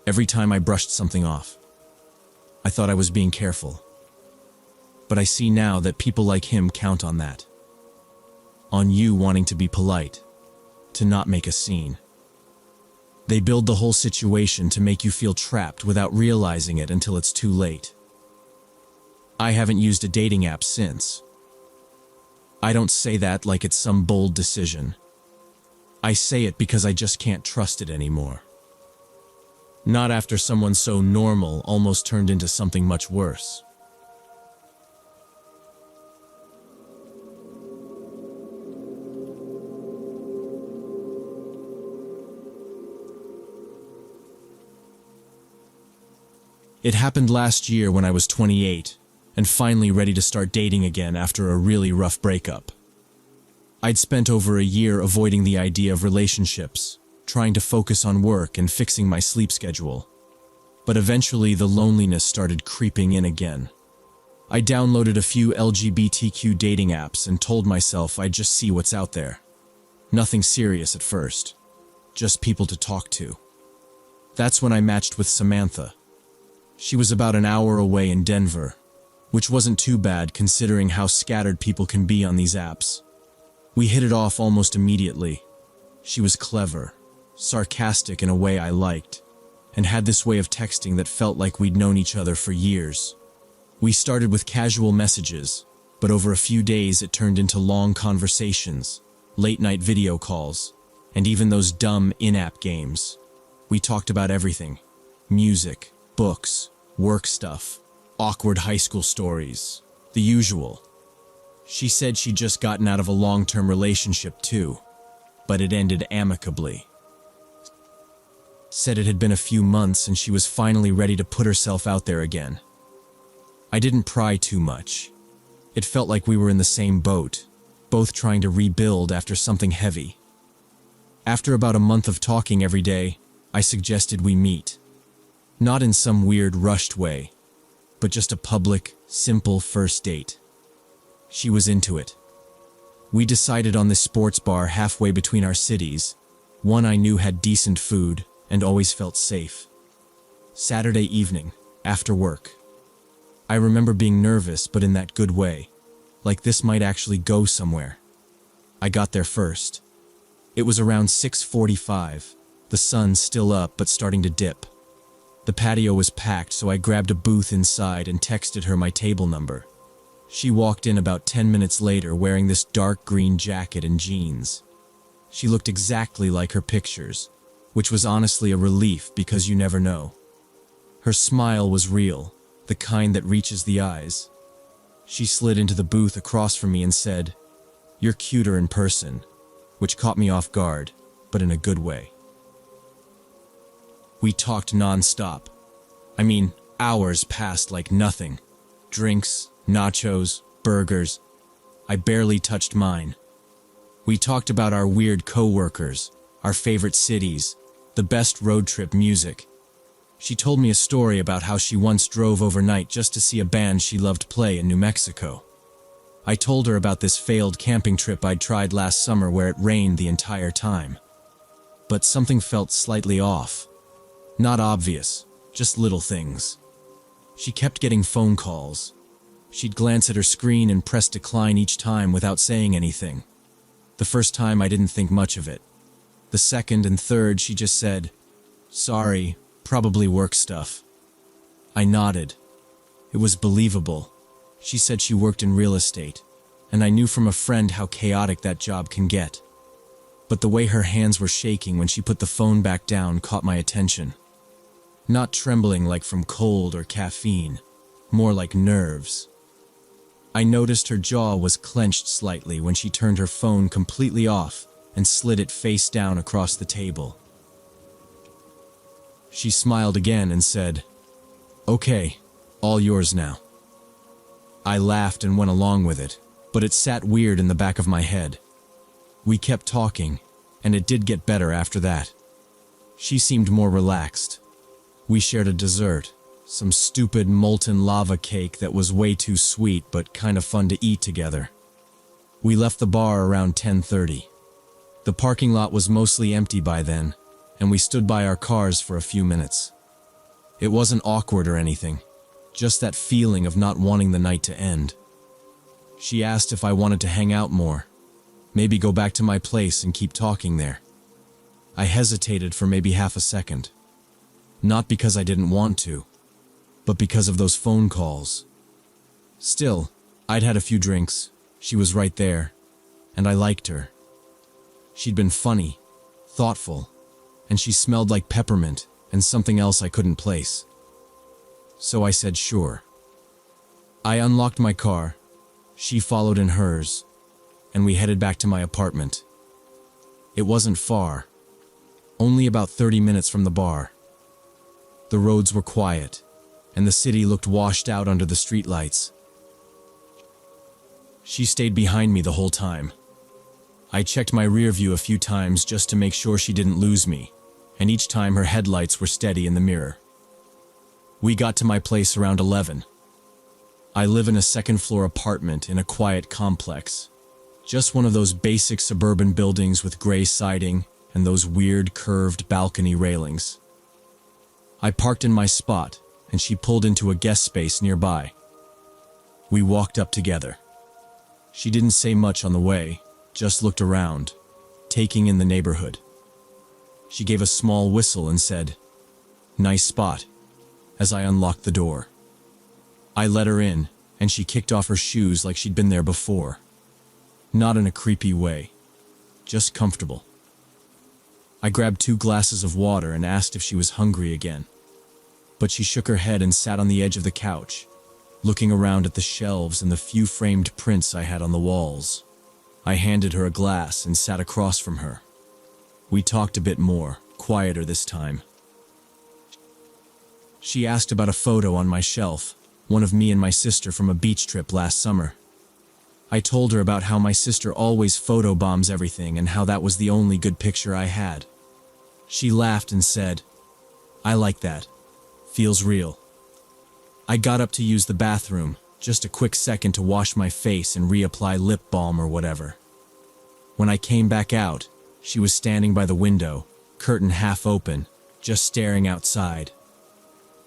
every time I brushed something off. I thought I was being careful. But I see now that people like him count on that. On you wanting to be polite, to not make a scene. They build the whole situation to make you feel trapped without realizing it until it's too late. I haven't used a dating app since. I don't say that like it's some bold decision. I say it because I just can't trust it anymore. Not after someone so normal almost turned into something much worse. It happened last year when I was 28 and finally ready to start dating again after a really rough breakup. I'd spent over a year avoiding the idea of relationships, trying to focus on work and fixing my sleep schedule. But eventually the loneliness started creeping in again. I downloaded a few LGBTQ dating apps and told myself I'd just see what's out there. Nothing serious at first, just people to talk to. That's when I matched with Samantha. She was about an hour away in Denver, which wasn't too bad considering how scattered people can be on these apps. We hit it off almost immediately. She was clever, sarcastic in a way I liked, and had this way of texting that felt like we'd known each other for years. We started with casual messages, but over a few days it turned into long conversations, late-night video calls, and even those dumb in-app games. We talked about everything: music, books, work stuff, awkward high school stories, the usual. She said she'd just gotten out of a long-term relationship too, but it ended amicably. Said it had been a few months and she was finally ready to put herself out there again. I didn't pry too much. It felt like we were in the same boat, both trying to rebuild after something heavy. After about a month of talking every day, I suggested we meet. Not in some weird rushed way, but just a public, simple first date. She was into it. We decided on this sports bar halfway between our cities, one I knew had decent food and always felt safe. Saturday evening, after work. I remember being nervous, but in that good way, like this might actually go somewhere. I got there first. It was around 6:45, the sun still up but starting to dip. The patio was packed, so I grabbed a booth inside and texted her my table number. She walked in about 10 minutes later wearing this dark green jacket and jeans. She looked exactly like her pictures, which was honestly a relief because you never know. Her smile was real, the kind that reaches the eyes. She slid into the booth across from me and said, "You're cuter in person," which caught me off guard, but in a good way. We talked non-stop. I mean, hours passed like nothing. Drinks, nachos, burgers. I barely touched mine. We talked about our weird co-workers, our favorite cities, the best road trip music. She told me a story about how she once drove overnight just to see a band she loved play in New Mexico. I told her about this failed camping trip I'd tried last summer where it rained the entire time. But something felt slightly off. Not obvious, just little things. She kept getting phone calls. She'd glance at her screen and press decline each time without saying anything. The first time I didn't think much of it. The second and third she just said, "Sorry, probably work stuff." I nodded. It was believable. She said she worked in real estate, and I knew from a friend how chaotic that job can get. But the way her hands were shaking when she put the phone back down caught my attention. Not trembling like from cold or caffeine, more like nerves. I noticed her jaw was clenched slightly when she turned her phone completely off and slid it face down across the table. She smiled again and said, "Okay, all yours now." I laughed and went along with it, but it sat weird in the back of my head. We kept talking, and it did get better after that. She seemed more relaxed. We shared a dessert, some stupid molten lava cake that was way too sweet but kind of fun to eat together. We left the bar around 10:30. The parking lot was mostly empty by then, and we stood by our cars for a few minutes. It wasn't awkward or anything, just that feeling of not wanting the night to end. She asked if I wanted to hang out more, maybe go back to my place and keep talking there. I hesitated for maybe half a second. Not because I didn't want to, but because of those phone calls. Still, I'd had a few drinks, she was right there, and I liked her. She'd been funny, thoughtful, and she smelled like peppermint and something else I couldn't place. So I said sure. I unlocked my car, she followed in hers, and we headed back to my apartment. It wasn't far, only about 30 minutes from the bar. The roads were quiet, and the city looked washed out under the streetlights. She stayed behind me the whole time. I checked my rear view a few times just to make sure she didn't lose me, and each time her headlights were steady in the mirror. We got to my place around 11. I live in a second-floor apartment in a quiet complex. Just one of those basic suburban buildings with gray siding and those weird curved balcony railings. I parked in my spot, and she pulled into a guest space nearby. We walked up together. She didn't say much on the way, just looked around, taking in the neighborhood. She gave a small whistle and said, "Nice spot," as I unlocked the door. I let her in, and she kicked off her shoes like she'd been there before. Not in a creepy way, just comfortable. I grabbed 2 glasses of water and asked if she was hungry again. But she shook her head and sat on the edge of the couch, looking around at the shelves and the few framed prints I had on the walls. I handed her a glass and sat across from her. We talked a bit more, quieter this time. She asked about a photo on my shelf, one of me and my sister from a beach trip last summer. I told her about how my sister always photobombs everything and how that was the only good picture I had. She laughed and said, "I like that. Feels real." I got up to use the bathroom, just a quick second to wash my face and reapply lip balm or whatever. When I came back out, she was standing by the window, curtain half open, just staring outside.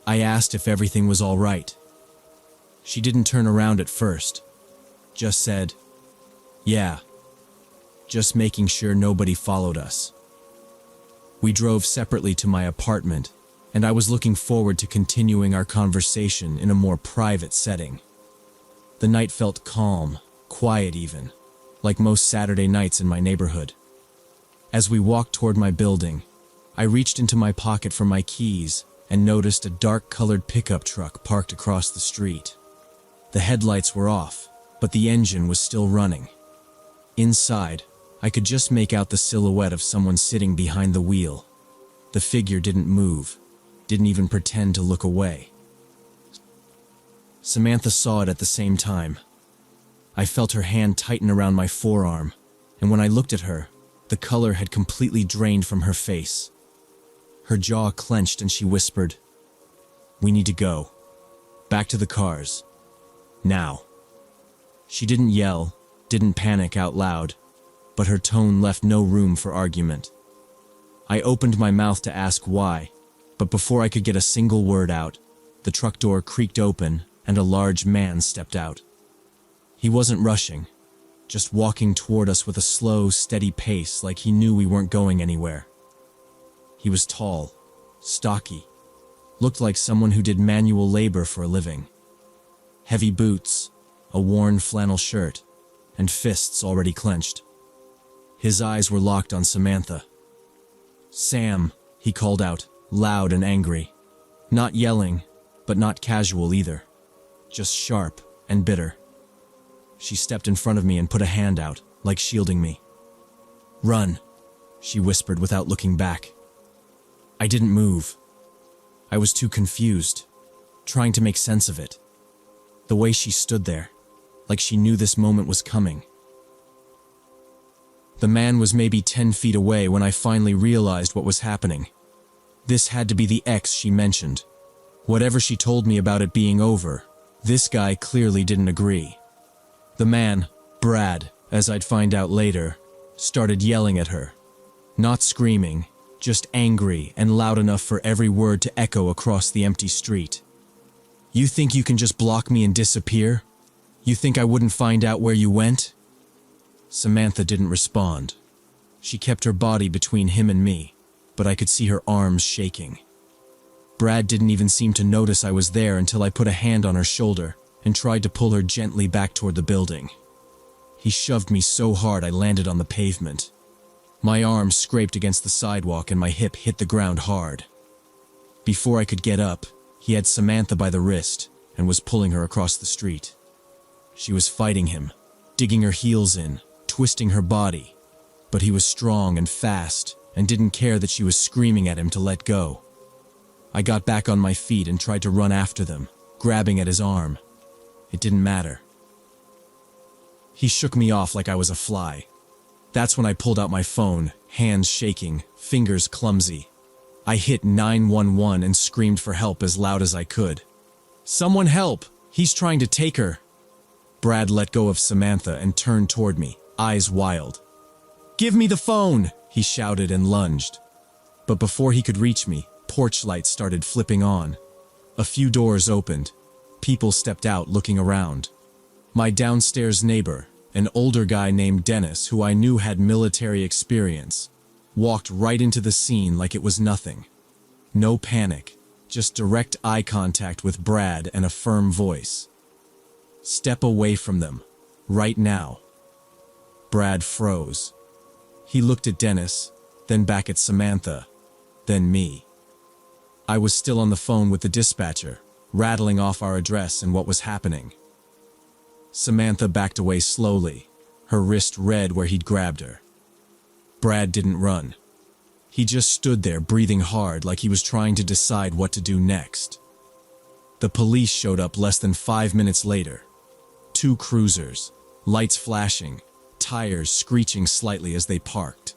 I asked if everything was all right. She didn't turn around at first, just said, "Yeah, just making sure nobody followed us." We drove separately to my apartment, and I was looking forward to continuing our conversation in a more private setting. The night felt calm, quiet even, like most Saturday nights in my neighborhood. As we walked toward my building, I reached into my pocket for my keys and noticed a dark-colored pickup truck parked across the street. The headlights were off, but the engine was still running. Inside, I could just make out the silhouette of someone sitting behind the wheel. The figure didn't move, didn't even pretend to look away. Samantha saw it at the same time. I felt her hand tighten around my forearm, and when I looked at her, the color had completely drained from her face. Her jaw clenched and she whispered, "We need to go. Back to the cars. Now." She didn't yell, didn't panic out loud, but her tone left no room for argument. I opened my mouth to ask why, but before I could get a single word out, the truck door creaked open and a large man stepped out. He wasn't rushing, just walking toward us with a slow, steady pace like he knew we weren't going anywhere. He was tall, stocky, looked like someone who did manual labor for a living. Heavy boots, a worn flannel shirt, and fists already clenched. His eyes were locked on Samantha. "Sam," he called out, loud and angry. Not yelling, but not casual either. Just sharp and bitter. She stepped in front of me and put a hand out, like shielding me. "Run," she whispered without looking back. I didn't move. I was too confused, trying to make sense of it. The way she stood there, like she knew this moment was coming. The man was maybe 10 feet away when I finally realized what was happening. This had to be the ex she mentioned. Whatever she told me about it being over, this guy clearly didn't agree. The man, Brad, as I'd find out later, started yelling at her. Not screaming, just angry and loud enough for every word to echo across the empty street. "You think you can just block me and disappear? You think I wouldn't find out where you went?" Samantha didn't respond. She kept her body between him and me, but I could see her arms shaking. Brad didn't even seem to notice I was there until I put a hand on her shoulder and tried to pull her gently back toward the building. He shoved me so hard I landed on the pavement. My arm scraped against the sidewalk and my hip hit the ground hard. Before I could get up, he had Samantha by the wrist and was pulling her across the street. She was fighting him, digging her heels in, twisting her body, but he was strong and fast and didn't care that she was screaming at him to let go. I got back on my feet and tried to run after them, grabbing at his arm. It didn't matter. He shook me off like I was a fly. That's when I pulled out my phone, hands shaking, fingers clumsy. I hit 911 and screamed for help as loud as I could. "Someone help! He's trying to take her!" Brad let go of Samantha and turned toward me, eyes wild. "Give me the phone!" he shouted and lunged. But before he could reach me, porch lights started flipping on. A few doors opened. People stepped out looking around. My downstairs neighbor, an older guy named Dennis who I knew had military experience, walked right into the scene like it was nothing. No panic, just direct eye contact with Brad and a firm voice. "Step away from them, right now." Brad froze. He looked at Dennis, then back at Samantha, then me. I was still on the phone with the dispatcher, rattling off our address and what was happening. Samantha backed away slowly, her wrist red where he'd grabbed her. Brad didn't run. He just stood there breathing hard like he was trying to decide what to do next. The police showed up less than 5 minutes later. 2 cruisers, lights flashing, tires screeching slightly as they parked.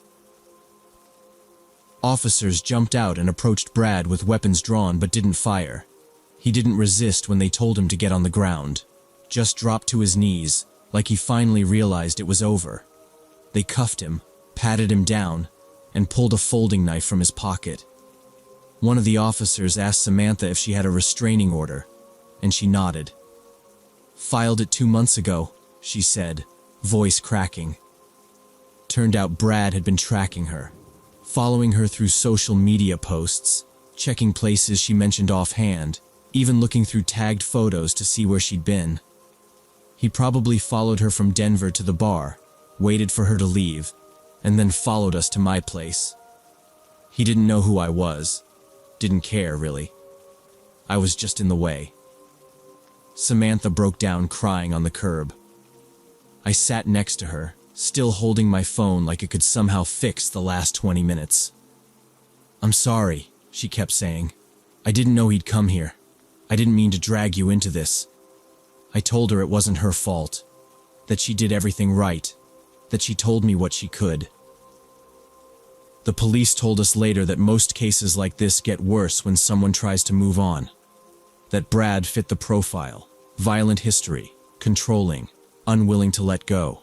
Officers jumped out and approached Brad with weapons drawn but didn't fire. He didn't resist when they told him to get on the ground, just dropped to his knees, like he finally realized it was over. They cuffed him, patted him down, and pulled a folding knife from his pocket. One of the officers asked Samantha if she had a restraining order, and she nodded. "Filed it 2 months ago," she said, voice cracking. Turned out Brad had been tracking her, following her through social media posts, checking places she mentioned offhand, even looking through tagged photos to see where she'd been. He probably followed her from Denver to the bar, waited for her to leave, and then followed us to my place. He didn't know who I was, didn't care really. I was just in the way. Samantha broke down crying on the curb. I sat next to her, still holding my phone like it could somehow fix the last 20 minutes. "I'm sorry," she kept saying. I didn't know he'd come here. I didn't mean to drag you into this. I told her it wasn't her fault, that she did everything right, that she told me what she could. The police told us later that most cases like this get worse when someone tries to move on. That Brad fit the profile: violent history, controlling, unwilling to let go.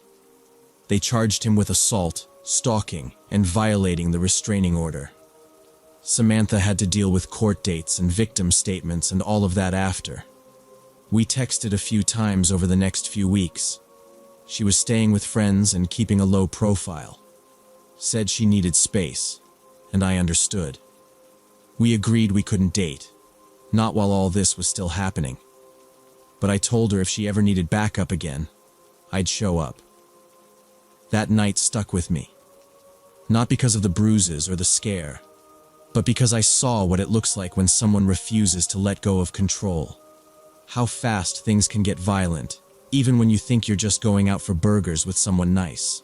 They charged him with assault, stalking, and violating the restraining order. Samantha had to deal with court dates and victim statements and all of that after. We texted a few times over the next few weeks. She was staying with friends and keeping a low profile. Said she needed space, and I understood. We agreed we couldn't date, not while all this was still happening. But I told her if she ever needed backup again, I'd show up. That night stuck with me. Not because of the bruises or the scare, but because I saw what it looks like when someone refuses to let go of control. How fast things can get violent, even when you think you're just going out for burgers with someone nice.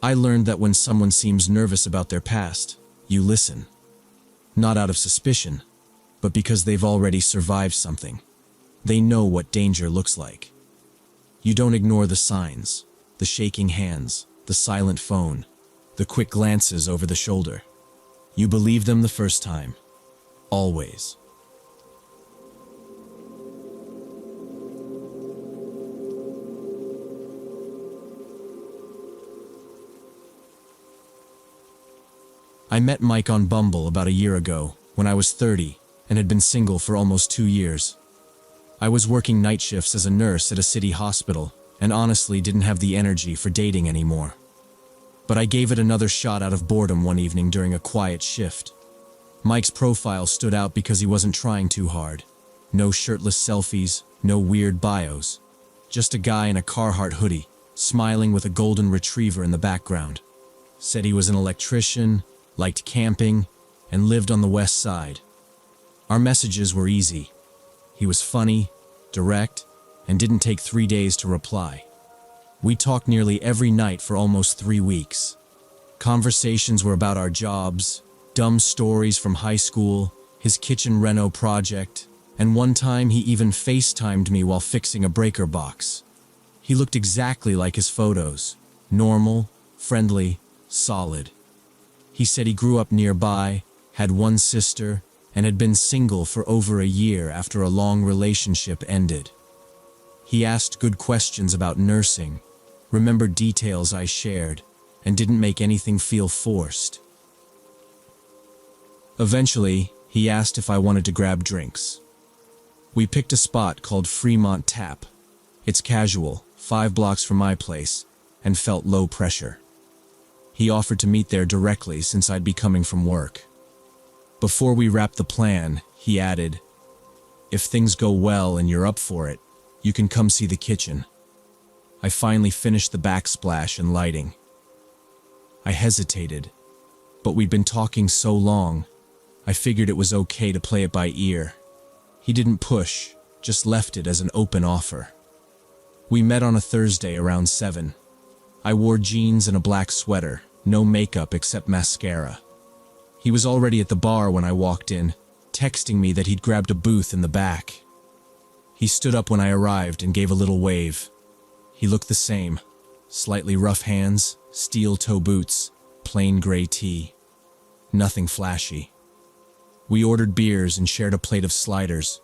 I learned that when someone seems nervous about their past, you listen. Not out of suspicion, but because they've already survived something. They know what danger looks like. You don't ignore the signs, the shaking hands, the silent phone, the quick glances over the shoulder. You believe them the first time. Always. I met Mike on Bumble about a year ago, when I was 30, and had been single for almost 2 years. I was working night shifts as a nurse at a city hospital, and honestly didn't have the energy for dating anymore. But I gave it another shot out of boredom one evening during a quiet shift. Mike's profile stood out because he wasn't trying too hard. No shirtless selfies, no weird bios. Just a guy in a Carhartt hoodie, smiling with a golden retriever in the background. Said he was an electrician, liked camping, and lived on the west side. Our messages were easy. He was funny, direct, and didn't take 3 days to reply. We talked nearly every night for almost 3 weeks. Conversations were about our jobs, dumb stories from high school, his kitchen reno project, and one time he even FaceTimed me while fixing a breaker box. He looked exactly like his photos. Normal, friendly, solid. He said he grew up nearby, had one sister, and had been single for over a year after a long relationship ended. He asked good questions about nursing, remembered details I shared, and didn't make anything feel forced. Eventually, he asked if I wanted to grab drinks. We picked a spot called Fremont Tap. It's casual, 5 blocks from my place, and felt low pressure. He offered to meet there directly since I'd be coming from work. Before we wrapped the plan, he added, "If things go well and you're up for it, you can come see the kitchen." I finally finished the backsplash and lighting. I hesitated, but we'd been talking so long, I figured it was okay to play it by ear. He didn't push, just left it as an open offer. We met on a Thursday around 7. I wore jeans and a black sweater, no makeup except mascara. He was already at the bar when I walked in, texting me that he'd grabbed a booth in the back. He stood up when I arrived and gave a little wave. He looked the same, slightly rough hands, steel toe boots, plain gray tee. Nothing flashy. We ordered beers and shared a plate of sliders.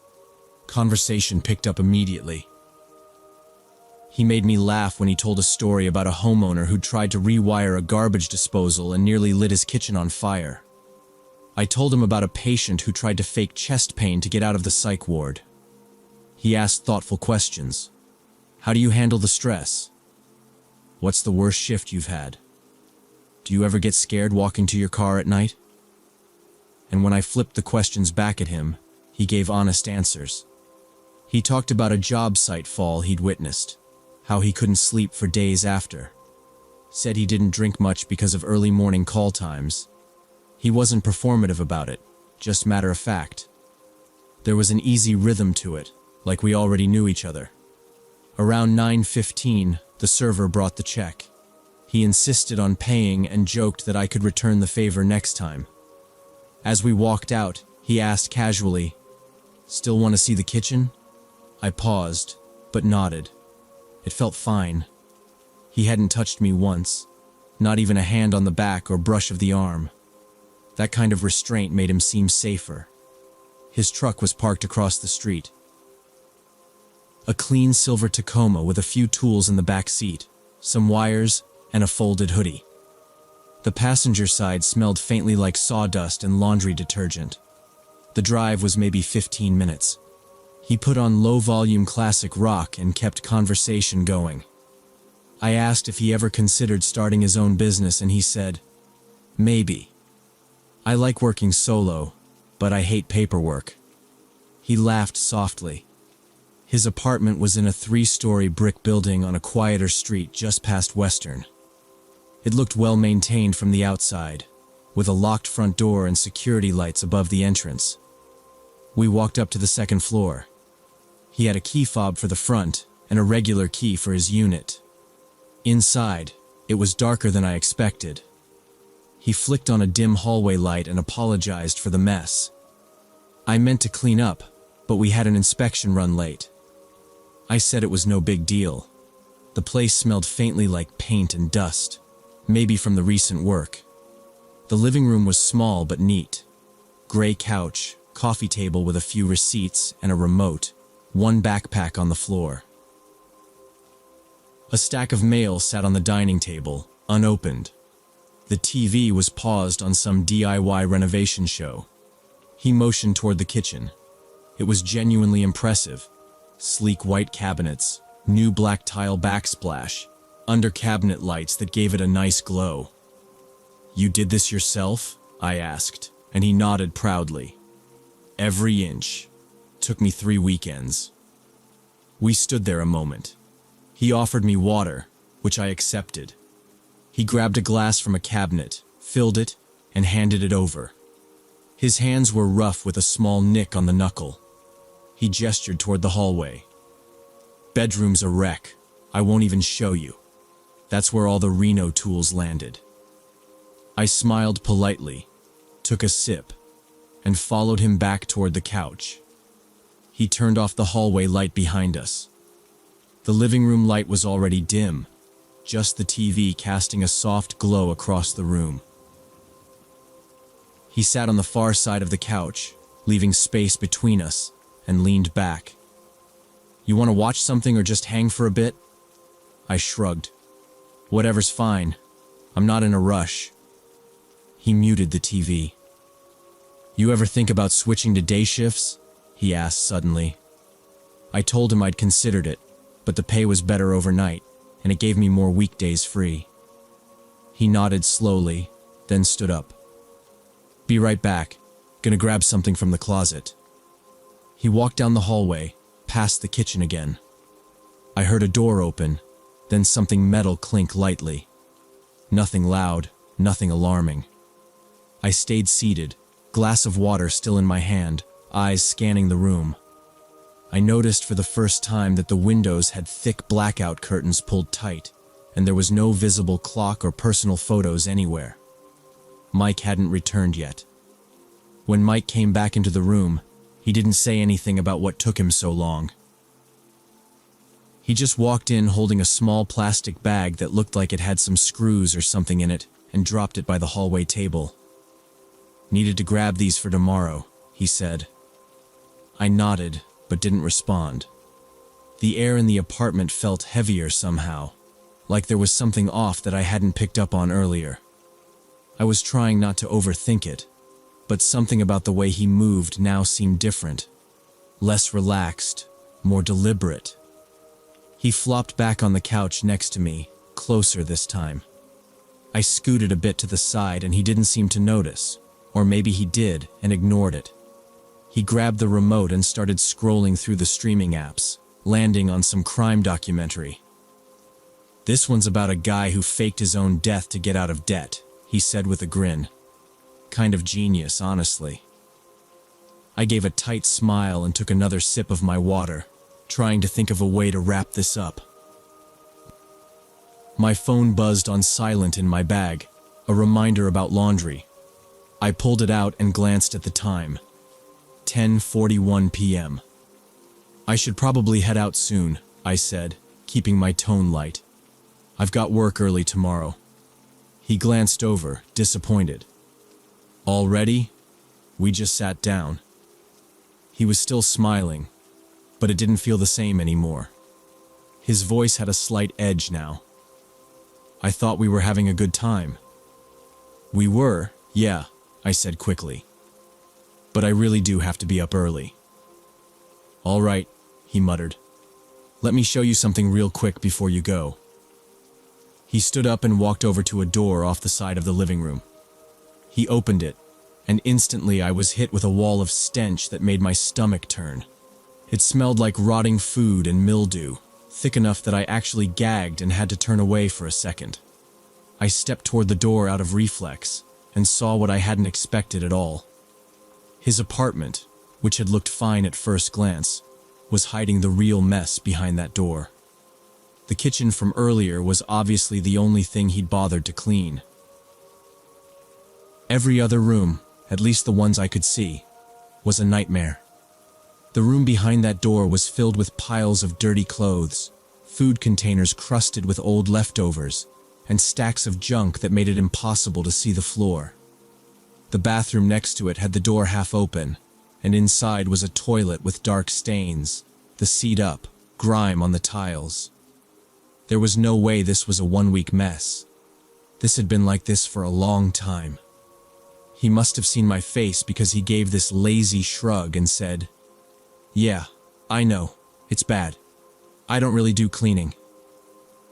Conversation picked up immediately. He made me laugh when he told a story about a homeowner who'd tried to rewire a garbage disposal and nearly lit his kitchen on fire. I told him about a patient who tried to fake chest pain to get out of the psych ward. He asked thoughtful questions. How do you handle the stress? What's the worst shift you've had? Do you ever get scared walking to your car at night? And when I flipped the questions back at him, he gave honest answers. He talked about a job site fall he'd witnessed, how he couldn't sleep for days after. Said he didn't drink much because of early morning call times. He wasn't performative about it, just matter of fact. There was an easy rhythm to it, like we already knew each other. Around 9:15, the server brought the check. He insisted on paying and joked that I could return the favor next time. As we walked out, He asked casually, "Still want to see the kitchen?" I paused, but nodded. It felt fine. He hadn't touched me once, not even a hand on the back or brush of the arm. That kind of restraint made him seem safer. His truck was parked across the street. A clean silver Tacoma with a few tools in the back seat, some wires, and a folded hoodie. The passenger side smelled faintly like sawdust and laundry detergent. The drive was maybe 15 minutes. He put on low-volume classic rock and kept conversation going. I asked if he ever considered starting his own business, and he said, "Maybe. I like working solo, but I hate paperwork." He laughed softly. His apartment was in a 3-story brick building on a quieter street just past Western. It looked well-maintained from the outside, with a locked front door and security lights above the entrance. We walked up to the second floor. He had a key fob for the front and a regular key for his unit. Inside, it was darker than I expected. He flicked on a dim hallway light and apologized for the mess. I meant to clean up, but we had an inspection run late. I said it was no big deal. The place smelled faintly like paint and dust, maybe from the recent work. The living room was small but neat. Gray couch, coffee table with a few receipts and a remote, one backpack on the floor. A stack of mail sat on the dining table, unopened. The TV was paused on some DIY renovation show. He motioned toward the kitchen. It was genuinely impressive. Sleek white cabinets, new black tile backsplash, under-cabinet lights that gave it a nice glow. "You did this yourself?" I asked, and he nodded proudly. "Every inch. Took me 3 weekends." We stood there a moment. He offered me water, which I accepted. He grabbed a glass from a cabinet, filled it, and handed it over. His hands were rough with a small nick on the knuckle. He gestured toward the hallway. "Bedroom's a wreck. I won't even show you. That's where all the Reno tools landed." I smiled politely, took a sip, and followed him back toward the couch. He turned off the hallway light behind us. The living room light was already dim, just the TV casting a soft glow across the room. He sat on the far side of the couch, leaving space between us, and leaned back. "You want to watch something or just hang for a bit?" I shrugged. "Whatever's fine. I'm not in a rush." He muted the TV. "You ever think about switching to day shifts?" he asked suddenly. I told him I'd considered it, but the pay was better overnight, and it gave me more weekdays free. He nodded slowly, then stood up. "Be right back. Gonna grab something from the closet." He walked down the hallway, past the kitchen again. I heard a door open, then something metal clink lightly. Nothing loud, nothing alarming. I stayed seated, glass of water still in my hand, eyes scanning the room. I noticed for the first time that the windows had thick blackout curtains pulled tight, and there was no visible clock or personal photos anywhere. Mike hadn't returned yet. When Mike came back into the room, he didn't say anything about what took him so long. He just walked in holding a small plastic bag that looked like it had some screws or something in it, and dropped it by the hallway table. "Needed to grab these for tomorrow," he said. I nodded, but didn't respond. The air in the apartment felt heavier somehow, like there was something off that I hadn't picked up on earlier. I was trying not to overthink it, but something about the way he moved now seemed different. Less relaxed, more deliberate. He flopped back on the couch next to me, closer this time. I scooted a bit to the side and he didn't seem to notice, or maybe he did and ignored it. He grabbed the remote and started scrolling through the streaming apps, landing on some crime documentary. "This one's about a guy who faked his own death to get out of debt," he said with a grin. Kind of genius, honestly. I gave a tight smile and took another sip of my water, trying to think of a way to wrap this up. My phone buzzed on silent in my bag, a reminder about laundry. I pulled it out and glanced at the time. 10:41 p.m. I should probably head out soon, I said, keeping my tone light. I've got work early tomorrow. He glanced over, disappointed. Already? We just sat down. He was still smiling, but it didn't feel the same anymore. His voice had a slight edge now. I thought we were having a good time. We were, yeah, I said quickly. But I really do have to be up early. All right, he muttered. Let me show you something real quick before you go. He stood up and walked over to a door off the side of the living room. He opened it, and instantly I was hit with a wall of stench that made my stomach turn. It smelled like rotting food and mildew, thick enough that I actually gagged and had to turn away for a second. I stepped toward the door out of reflex and saw what I hadn't expected at all. His apartment, which had looked fine at first glance, was hiding the real mess behind that door. The kitchen from earlier was obviously the only thing he'd bothered to clean. Every other room, at least the ones I could see, was a nightmare. The room behind that door was filled with piles of dirty clothes, food containers crusted with old leftovers, and stacks of junk that made it impossible to see the floor. The bathroom next to it had the door half open, and inside was a toilet with dark stains, the seat up, grime on the tiles. There was no way this was a one-week mess. This had been like this for a long time. He must have seen my face because he gave this lazy shrug and said, "Yeah, I know, it's bad. I don't really do cleaning."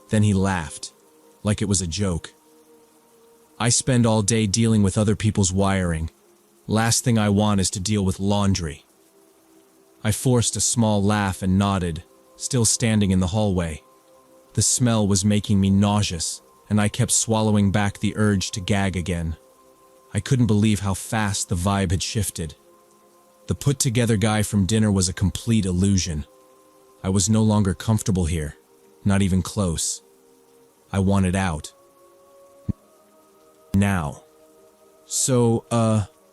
Then he laughed, like it was a joke. I spend all day dealing with other people's wiring. Last thing I want is to deal with laundry. I forced a small laugh and nodded, still standing in the hallway. The smell was making me nauseous, and I kept swallowing back the urge to gag again. I couldn't believe how fast the vibe had shifted. The put-together guy from dinner was a complete illusion. I was no longer comfortable here, not even close. I wanted out. Now. So,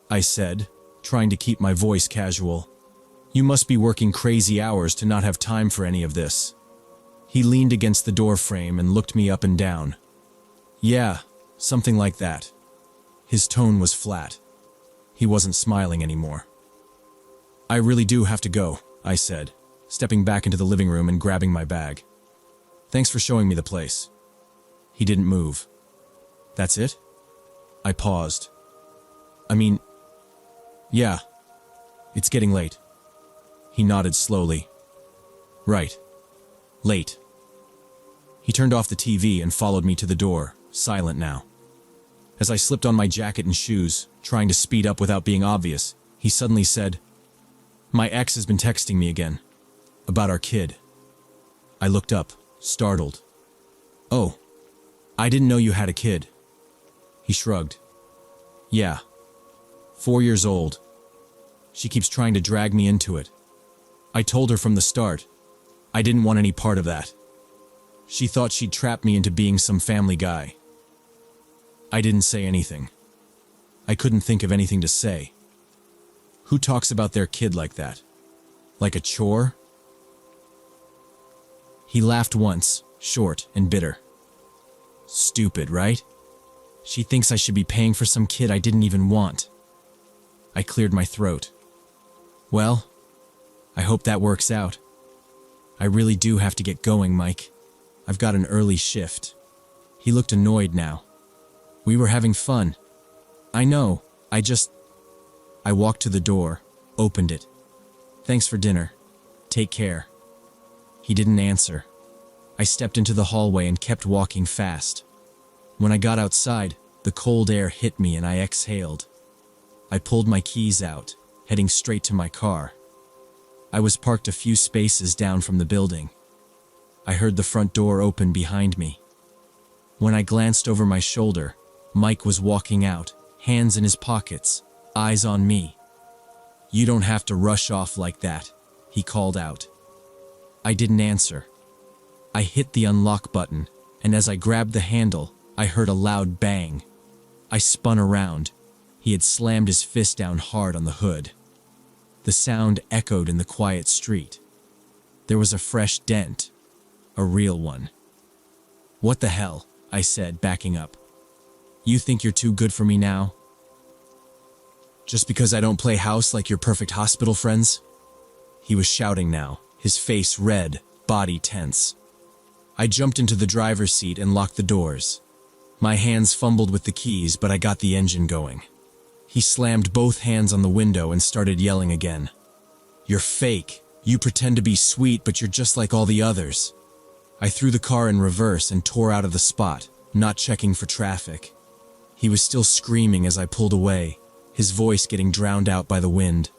I said, trying to keep my voice casual. You must be working crazy hours to not have time for any of this. He leaned against the door frame and looked me up and down. Yeah, something like that. His tone was flat. He wasn't smiling anymore. I really do have to go, I said, stepping back into the living room and grabbing my bag. Thanks for showing me the place. He didn't move. That's it? I paused. I mean, yeah, it's getting late. He nodded slowly. Right. Late. He turned off the TV and followed me to the door, silent now. As I slipped on my jacket and shoes, trying to speed up without being obvious, he suddenly said, "My ex has been texting me again. About our kid." I looked up, startled. "Oh, I didn't know you had a kid." He shrugged. "Yeah. 4 years old. She keeps trying to drag me into it. I told her from the start. I didn't want any part of that. She thought she'd trap me into being some family guy." I didn't say anything. I couldn't think of anything to say. Who talks about their kid like that? Like a chore? He laughed once, short and bitter. Stupid, right? She thinks I should be paying for some kid I didn't even want. I cleared my throat. Well, I hope that works out. I really do have to get going, Mike. I've got an early shift. He looked annoyed now. We were having fun. I know, I walked to the door, opened it. Thanks for dinner. Take care. He didn't answer. I stepped into the hallway and kept walking fast. When I got outside, the cold air hit me and I exhaled. I pulled my keys out, heading straight to my car. I was parked a few spaces down from the building. I heard the front door open behind me. When I glanced over my shoulder, Mike was walking out, hands in his pockets, eyes on me. "You don't have to rush off like that," he called out. I didn't answer. I hit the unlock button, and as I grabbed the handle, I heard a loud bang. I spun around. He had slammed his fist down hard on the hood. The sound echoed in the quiet street. There was a fresh dent, a real one. "What the hell?" I said, backing up. "You think you're too good for me now? Just because I don't play house like your perfect hospital friends?" He was shouting now, his face red, body tense. I jumped into the driver's seat and locked the doors. My hands fumbled with the keys, but I got the engine going. He slammed both hands on the window and started yelling again. "You're fake. You pretend to be sweet, but you're just like all the others." I threw the car in reverse and tore out of the spot, not checking for traffic. He was still screaming as I pulled away, his voice getting drowned out by the wind.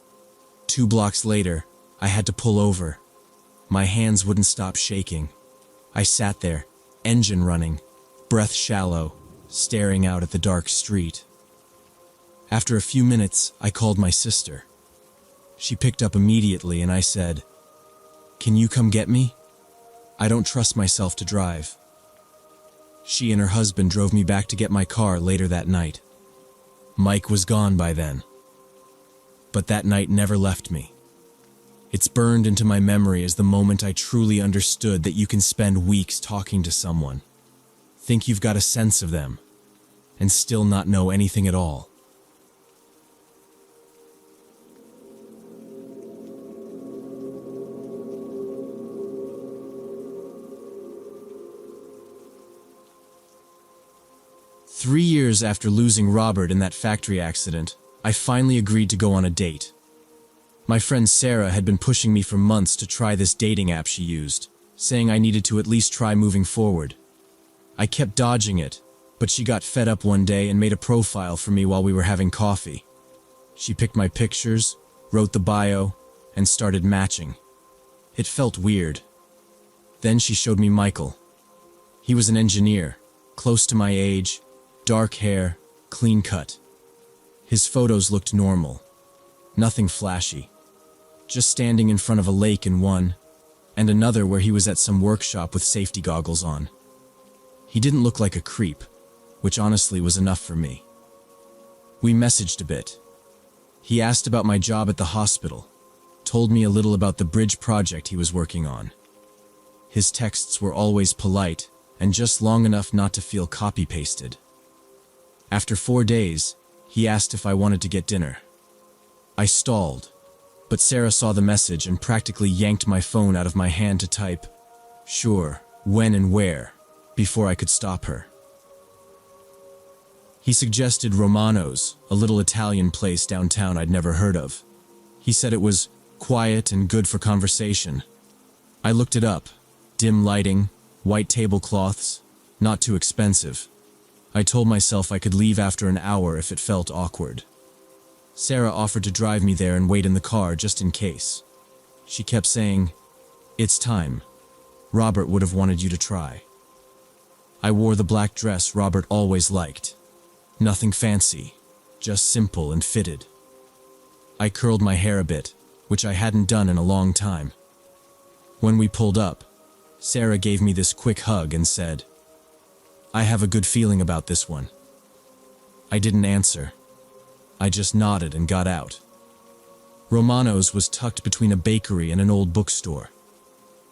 2 blocks later, I had to pull over. My hands wouldn't stop shaking. I sat there, engine running, breath shallow, staring out at the dark street. After a few minutes, I called my sister. She picked up immediately and I said, "Can you come get me? I don't trust myself to drive." She and her husband drove me back to get my car later that night. Mike was gone by then. But that night never left me. It's burned into my memory as the moment I truly understood that you can spend weeks talking to someone, think you've got a sense of them, and still not know anything at all. Three years after losing Robert in that factory accident, I finally agreed to go on a date. My friend Sarah had been pushing me for months to try this dating app she used, saying I needed to at least try moving forward. I kept dodging it, but she got fed up one day and made a profile for me while we were having coffee. She picked my pictures, wrote the bio, and started matching. It felt weird. Then she showed me Michael. He was an engineer, close to my age, dark hair, clean cut. His photos looked normal. Nothing flashy. Just standing in front of a lake in one, and another where he was at some workshop with safety goggles on. He didn't look like a creep, which honestly was enough for me. We messaged a bit. He asked about my job at the hospital, told me a little about the bridge project he was working on. His texts were always polite and just long enough not to feel copy-pasted. After 4 days, he asked if I wanted to get dinner. I stalled, but Sarah saw the message and practically yanked my phone out of my hand to type, "Sure, when and where," before I could stop her. He suggested Romano's, a little Italian place downtown I'd never heard of. He said it was quiet and good for conversation. I looked it up. Dim lighting, white tablecloths, not too expensive. I told myself I could leave after an hour if it felt awkward. Sarah offered to drive me there and wait in the car just in case. She kept saying, "It's time. Robert would have wanted you to try." I wore the black dress Robert always liked. Nothing fancy, just simple and fitted. I curled my hair a bit, which I hadn't done in a long time. When we pulled up, Sarah gave me this quick hug and said, "I have a good feeling about this one." I didn't answer. I just nodded and got out. Romano's was tucked between a bakery and an old bookstore.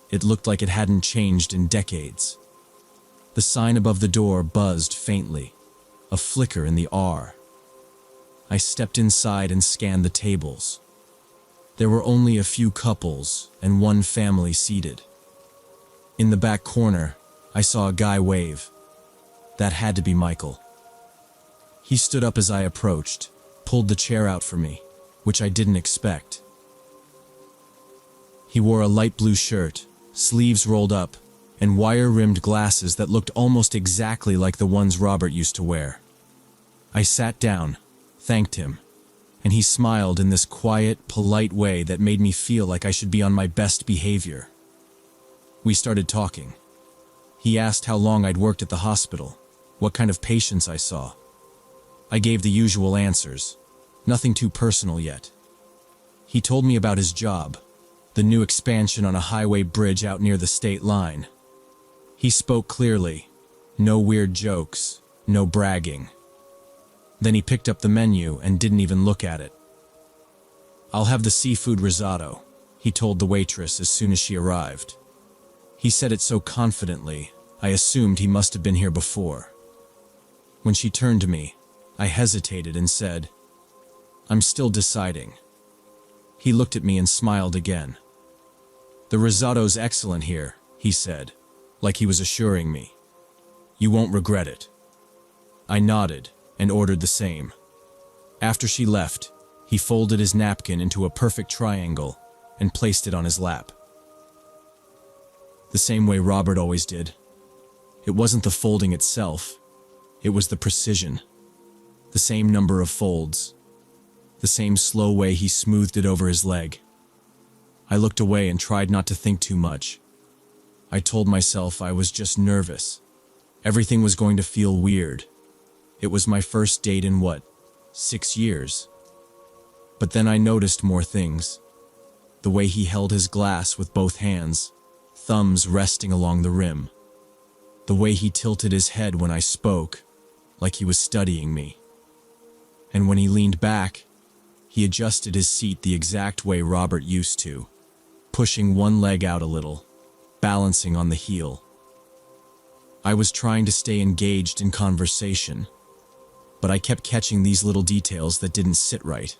It looked like it hadn't changed in decades. The sign above the door buzzed faintly, a flicker in the R. I stepped inside and scanned the tables. There were only a few couples and one family seated. In the back corner, I saw a guy wave. That had to be Michael. He stood up as I approached, pulled the chair out for me, which I didn't expect. He wore a light blue shirt, sleeves rolled up, and wire-rimmed glasses that looked almost exactly like the ones Robert used to wear. I sat down, thanked him, and he smiled in this quiet, polite way that made me feel like I should be on my best behavior. We started talking. He asked how long I'd worked at the hospital, what kind of patients I saw. I gave the usual answers, nothing too personal yet. He told me about his job, the new expansion on a highway bridge out near the state line. He spoke clearly, no weird jokes, no bragging. Then he picked up the menu and didn't even look at it. "I'll have the seafood risotto," he told the waitress as soon as she arrived. He said it so confidently, I assumed he must have been here before. When she turned to me, I hesitated and said, "I'm still deciding." He looked at me and smiled again. "The risotto's excellent here," he said, like he was assuring me. "You won't regret it." I nodded and ordered the same. After she left, he folded his napkin into a perfect triangle and placed it on his lap. The same way Robert always did. It wasn't the folding itself, it was the precision. The same number of folds. The same slow way he smoothed it over his leg. I looked away and tried not to think too much. I told myself I was just nervous. Everything was going to feel weird. It was my first date in 6 years? But then I noticed more things. The way he held his glass with both hands, thumbs resting along the rim. The way he tilted his head when I spoke, like he was studying me. And when he leaned back, he adjusted his seat the exact way Robert used to, pushing one leg out a little, balancing on the heel. I was trying to stay engaged in conversation, but I kept catching these little details that didn't sit right.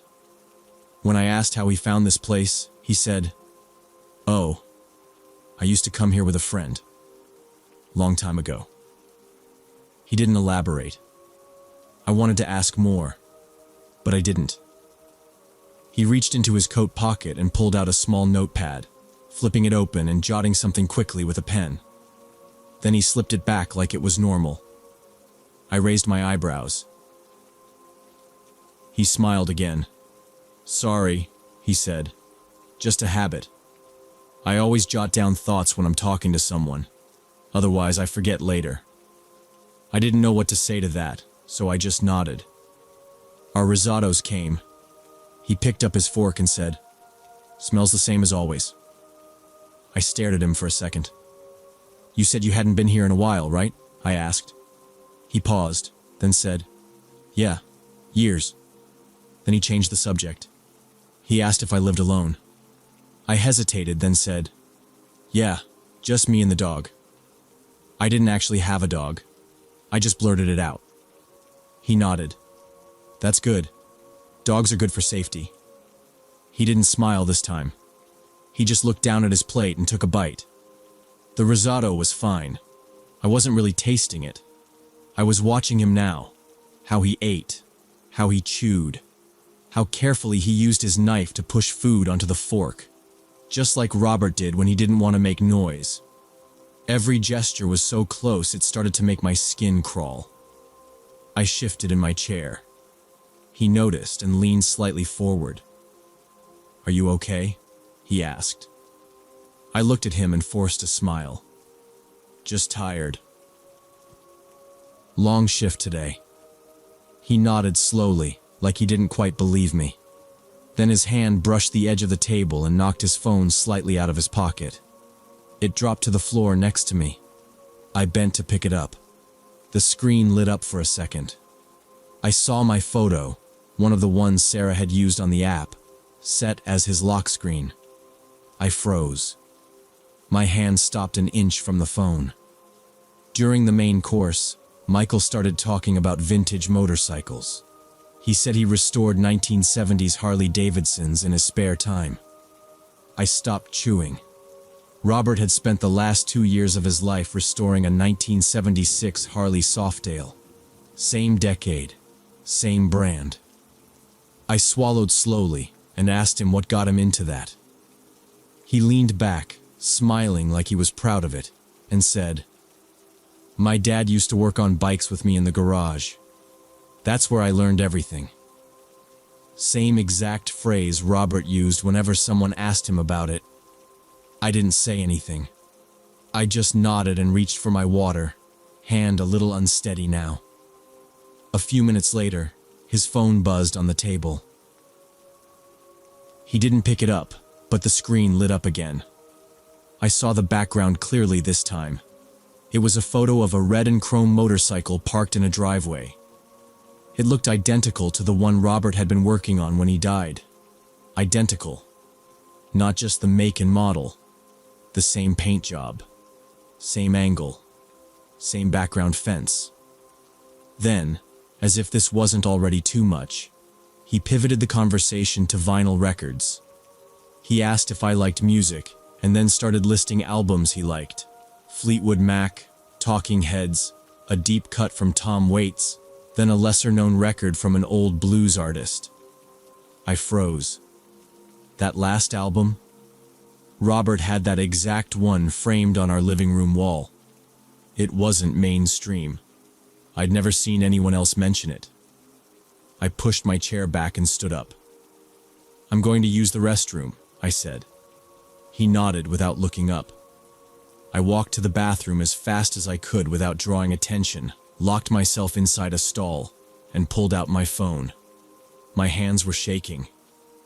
When I asked how he found this place, he said, "Oh, I used to come here with a friend. Long time ago." He didn't elaborate. I wanted to ask more, but I didn't. He reached into his coat pocket and pulled out a small notepad, flipping it open and jotting something quickly with a pen. Then he slipped it back like it was normal. I raised my eyebrows. He smiled again. "Sorry," he said. "Just a habit. I always jot down thoughts when I'm talking to someone. Otherwise, I forget later." I didn't know what to say to that, so I just nodded. Our risottos came. He picked up his fork and said, "Smells the same as always." I stared at him for a second. "You said you hadn't been here in a while, right?" I asked. He paused, then said, "Yeah, years." Then he changed the subject. He asked if I lived alone. I hesitated, then said, "Yeah, just me and the dog." I didn't actually have a dog. I just blurted it out. He nodded. "That's good. Dogs are good for safety." He didn't smile this time. He just looked down at his plate and took a bite. The risotto was fine. I wasn't really tasting it. I was watching him now. How he ate. How he chewed. How carefully he used his knife to push food onto the fork. Just like Robert did when he didn't want to make noise. Every gesture was so close it started to make my skin crawl. I shifted in my chair. He noticed and leaned slightly forward. "Are you okay?" he asked. I looked at him and forced a smile. "Just tired. Long shift today." He nodded slowly, like he didn't quite believe me. Then his hand brushed the edge of the table and knocked his phone slightly out of his pocket. It dropped to the floor next to me. I bent to pick it up. The screen lit up for a second. I saw my photo, one of the ones Sarah had used on the app, set as his lock screen. I froze. My hand stopped an inch from the phone. During the main course, Michael started talking about vintage motorcycles. He said he restored 1970s Harley Davidsons in his spare time. I stopped chewing. Robert had spent the last 2 years of his life restoring a 1976 Harley Softail. Same decade, same brand. I swallowed slowly and asked him what got him into that. He leaned back, smiling like he was proud of it, and said, "My dad used to work on bikes with me in the garage. That's where I learned everything." Same exact phrase Robert used whenever someone asked him about it. I didn't say anything. I just nodded and reached for my water, hand a little unsteady now. A few minutes later, his phone buzzed on the table. He didn't pick it up, but the screen lit up again. I saw the background clearly this time. It was a photo of a red and chrome motorcycle parked in a driveway. It looked identical to the one Robert had been working on when he died. Identical. Not just the make and model. The same paint job. Same angle. Same background fence. Then, as if this wasn't already too much, he pivoted the conversation to vinyl records. He asked if I liked music, and then started listing albums he liked. Fleetwood Mac, Talking Heads, a deep cut from Tom Waits, then a lesser-known record from an old blues artist. I froze. That last album? Robert had that exact one framed on our living room wall. It wasn't mainstream. I'd never seen anyone else mention it. I pushed my chair back and stood up. "I'm going to use the restroom," I said. He nodded without looking up. I walked to the bathroom as fast as I could without drawing attention, locked myself inside a stall, and pulled out my phone. My hands were shaking.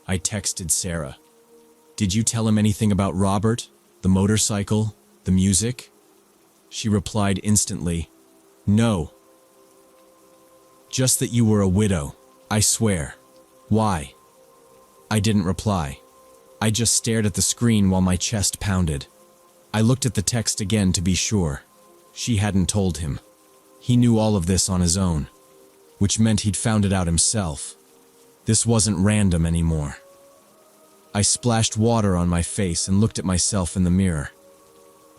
I texted Sarah. "Did you tell him anything about Robert? The motorcycle? The music?" She replied instantly, "No. Just that you were a widow, I swear." "Why?" I didn't reply. I just stared at the screen while my chest pounded. I looked at the text again to be sure. She hadn't told him. He knew all of this on his own, which meant he'd found it out himself. This wasn't random anymore. I splashed water on my face and looked at myself in the mirror.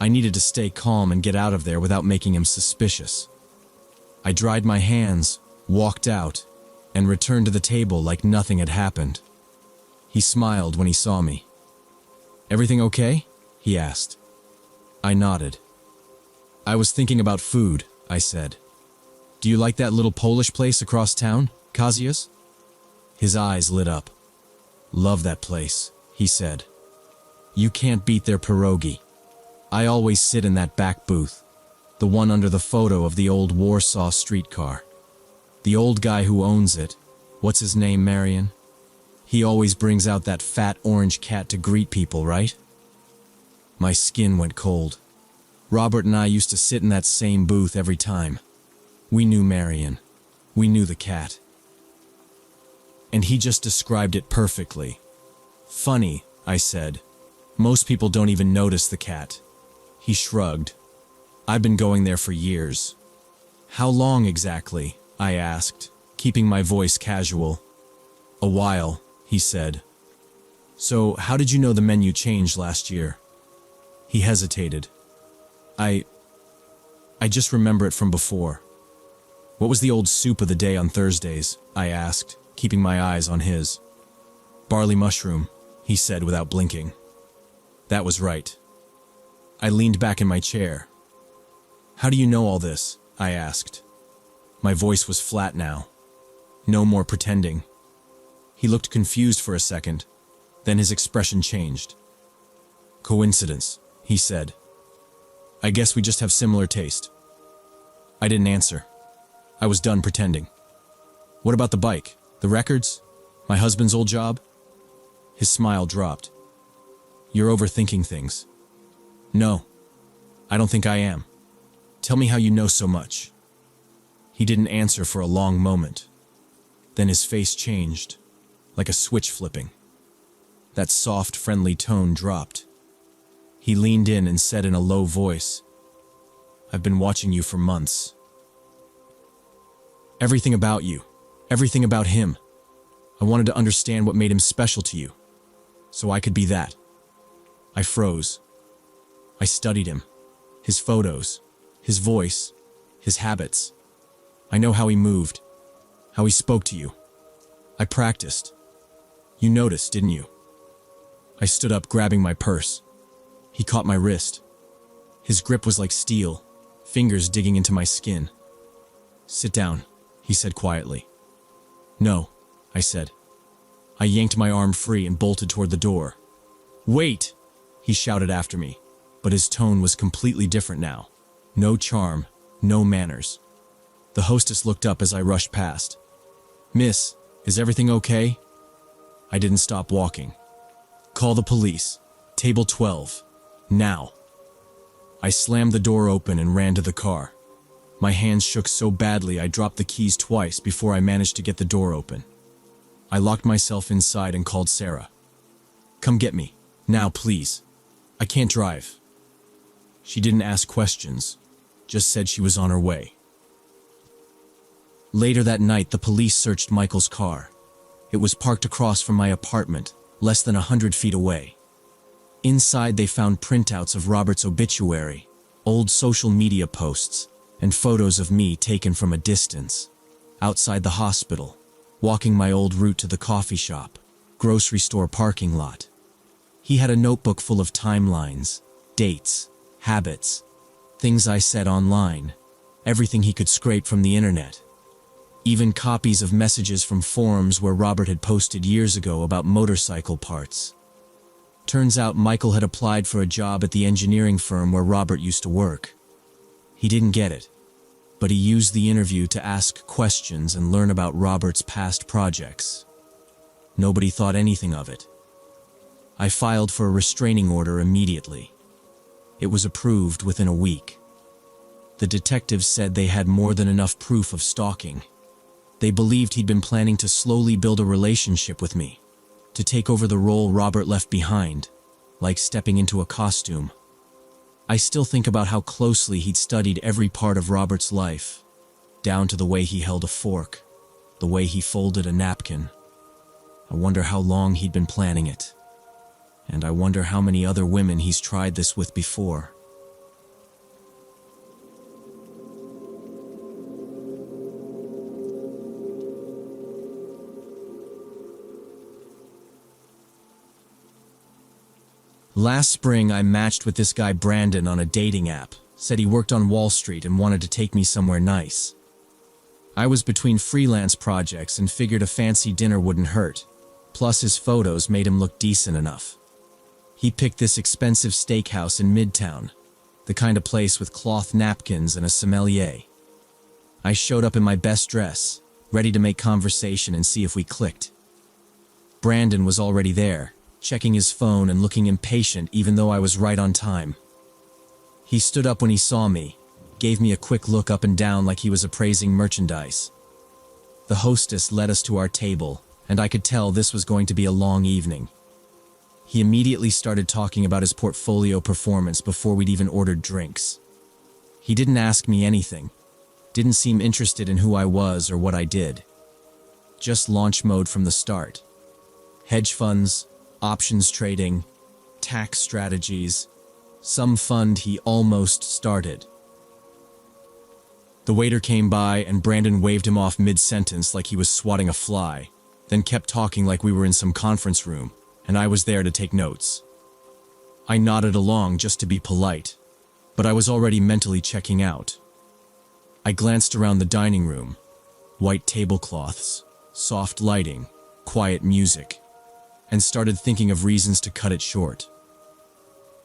I needed to stay calm and get out of there without making him suspicious. I dried my hands, walked out, and returned to the table like nothing had happened. He smiled when he saw me. "Everything okay?" he asked. I nodded. "I was thinking about food," I said. "Do you like that little Polish place across town, Kazia's?" His eyes lit up. "Love that place," he said. "You can't beat their pierogi. I always sit in that back booth, the one under the photo of the old Warsaw streetcar. The old guy who owns it, what's his name, Marion? He always brings out that fat orange cat to greet people, right?" My skin went cold. Robert and I used to sit in that same booth every time. We knew Marion. We knew the cat. And he just described it perfectly. "Funny," I said. "Most people don't even notice the cat." He shrugged. "I've been going there for years." "How long exactly?" I asked, keeping my voice casual. "A while," he said. "So how did you know the menu changed last year?" He hesitated. I just remember it from before." "What was the old soup of the day on Thursdays?" I asked, keeping my eyes on his. "Barley mushroom," he said without blinking. That was right. I leaned back in my chair. "How do you know all this?" I asked. My voice was flat now. No more pretending. He looked confused for a second, then his expression changed. "Coincidence," he said. "I guess we just have similar taste." I didn't answer. I was done pretending. "What about the bike? The records? My husband's old job?" His smile dropped. "You're overthinking things." "No, I don't think I am. Tell me how you know so much." He didn't answer for a long moment. Then his face changed, like a switch flipping. That soft, friendly tone dropped. He leaned in and said in a low voice, "I've been watching you for months. Everything about you, everything about him. I wanted to understand what made him special to you, so I could be that." I froze. I studied him, his photos, his voice, his habits. I know how he moved, how he spoke to you. I practiced. You noticed, didn't you? I stood up, grabbing my purse. He caught my wrist. His grip was like steel, fingers digging into my skin. "Sit down," he said quietly. "No," I said. I yanked my arm free and bolted toward the door. "Wait!" he shouted after me, but his tone was completely different now. No charm, no manners. The hostess looked up as I rushed past. "Miss, is everything okay?" I didn't stop walking. "Call the police. Table 12. Now." I slammed the door open and ran to the car. My hands shook so badly I dropped the keys twice before I managed to get the door open. I locked myself inside and called Sarah. Come get me. Now, please. I can't drive. She didn't ask questions, just said she was on her way. Later that night, the police searched Michael's car. It was parked across from my apartment, less than 100 feet away. Inside, they found printouts of Robert's obituary, old social media posts, and photos of me taken from a distance. Outside the hospital, walking my old route to the coffee shop, grocery store parking lot. He had a notebook full of timelines, dates, habits, things I said online, everything he could scrape from the internet. Even copies of messages from forums where Robert had posted years ago about motorcycle parts. Turns out Michael had applied for a job at the engineering firm where Robert used to work. He didn't get it, but he used the interview to ask questions and learn about Robert's past projects. Nobody thought anything of it. I filed for a restraining order immediately. It was approved within a week. The detectives said they had more than enough proof of stalking. They believed he'd been planning to slowly build a relationship with me, to take over the role Robert left behind, like stepping into a costume. I still think about how closely he'd studied every part of Robert's life, down to the way he held a fork, the way he folded a napkin. I wonder how long he'd been planning it. And I wonder how many other women he's tried this with before. Last spring, I matched with this guy Brandon on a dating app. Said he worked on Wall Street and wanted to take me somewhere nice. I was between freelance projects and figured a fancy dinner wouldn't hurt. Plus his photos made him look decent enough. He picked this expensive steakhouse in Midtown, the kind of place with cloth napkins and a sommelier. I showed up in my best dress, ready to make conversation and see if we clicked. Brandon was already there, checking his phone and looking impatient even though I was right on time. He stood up when he saw me, gave me a quick look up and down like he was appraising merchandise. The hostess led us to our table, and I could tell this was going to be a long evening. He immediately started talking about his portfolio performance before we'd even ordered drinks. He didn't ask me anything, didn't seem interested in who I was or what I did. Just launch mode from the start. Hedge funds, options trading, tax strategies, some fund he almost started. The waiter came by and Brandon waved him off mid-sentence like he was swatting a fly, then kept talking like we were in some conference room, and I was there to take notes. I nodded along just to be polite, but I was already mentally checking out. I glanced around the dining room, white tablecloths, soft lighting, quiet music, and started thinking of reasons to cut it short.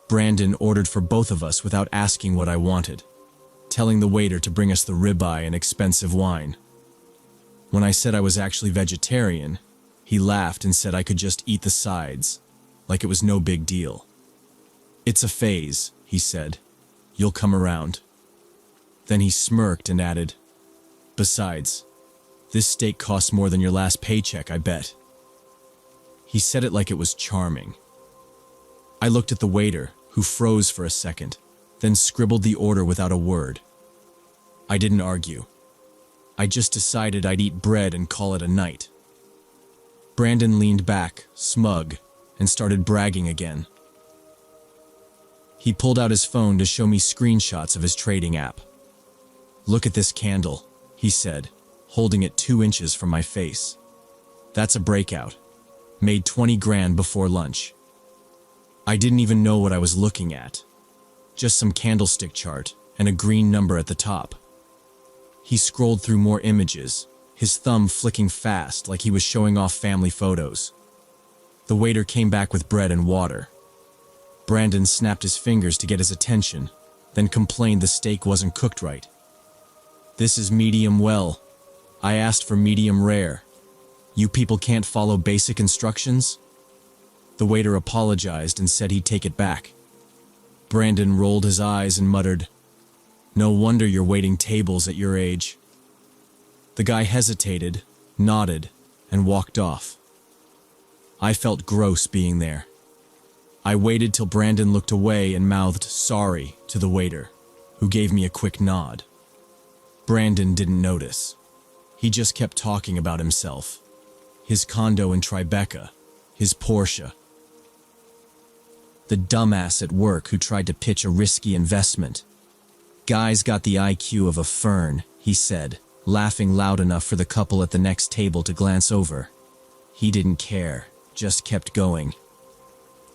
Brandon ordered for both of us without asking what I wanted, telling the waiter to bring us the ribeye and expensive wine. When I said I was actually vegetarian, he laughed and said I could just eat the sides, like it was no big deal. "It's a phase," he said. "You'll come around." Then he smirked and added, "Besides, this steak costs more than your last paycheck, I bet." He said it like it was charming. I looked at the waiter, who froze for a second, then scribbled the order without a word. I didn't argue. I just decided I'd eat bread and call it a night. Brandon leaned back, smug, and started bragging again. He pulled out his phone to show me screenshots of his trading app. "Look at this candle," he said, holding it 2 inches from my face. "That's a breakout. Made 20 grand before lunch." I didn't even know what I was looking at. Just some candlestick chart and a green number at the top. He scrolled through more images, his thumb flicking fast like he was showing off family photos. The waiter came back with bread and water. Brandon snapped his fingers to get his attention, then complained the steak wasn't cooked right. "This is medium well. I asked for medium rare. You people can't follow basic instructions?" The waiter apologized and said he'd take it back. Brandon rolled his eyes and muttered, "No wonder you're waiting tables at your age." The guy hesitated, nodded, and walked off. I felt gross being there. I waited till Brandon looked away and mouthed sorry to the waiter, who gave me a quick nod. Brandon didn't notice. He just kept talking about himself. His condo in Tribeca, his Porsche. The dumbass at work who tried to pitch a risky investment. Guy's got the IQ of a fern, he said, laughing loud enough for the couple at the next table to glance over. He didn't care, just kept going.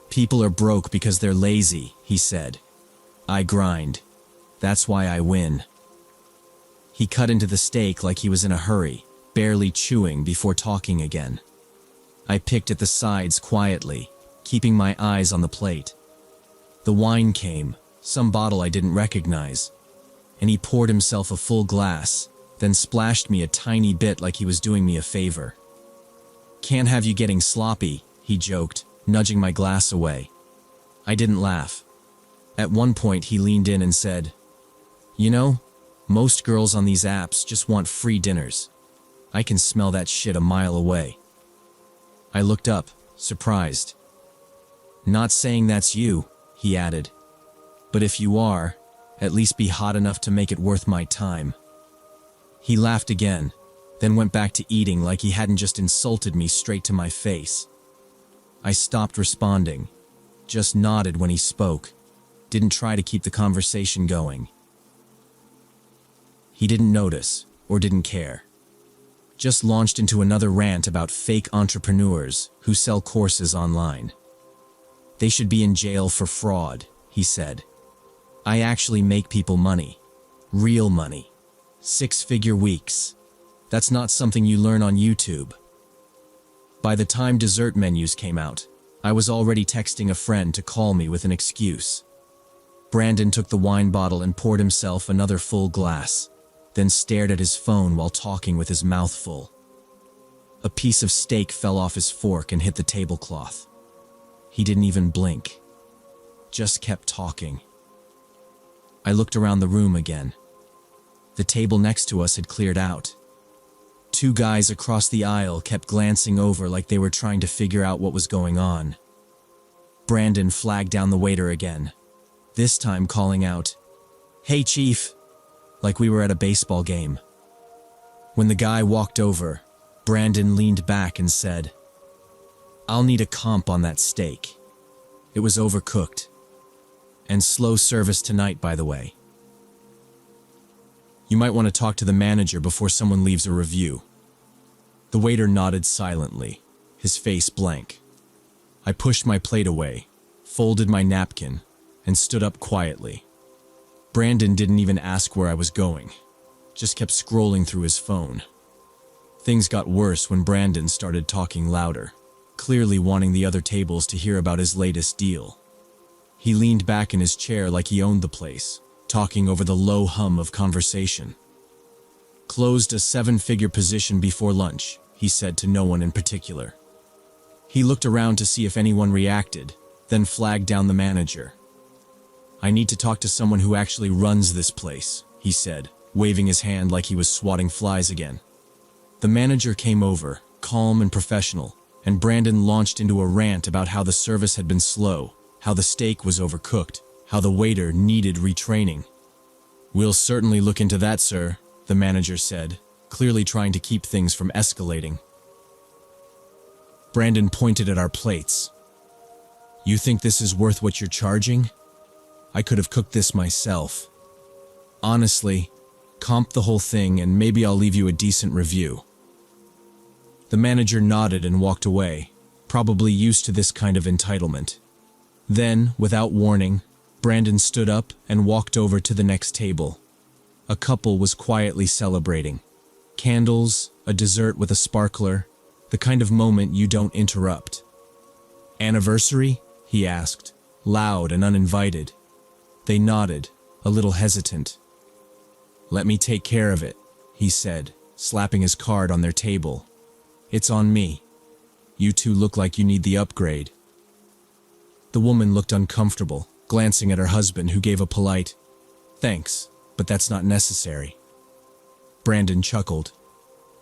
People are broke because they're lazy, he said. I grind. That's why I win. He cut into the steak like he was in a hurry, barely chewing before talking again. I picked at the sides quietly, keeping my eyes on the plate. The wine came, some bottle I didn't recognize, and he poured himself a full glass, then splashed me a tiny bit like he was doing me a favor. Can't have you getting sloppy, he joked, nudging my glass away. I didn't laugh. At one point he leaned in and said, "You know, most girls on these apps just want free dinners. I can smell that shit a mile away." I looked up, surprised. "Not saying that's you," he added. "But if you are, at least be hot enough to make it worth my time." He laughed again, then went back to eating like he hadn't just insulted me straight to my face. I stopped responding, just nodded when he spoke, didn't try to keep the conversation going. He didn't notice, or didn't care. Just launched into another rant about fake entrepreneurs who sell courses online. They should be in jail for fraud, he said. I actually make people money. Real money. 6-figure weeks. That's not something you learn on YouTube. By the time dessert menus came out, I was already texting a friend to call me with an excuse. Brandon took the wine bottle and poured himself another full glass, then stared at his phone while talking with his mouth full. A piece of steak fell off his fork and hit the tablecloth. He didn't even blink. Just kept talking. I looked around the room again. The table next to us had cleared out. 2 guys across the aisle kept glancing over like they were trying to figure out what was going on. Brandon flagged down the waiter again, this time calling out, "Hey, Chief," like we were at a baseball game. When the guy walked over, Brandon leaned back and said, "I'll need a comp on that steak. It was overcooked. And slow service tonight, by the way. You might want to talk to the manager before someone leaves a review." The waiter nodded silently, his face blank. I pushed my plate away, folded my napkin, and stood up quietly. Brandon didn't even ask where I was going, just kept scrolling through his phone. Things got worse when Brandon started talking louder, clearly wanting the other tables to hear about his latest deal. He leaned back in his chair like he owned the place, talking over the low hum of conversation. "Closed a 7-figure position before lunch," he said to no one in particular. He looked around to see if anyone reacted, then flagged down the manager. "I need to talk to someone who actually runs this place," he said, waving his hand like he was swatting flies again. The manager came over, calm and professional, and Brandon launched into a rant about how the service had been slow, how the steak was overcooked, how the waiter needed retraining. "We'll certainly look into that, sir," the manager said, clearly trying to keep things from escalating. Brandon pointed at our plates. "You think this is worth what you're charging? I could have cooked this myself. Honestly, comp the whole thing and maybe I'll leave you a decent review." The manager nodded and walked away, probably used to this kind of entitlement. Then, without warning, Brandon stood up and walked over to the next table. A couple was quietly celebrating. Candles, a dessert with a sparkler, the kind of moment you don't interrupt. "Anniversary?" he asked, loud and uninvited. They nodded, a little hesitant. "Let me take care of it," he said, slapping his card on their table. "It's on me. You two look like you need the upgrade." The woman looked uncomfortable, glancing at her husband, who gave a polite, "Thanks, but that's not necessary." Brandon chuckled.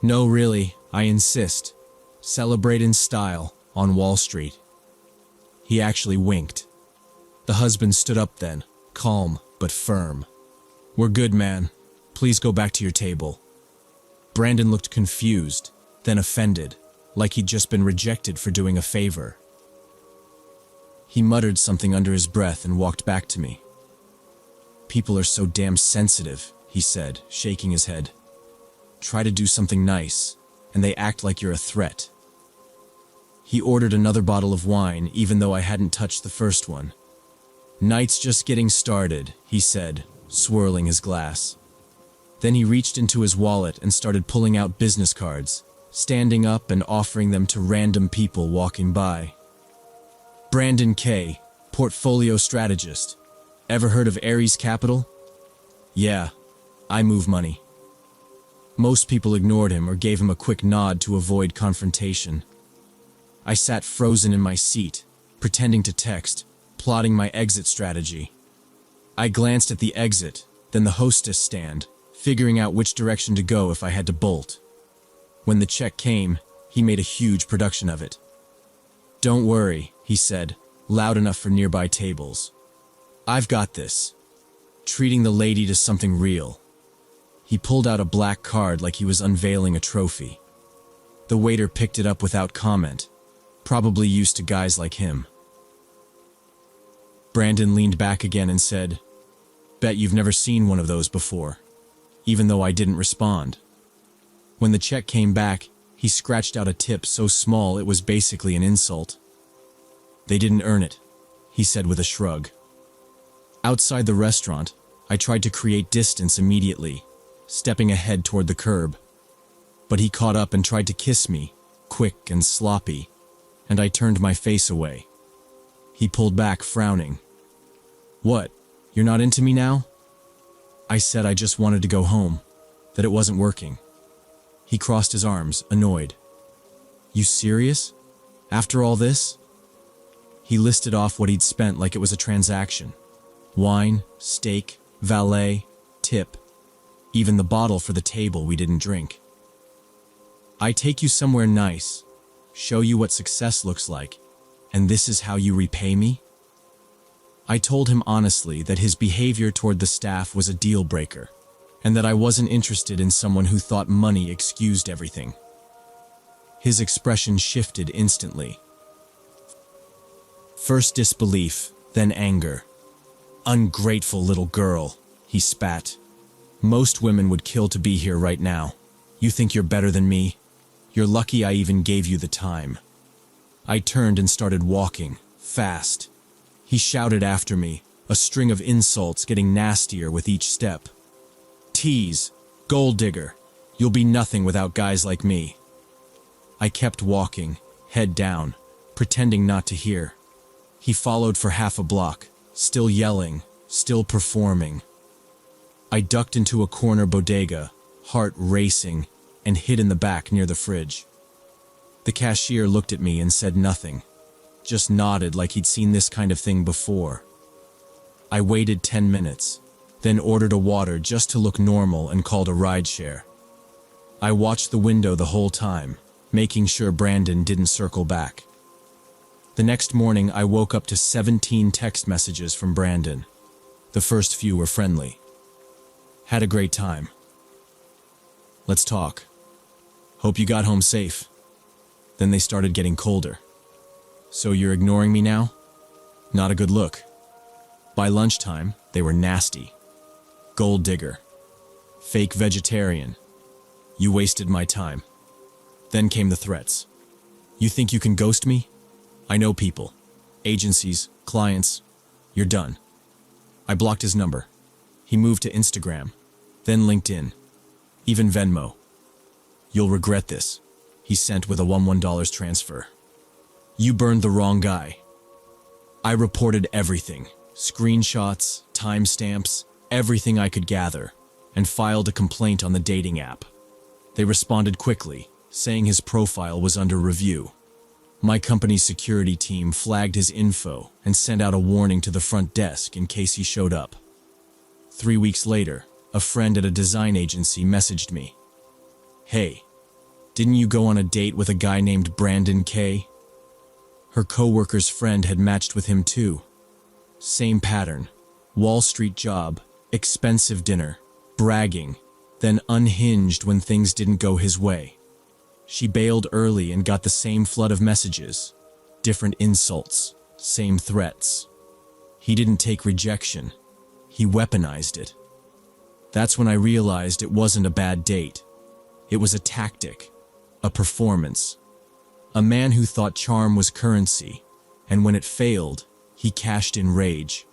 "No, really, I insist. Celebrate in style, on Wall Street." He actually winked. The husband stood up then, calm but firm. "We're good, man. Please go back to your table." Brandon looked confused, then offended, like he'd just been rejected for doing a favor. He muttered something under his breath and walked back to me. "People are so damn sensitive," he said, shaking his head. "Try to do something nice, and they act like you're a threat." He ordered another bottle of wine, even though I hadn't touched the first one. "Night's just getting started," he said, swirling his glass. Then he reached into his wallet and started pulling out business cards, standing up and offering them to random people walking by. "Brandon K., portfolio strategist. Ever heard of Ares Capital?" "Yeah, I move money." Most people ignored him or gave him a quick nod to avoid confrontation. I sat frozen in my seat, pretending to text, plotting my exit strategy. I glanced at the exit, then the hostess stand, figuring out which direction to go if I had to bolt. When the check came, he made a huge production of it. "Don't worry," he said, loud enough for nearby tables. "I've got this." Treating the lady to something real. He pulled out a black card like he was unveiling a trophy. The waiter picked it up without comment, probably used to guys like him. Brandon leaned back again and said, "Bet you've never seen one of those before," even though I didn't respond. When the check came back, he scratched out a tip so small it was basically an insult. "They didn't earn it," he said with a shrug. Outside the restaurant, I tried to create distance immediately, stepping ahead toward the curb. But he caught up and tried to kiss me, quick and sloppy, and I turned my face away. He pulled back, frowning. "What, you're not into me now?" I said I just wanted to go home, that it wasn't working. He crossed his arms, annoyed. "You serious? After all this?" He listed off what he'd spent like it was a transaction. Wine, steak, valet, tip, even the bottle for the table we didn't drink. "I take you somewhere nice, show you what success looks like, and this is how you repay me?" I told him honestly that his behavior toward the staff was a deal breaker, and that I wasn't interested in someone who thought money excused everything. His expression shifted instantly. First disbelief, then anger. "Ungrateful little girl," he spat. "Most women would kill to be here right now. You think you're better than me? You're lucky I even gave you the time." I turned and started walking, fast. He shouted after me, a string of insults getting nastier with each step. "Tease, gold digger, you'll be nothing without guys like me." I kept walking, head down, pretending not to hear. He followed for half a block, still yelling, still performing. I ducked into a corner bodega, heart racing, and hid in the back near the fridge. The cashier looked at me and said nothing, just nodded like he'd seen this kind of thing before. I waited 10 minutes, then ordered a water just to look normal and called a rideshare. I watched the window the whole time, making sure Brandon didn't circle back. The next morning, I woke up to 17 text messages from Brandon. The first few were friendly. "Had a great time. Let's talk. Hope you got home safe." Then they started getting colder. "So you're ignoring me now? Not a good look." By lunchtime, they were nasty. "Gold digger. Fake vegetarian. You wasted my time." Then came the threats. "You think you can ghost me? I know people. Agencies, clients. You're done." I blocked his number. He moved to Instagram, then LinkedIn, even Venmo. "You'll regret this," he sent with a $1 transfer. "You burned the wrong guy." I reported everything, screenshots, timestamps, everything I could gather, and filed a complaint on the dating app. They responded quickly, saying his profile was under review. My company's security team flagged his info and sent out a warning to the front desk in case he showed up. 3 weeks later, a friend at a design agency messaged me. "Hey, didn't you go on a date with a guy named Brandon K?" Her co-worker's friend had matched with him too. Same pattern. Wall Street job, expensive dinner, bragging, then unhinged when things didn't go his way. She bailed early and got the same flood of messages. Different insults, same threats. He didn't take rejection. He weaponized it. That's when I realized it wasn't a bad date. It was a tactic, a performance. A man who thought charm was currency, and when it failed, he cashed in rage.